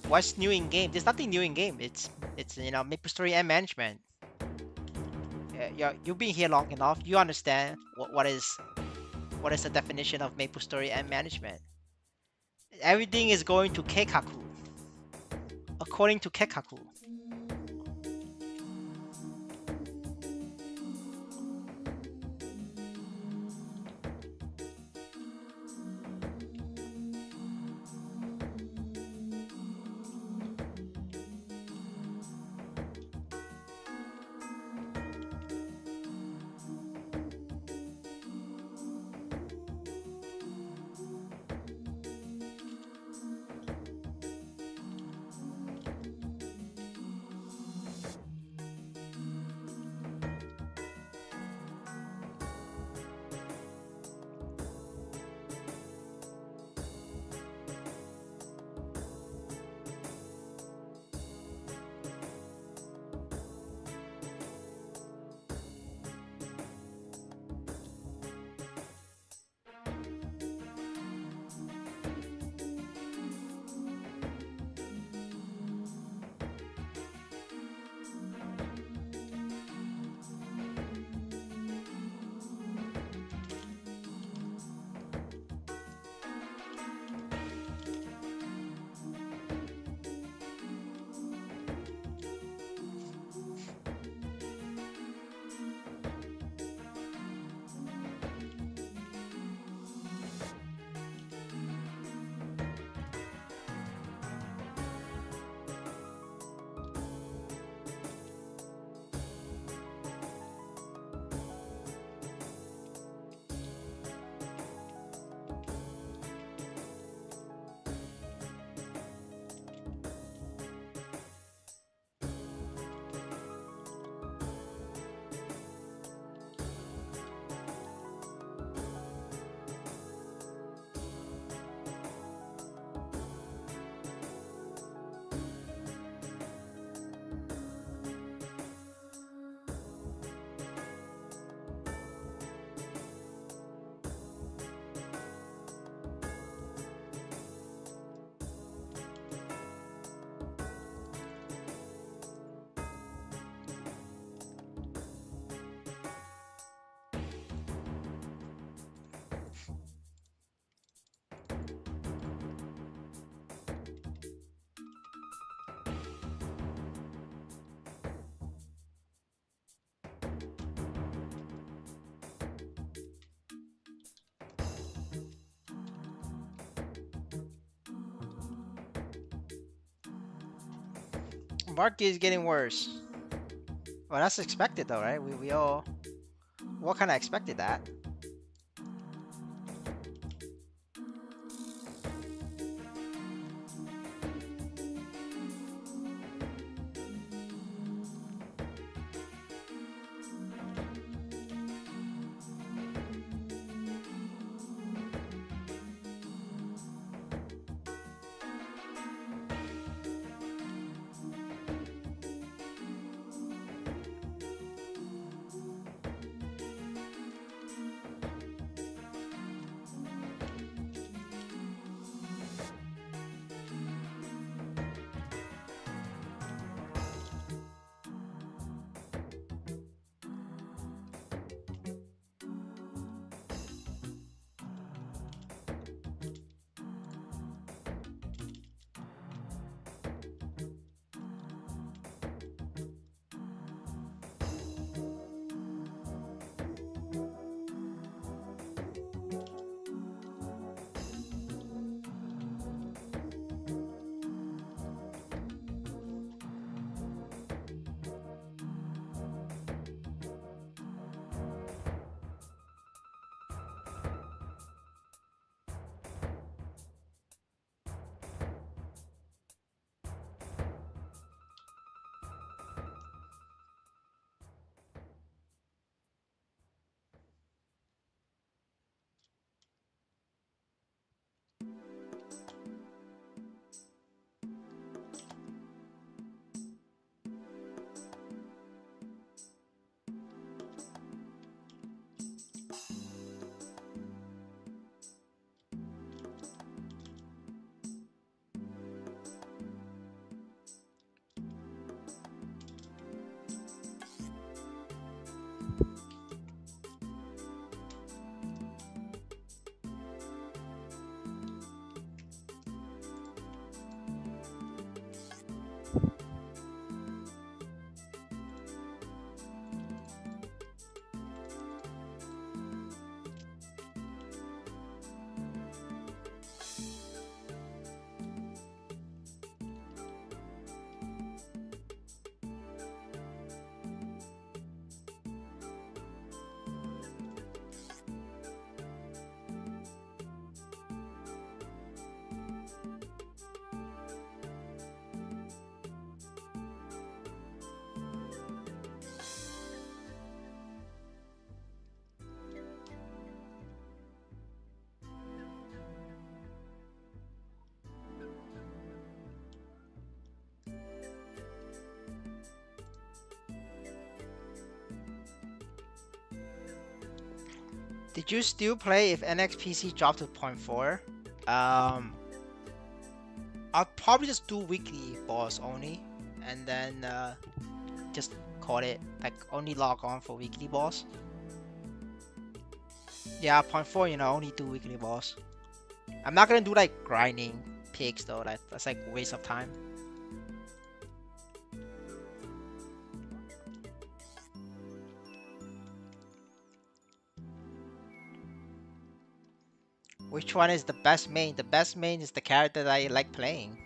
What's new in game? There's nothing new in game. It's maplestory and management. You've been here long enough. You understand what is the definition of maplestory and management. Everything is going to Keikaku, according to Keikaku. Market is getting worse. Well, that's expected though, right? We all kind of expected that. Did you still play if NXPC dropped to 0.4? I'll probably just do weekly boss only, and then just call it like only log on for weekly boss. Yeah, 0.4, only do weekly boss. I'm not gonna do like grinding pigs though. That's like waste of time. Which one is the best main? The best main is the character that I like playing.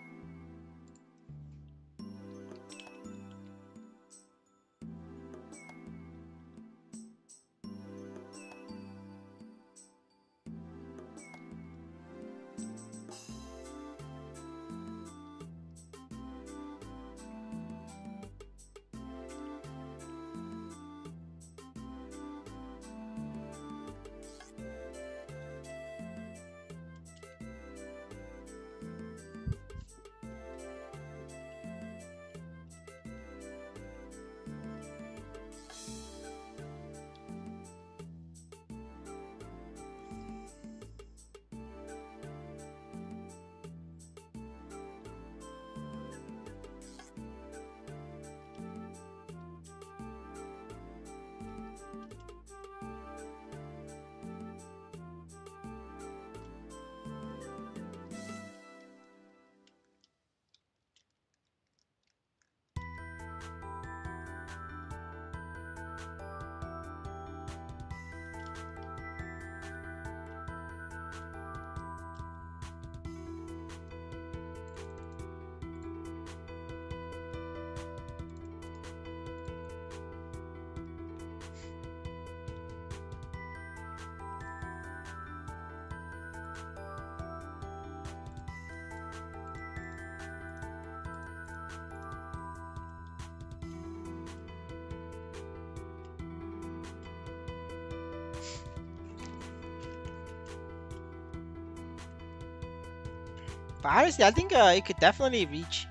But honestly, I think it could definitely reach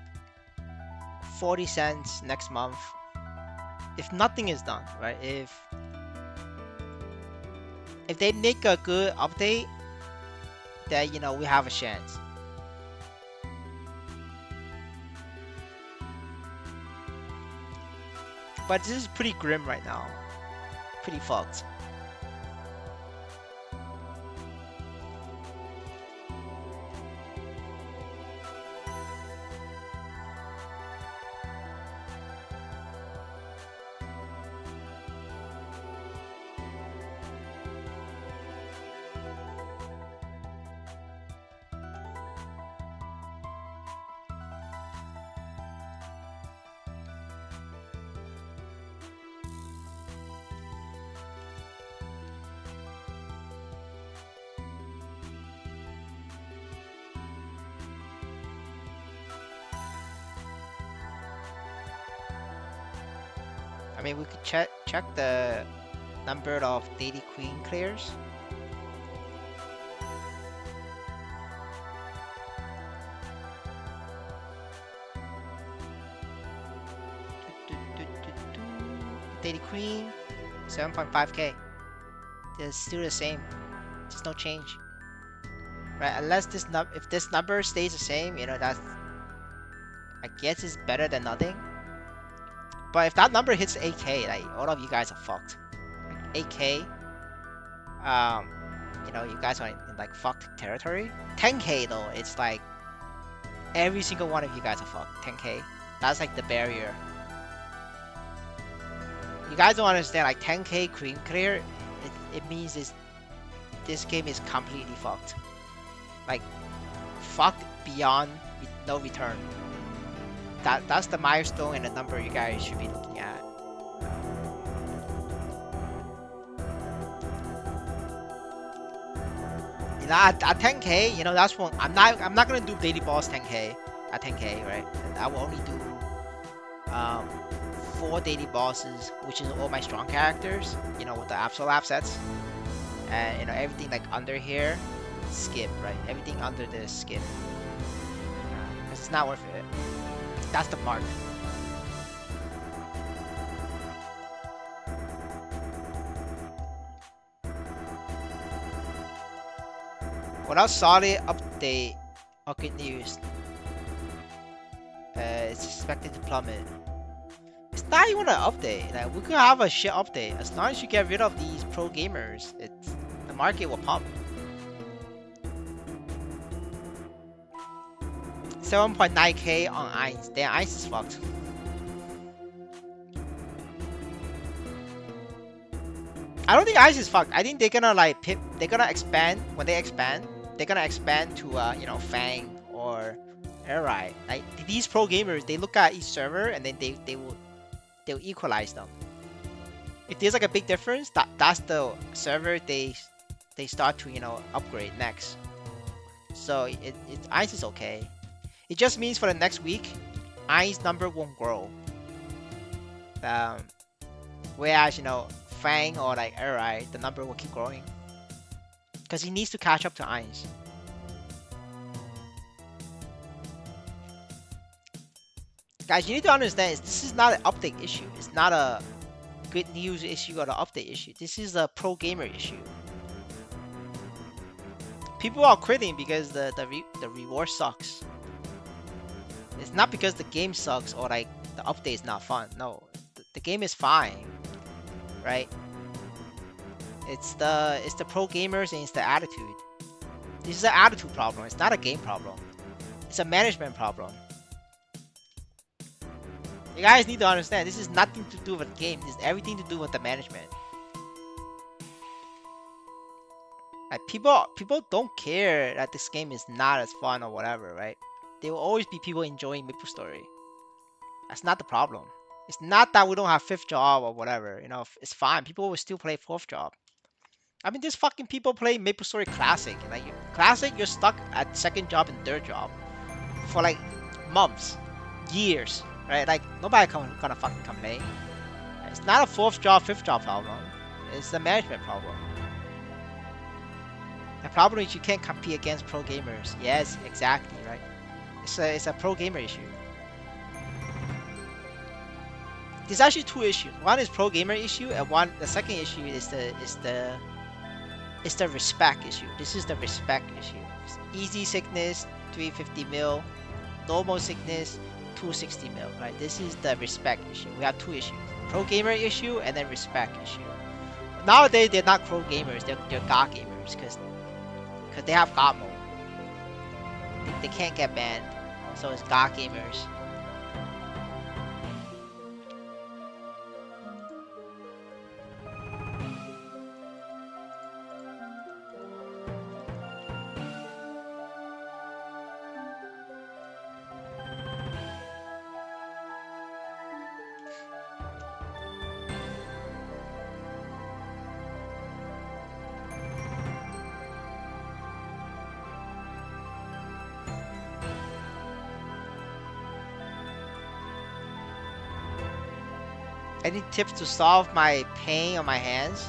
40 cents next month if nothing is done, right? If they make a good update, then we have a chance. But this is pretty grim right now. Pretty fucked. I mean, we could check the number of daily queen clears. Daily queen, 7.5k. It's still the same. Just no change, right? Unless if this number stays the same, that's, I guess it's better than nothing. But if that number hits 8k, like all of you guys are fucked. Like 8k, you guys are in like fucked territory. 10k though, it's like every single one of you guys are fucked. 10k, that's like the barrier. You guys don't understand. Like 10k cream clear, it means this game is completely fucked. Like fucked beyond no return. That's the milestone and the number you guys should be looking at. At 10k, that's one. I'm not gonna do daily boss 10k at 10k, right? I will only do 4 daily bosses, which is all my strong characters. With the absolute sets, and everything like under here, skip, right? Everything under this, skip. Because it's not worth it. That's the mark. Without solid update or good news, it's expected to plummet. It's not even an update. Like we could have a shit update. As long as you get rid of these pro gamers, the market will pump. 7.9k on Ice. Damn, Ice is fucked. I don't think Ice is fucked. I think they're gonna like they're gonna expand. When they expand, they're gonna expand to Fang or Airride. Like these pro gamers, they look at each server and then they'll equalize them. If there's like a big difference, that's the server they start to upgrade next. So Ice is okay. It just means for the next week, Ice number won't grow. Whereas Fang or like Airride, the number will keep growing because he needs to catch up to Ice. Guys, you need to understand this is not an update issue. It's not a good news issue or an update issue. This is a pro gamer issue. People are quitting because the reward sucks. It's not because the game sucks or like the update is not fun. No, the game is fine, right? It's the pro gamers and it's the attitude. This is an attitude problem. It's not a game problem. It's a management problem. You guys need to understand this is nothing to do with the game. This is everything to do with the management. Like people don't care that this game is not as fun or whatever, right? There will always be people enjoying maplestory. That's not the problem. It's not that we don't have 5th job or whatever. It's fine. People will still play 4th job. I mean, there's fucking people play maplestory classic. Like classic, you're stuck at 2nd job and 3rd job for like months, years, right? Like nobody gonna fucking complain. It's not a 4th job, 5th job problem. It's the management problem. The problem is you can't compete against pro gamers. Yes, exactly, right? It's a pro gamer issue. There's actually 2 issues. One is pro gamer issue, and the second issue is the respect issue. This is the respect issue. It's easy sickness, 350 mil. Normal sickness, 260 mil. Right? This is the respect issue. We have 2 issues: pro gamer issue and then respect issue. Nowadays they're not pro gamers. They're God gamers because they have God mode. They can't get banned, so it's God gamers. Any tips to solve my pain on my hands?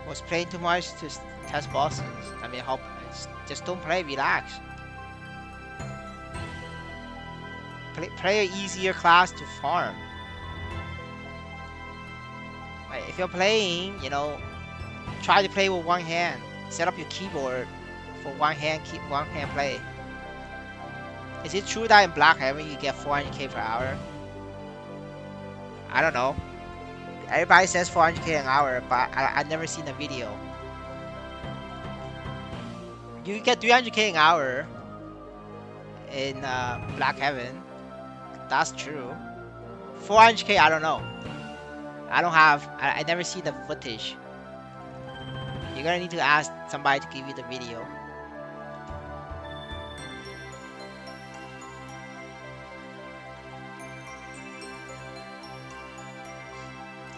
Was playing too much to test bosses. I mean, just don't play, relax. Play an easier class to farm. Like, if you're playing, try to play with one hand. Set up your keyboard for one hand play. Is it true that in Black Heaven you get 400k per hour? I don't know. Everybody says 400k an hour, but I've never seen a video. You get 300k an hour in Black Heaven. That's true. 400k, I don't know. I never see the footage. You're gonna need to ask somebody to give you the video.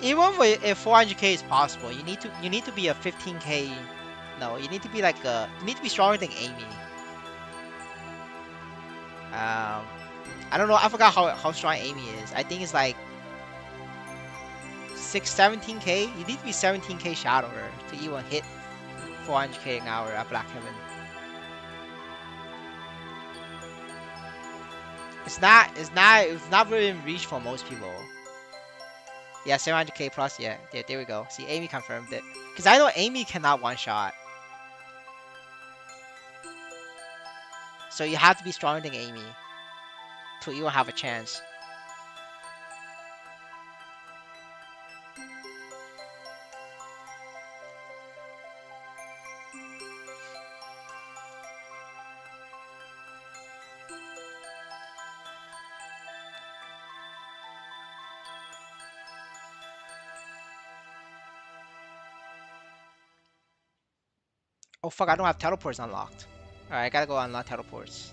Even if 400k is possible, you need to be a 15k. No, you need to be stronger than Amy. I don't know. I forgot how strong Amy is. I think it's like 17k. You need to be 17k Shadower to even hit 400k an hour at Black Heaven. It's not within reach for most people. Yeah, 700k plus. Yeah, there we go. See, Amy confirmed it. Because I know Amy cannot one shot. So you have to be stronger than Amy to even have a chance. Oh fuck, I don't have teleports unlocked. Alright, I gotta go unlock teleports.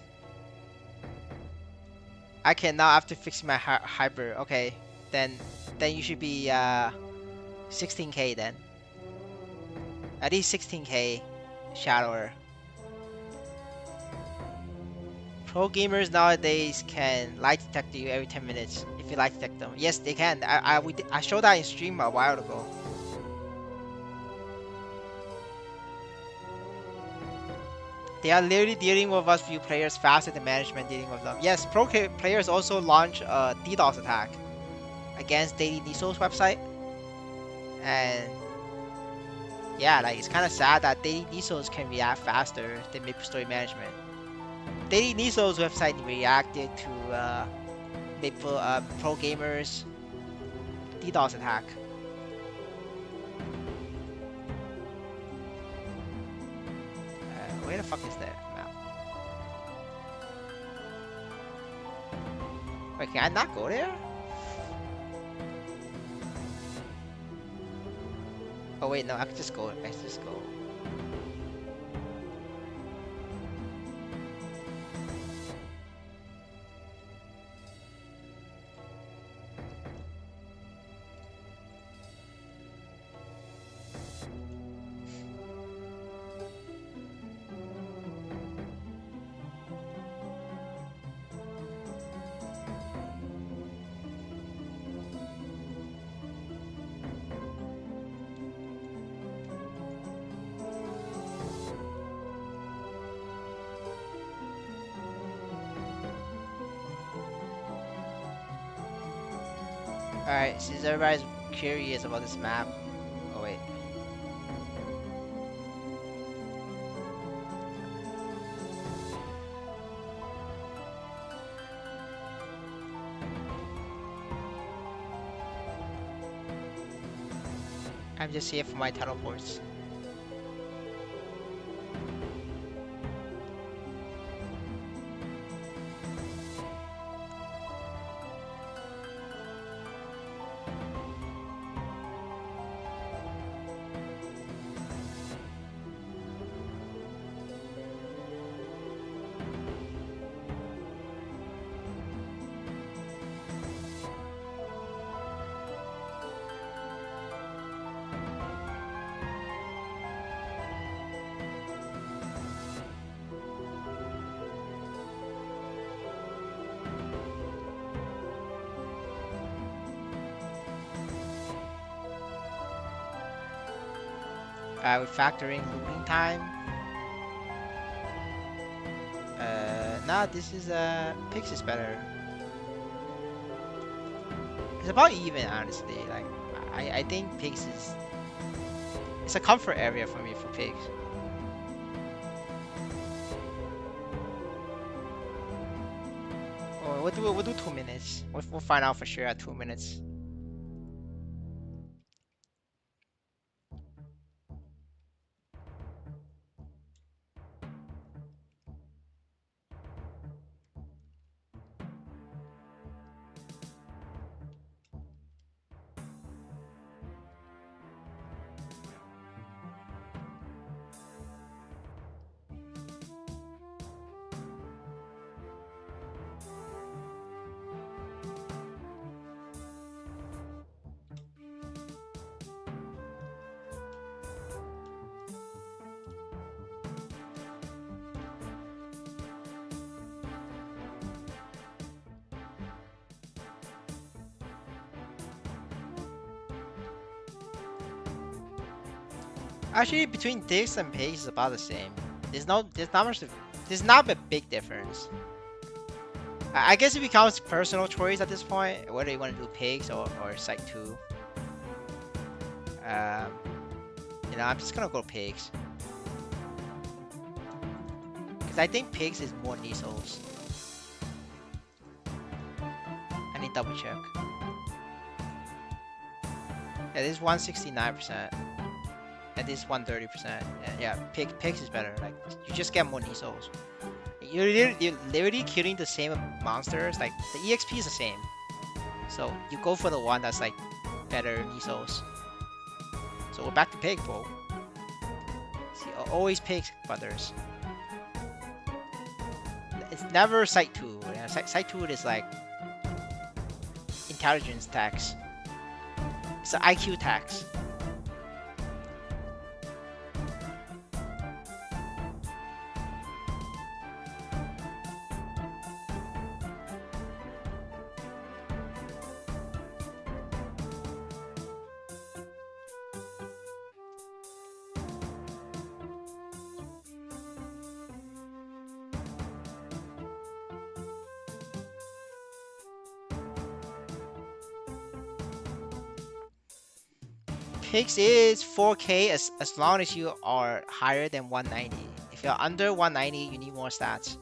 I can now after fixing my hyper. Okay, then you should be 16k then. At least 16k shadower. Pro gamers nowadays can light detect you every 10 minutes if you light detect them. Yes, they can. I showed that in stream a while ago. They are literally dealing with us few players faster than management dealing with them. Yes, players also launch a DDoS attack against Daily Niso's website, and yeah, like it's kind of sad that Daily Niso's can react faster than MapleStory management. Daily Niso's website reacted to Pro Gamers DDoS attack. Where the fuck is that map? Wait, can I not go there? Oh wait, no, I can just go. I can just go. Alright, since everybody's curious about this map. Oh wait. I'm just here for my teleports. We're factoring loading time. Nah, this is Pix is better. It's about even, honestly. Like, I think Pix is it's a comfort area for me for Pix. Oh, we'll do 2 minutes. We'll find out for sure at 2 minutes. Actually, between this and Pix is about the same. There's not a big difference. I guess it becomes personal choice at this point, whether you want to do Pigs or Site 2. I'm just gonna go Pigs. Because I think pigs is more knee soles. I need double check. Yeah, this is 169%. And this is 130%. Yeah, pigs is better. Like you just get more knee soles. You're literally killing the same monsters. Like the EXP is the same. So you go for the one that's like better knee soles. So we're back to pig, bro. See, always pigs, brothers. It's never sight tool. Yeah, sight tool is like intelligence tax. It's an IQ tax. Pigs is 4K as long as you are higher than 190. If you're under 190, you need more stats.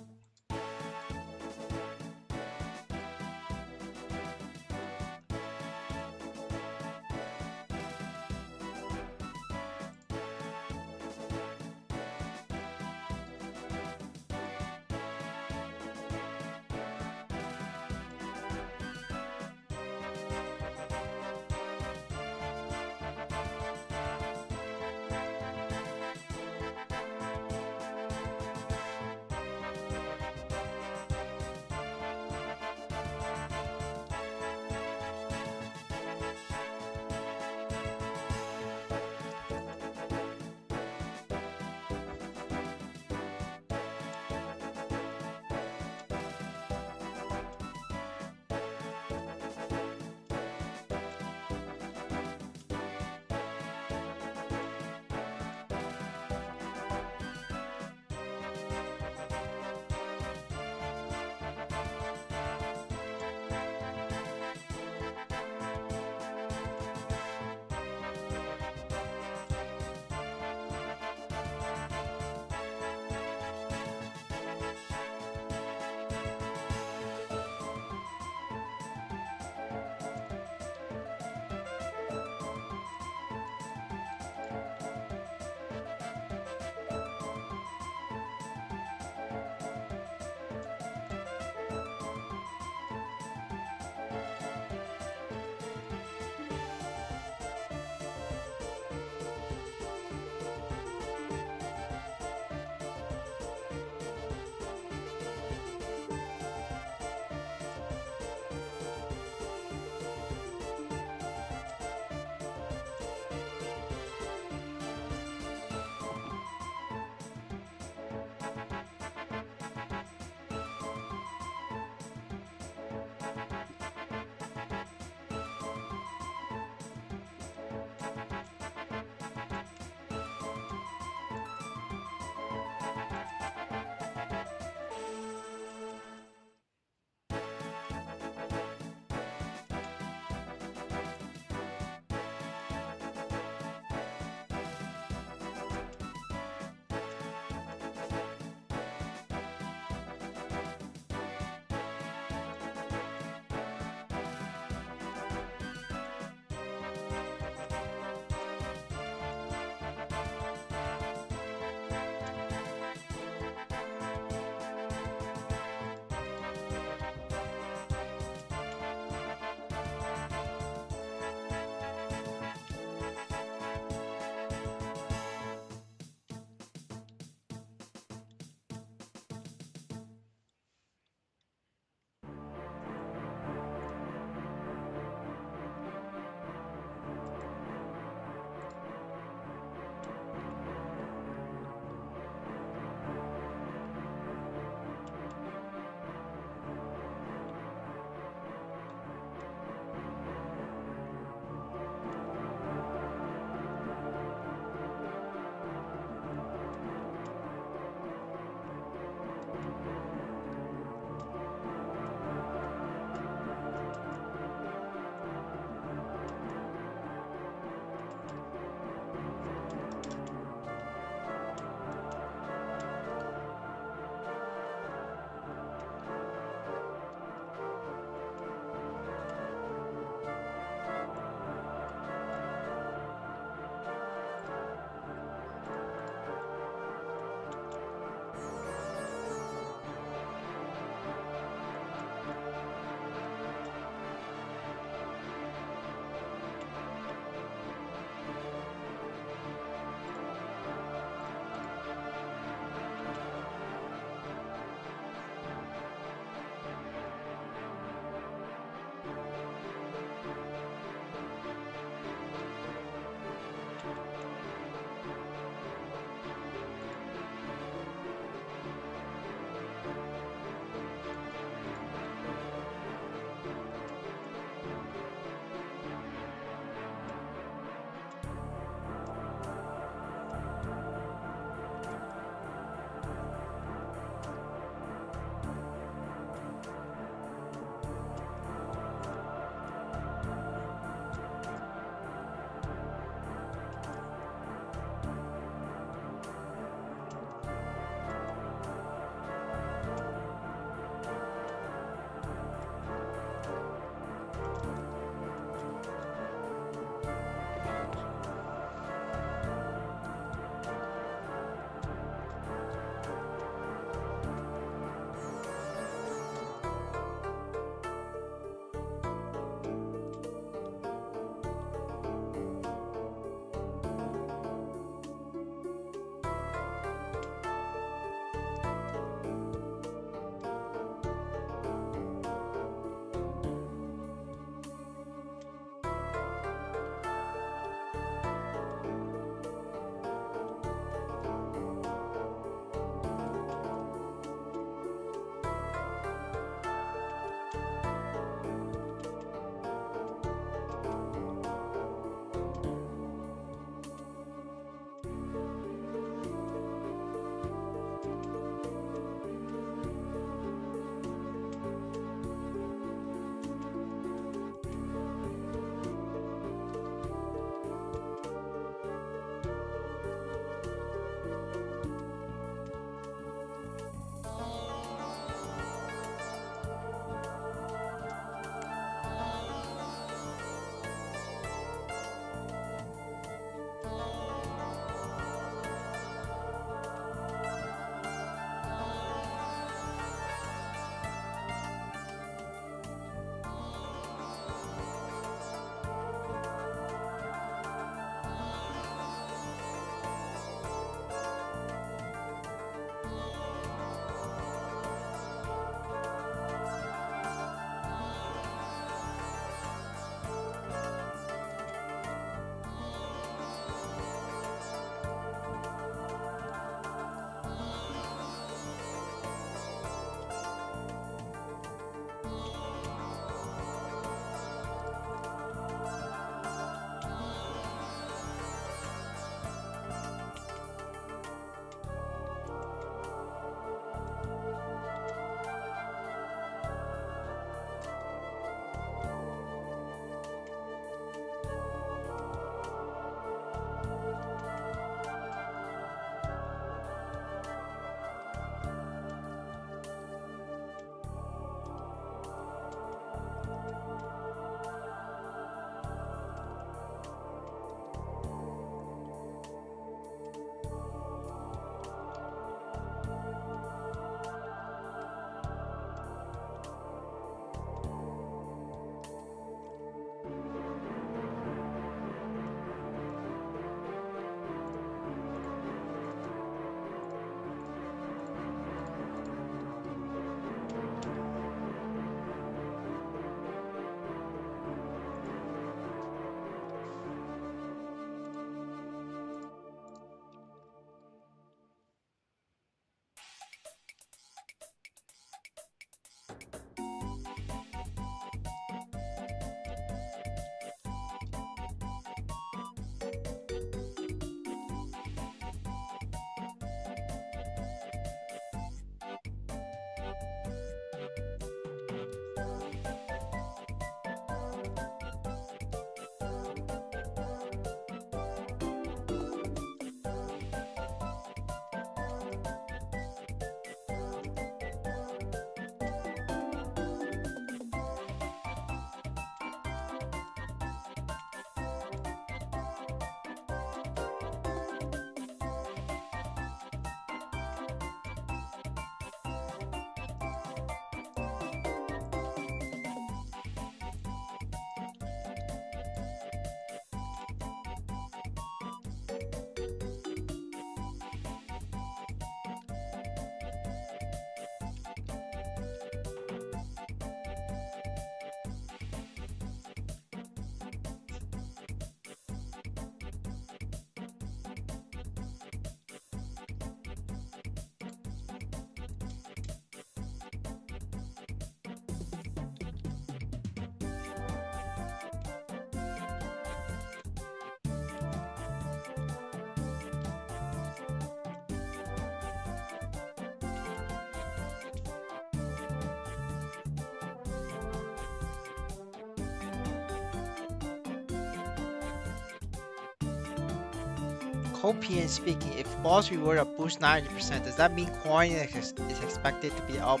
utopian speaking, if boss reward a boost 90%, does that mean coin is expected to be up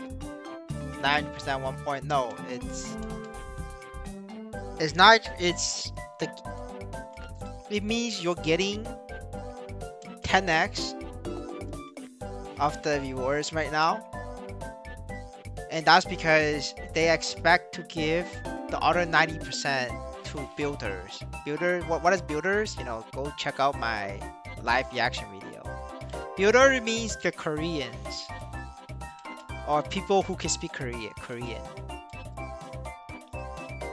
90% at one point? No, it's not. The it means you're getting 10x of the rewards right now, and that's because they expect to give the other 90% to builders. What is builders? Go check out my live reaction video. Builder means the Koreans or people who can speak Korean.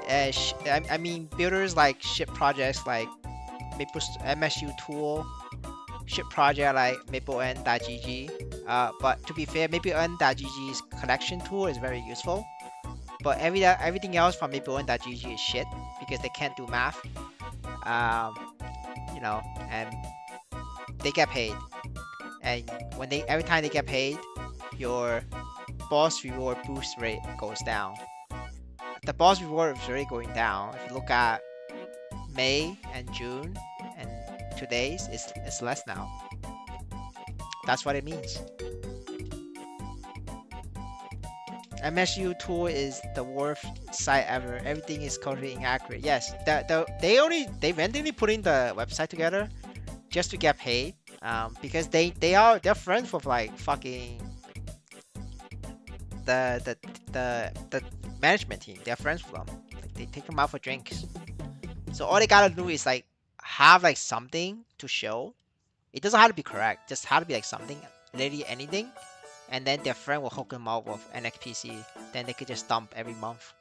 I mean builders like ship projects like MSU Tool, ship project like maplestory.gg. But to be fair, maplestory.gg's collection tool is very useful. But everything else from maplestory.gg is shit because they can't do math. Um, and they get paid. And every time they get paid, your boss reward boost rate goes down. The boss reward is already going down. If you look at May and June and today's, it's less now. That's what it means. MSU tool is the worst site ever. Everything is totally inaccurate. Yes, they randomly put in the website together just to get paid. Because they're friends with like fucking the the the management team. They're friends with them. Like they take them out for drinks. So all they gotta do is like have like something to show. It doesn't have to be correct. Just have to be like something, literally anything, and then their friend will hook them up with NXPC. Then they could just dump every month.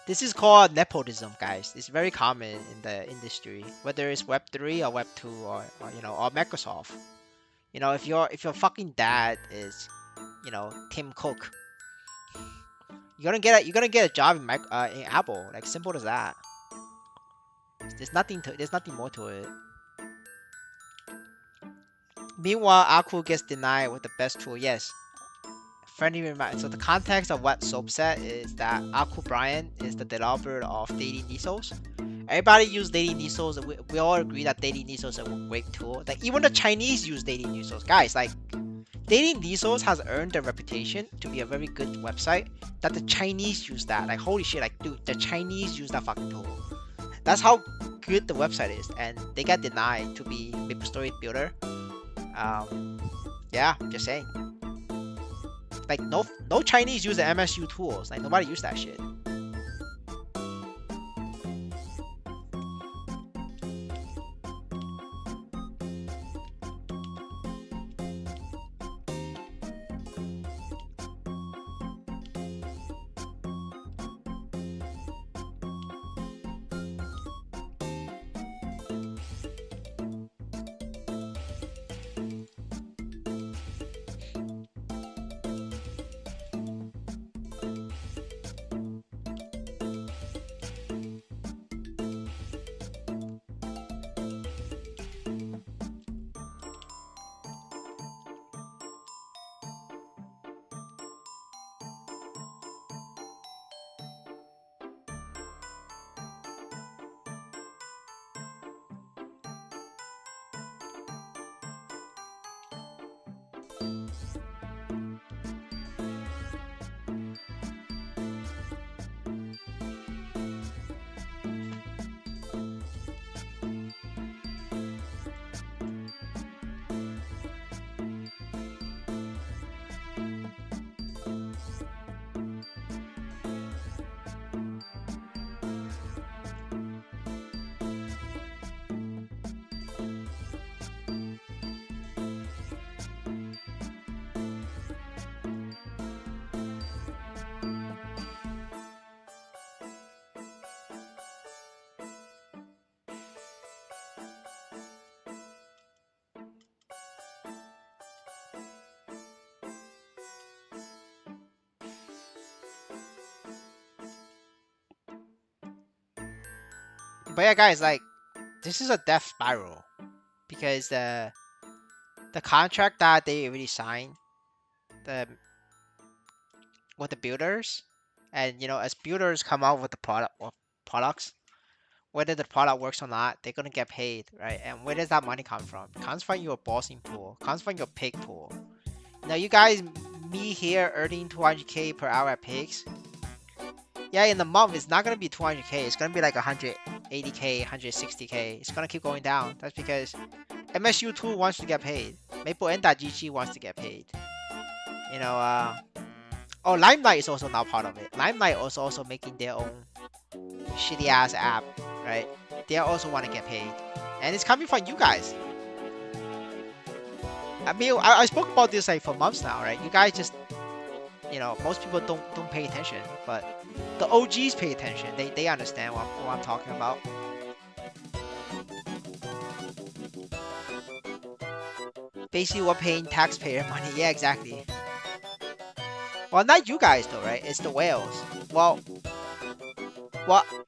This is called nepotism, guys. It's very common in the industry, whether it's Web3 or Web2 or Microsoft. If your fucking dad is, Tim Cook, you're gonna get a job in Apple. Like simple as that. There's nothing more to it. Meanwhile, Aku gets denied with the best tool. Yes, friendly reminder. So the context of what Soapset is that Akubryant is the developer of Daily Nisos. Everybody use Daily Nisos. We all agree that Daily Nisos is a great tool. Like even the Chinese use Daily Nisos. Guys, like Daily Nisos has earned a reputation to be a very good website. That the Chinese use that. Like holy shit, like dude, the Chinese use that fucking tool. That's how good the website is, and they got denied to be MapleStory builder. Yeah, just saying. Like no Chinese use the MSU tools. Like nobody use that shit. But yeah, guys, like this is a death spiral because the contract that they already signed the with the builders, and as builders come out with the products, whether the product works or not, they're gonna get paid, right? And where does that money come from? It comes from your bossing pool, it comes from your pig pool. Now you guys, me here earning 200k per hour at pigs. Yeah, in the month it's not gonna be 200k. It's gonna be like 180k, 160k. It's gonna keep going down. That's because MSU2 wants to get paid. MapleN.gg wants to get paid. You know, oh, Limelight is also not part of it. Limelight is also making their own shitty ass app, right? They also want to get paid, and it's coming from you guys. I mean, I spoke about this like for months now, right? You guys just, most people don't pay attention, but the OGs pay attention. They understand what I'm talking about. Basically, we're paying taxpayer money. Yeah, exactly. Well, not you guys though, right? It's the whales. Well,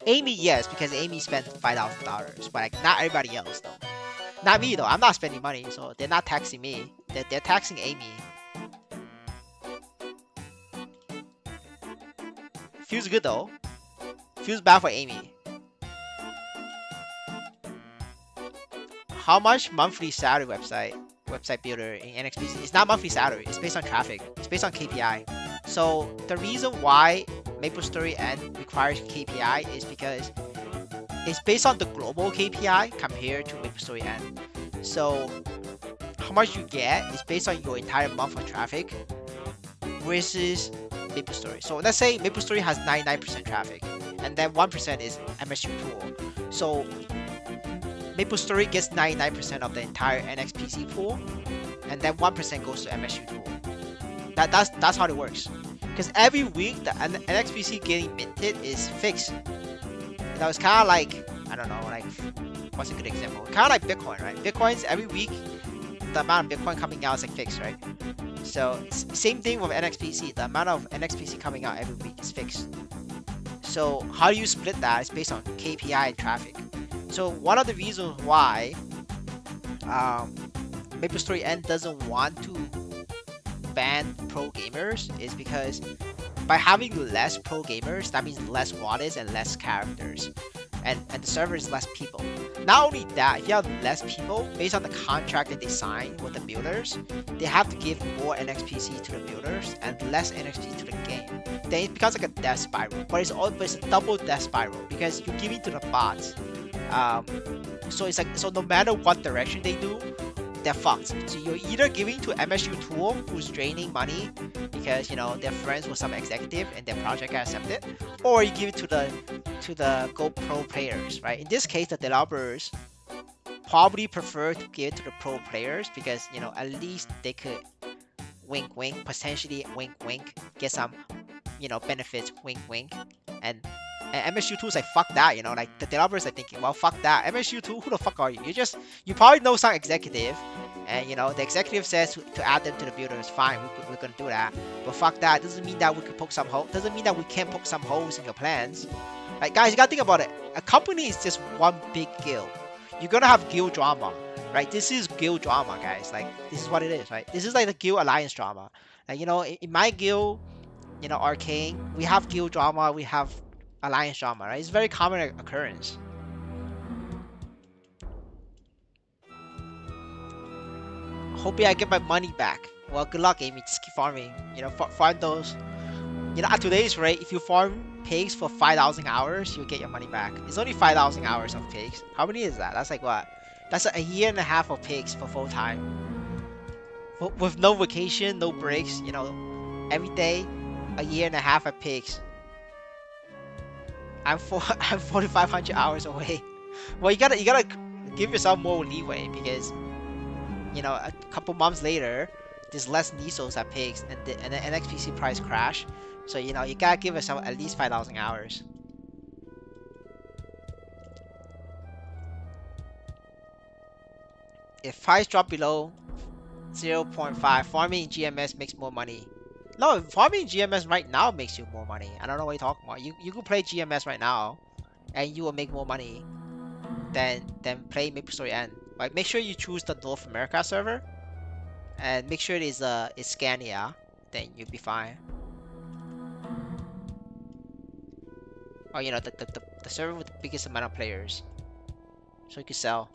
Amy, yes, because Amy spent $5,000, but like not everybody else though. Not me though. I'm not spending money, so they're not taxing me. They're taxing Amy. Feels good though. Feels bad for Amy. How much monthly salary website builder in NXPC? It's not monthly salary. It's based on traffic. It's based on KPI. So the reason why MapleStory N requires KPI is because it's based on the global KPI compared to MapleStory N. So how much you get is based on your entire month of traffic versus MapleStory. So let's say MapleStory has 99% traffic, and then 1% is MSU pool. So MapleStory gets 99% of the entire NXPC pool, and then 1% goes to MSU pool. That's how it works. Because every week the NXPC getting minted is fixed. That was kind of like, I don't know, like, what's a good example? Kind of like Bitcoin, right? Bitcoin's every week, the amount of Bitcoin coming out is like fixed, right? So same thing with NXPC. The amount of NXPC coming out every week is fixed. So how do you split that? It's based on KPI and traffic. So one of the reasons why MapleStory N doesn't want to ban pro gamers is because by having less pro gamers, that means less wallets and less characters. And the server is less people. Not only that, if you have less people, based on the contract that they sign with the builders, they have to give more NXPC to the builders and less NXP to the game. Then it becomes like a death spiral. But it's a double death spiral because you're giving to the bots. So it's like, so no matter what direction they do, they're fucked. So you're either giving to MSU Tool, who's draining money because they're friends with some executive and their project got accepted, or you give it to the Go Pro players, right? In this case, the developers probably prefer to give it to the pro players because at least they could wink wink, potentially wink wink, get some benefits, wink wink, and MSU2 is like, fuck that, like the developers are thinking, well, fuck that. MSU2, who the fuck are you? You probably know some executive, and the executive says to add them to the builders, fine, we're gonna do that. But fuck that, doesn't mean that we could poke some holes, doesn't mean that we can't poke some holes in your plans. Like, guys, you gotta think about it. A company is just one big guild. You're gonna have guild drama, right? This is guild drama, guys. Like, this is what it is, right? This is like the guild alliance drama. Like, in my guild, Arcane, we have guild drama, we have alliance drama, right? It's a very common occurrence. Hoping I get my money back. Well, good luck, Amy. Just keep farming. Farm those. At today's rate, if you farm pigs for 5,000 hours, you'll get your money back. It's only 5,000 hours of pigs. How many is that? That's like what? That's a year and a half of pigs for full time. With no vacation, no breaks, every day, a year and a half of pigs. I'm 4,500 hours away. Well, you gotta give yourself more leeway because a couple months later, there's less Nisos at pigs, and the NXPC price crash. So you gotta give yourself at least 5,000 hours. If price drop below 0.5, farming in GMS makes more money. No, farming in GMS right now makes you more money. I don't know what you're talking about. You can play GMS right now, and you will make more money than play MapleStory N. But make sure you choose the North America server, and make sure it's Scania. Then you'll be fine. Or the server with the biggest amount of players, so you can sell.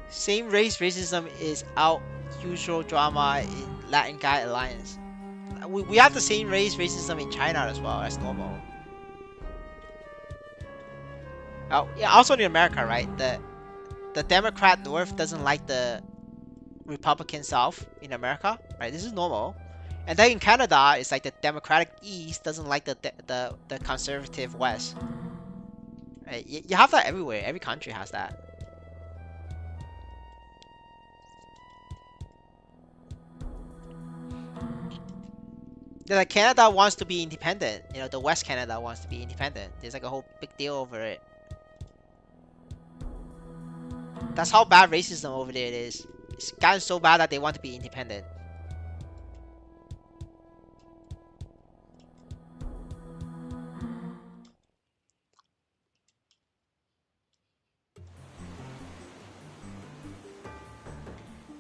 Same race racism is out usual drama in Latin Guy Alliance. We have the same race racism in China as well. That's normal. Yeah, also in America, right? The Democrat North doesn't like the Republican South in America, right? This is normal. And then in Canada, it's like the Democratic East doesn't like the conservative West. Right? You have that everywhere. Every country has that. Yeah, like Canada wants to be independent. You know, the West Canada wants to be independent. There's like a whole big deal over it. That's how bad racism over there is. It's gotten so bad that they want to be independent.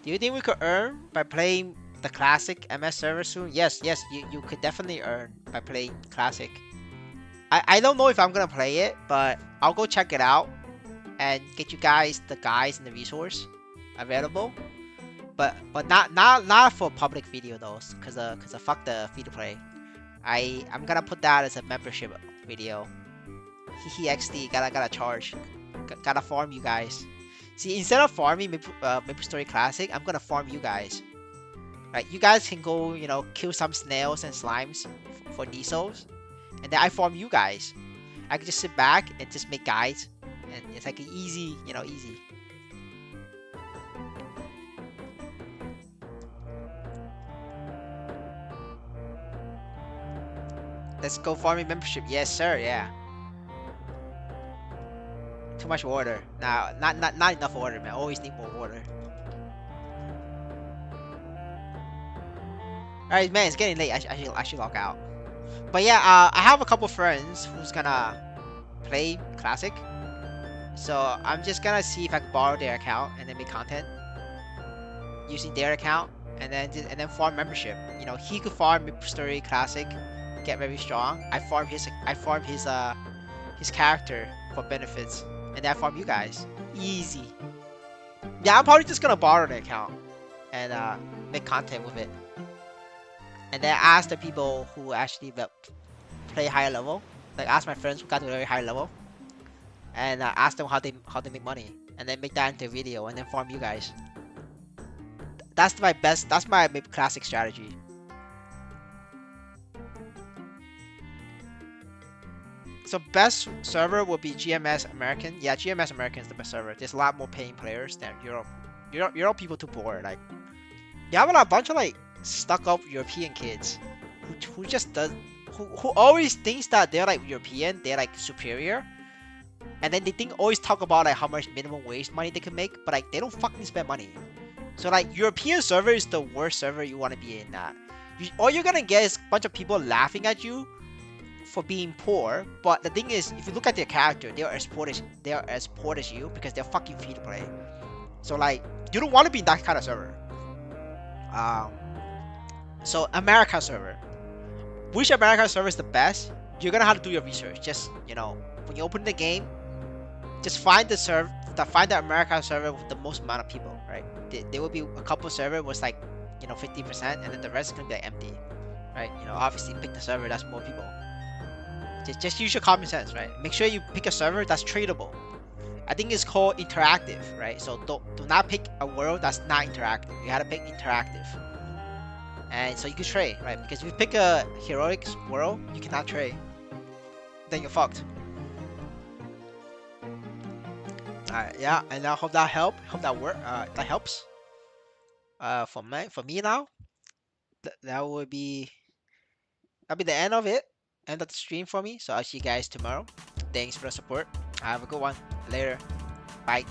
Do you think we could earn by playing the classic MS server soon? Yes, yes, you could definitely earn by playing classic. I don't know if I'm gonna play it, but I'll go check it out and get you guys the guides and the resource available. But not for public video though, cause fuck the free to play. I'm gonna put that as a membership video. Hehe XD gotta charge, gotta farm you guys. See, instead of farming Maple Classic, I'm gonna farm you guys. Right, you guys can go, kill some snails and slimes for Nisos, and then I farm you guys. I can just sit back and just make guides, and it's like an easy, easy. Let's go farming membership. Yes, sir. Yeah. Too much water. Now, not enough water, man. Always need more water. All right, man. It's getting late. I should log out. But yeah, I have a couple friends who's gonna play classic. So I'm just gonna see if I can borrow their account and then make content using their account, and then farm membership. He could farm Story Classic, get very strong. I farm his character for benefits, and then I farm you guys. Easy. Yeah, I'm probably just gonna borrow the account and make content with it, and then ask the people who actually play higher level, like ask my friends who got to a very high level, and ask them how they make money, and then make that into a video, and then farm you guys. That's my maybe classic strategy. So best server will be GMS American. Yeah, GMS American is the best server. There's a lot more paying players than Europe. Europe people too poor. Like, you have a bunch of like stuck up European kids who just does who always thinks that they're like European, they're like superior, and then they always talk about like how much minimum wage money they can make, but like they don't fucking spend money. So like European server is the worst server you want to be in. That all you're gonna get is a bunch of people laughing at you for being poor. But the thing is, if you look at their character, they are as poor as you because they're fucking free to play. So like you don't want to be in that kind of server. Um, so America server. Which America server is the best? You're gonna have to do your research. Just when you open the game, just find the America server with the most amount of people, right? There will be a couple server was like 50%, and then the rest is gonna be like empty, right? Obviously pick the server that's more people. Just use your common sense, right? Make sure you pick a server that's tradable. I think it's called interactive, right? So do not pick a world that's not interactive. You gotta pick interactive, and so you can trade, right? Because if you pick a heroic world, you cannot trade. Then you're fucked. Alright, yeah, and I hope that hope that helps. For me now, that would be that'll be the end of it, end of the stream for me. So I'll see you guys tomorrow. Thanks for the support. Have a good one. Later. Bye.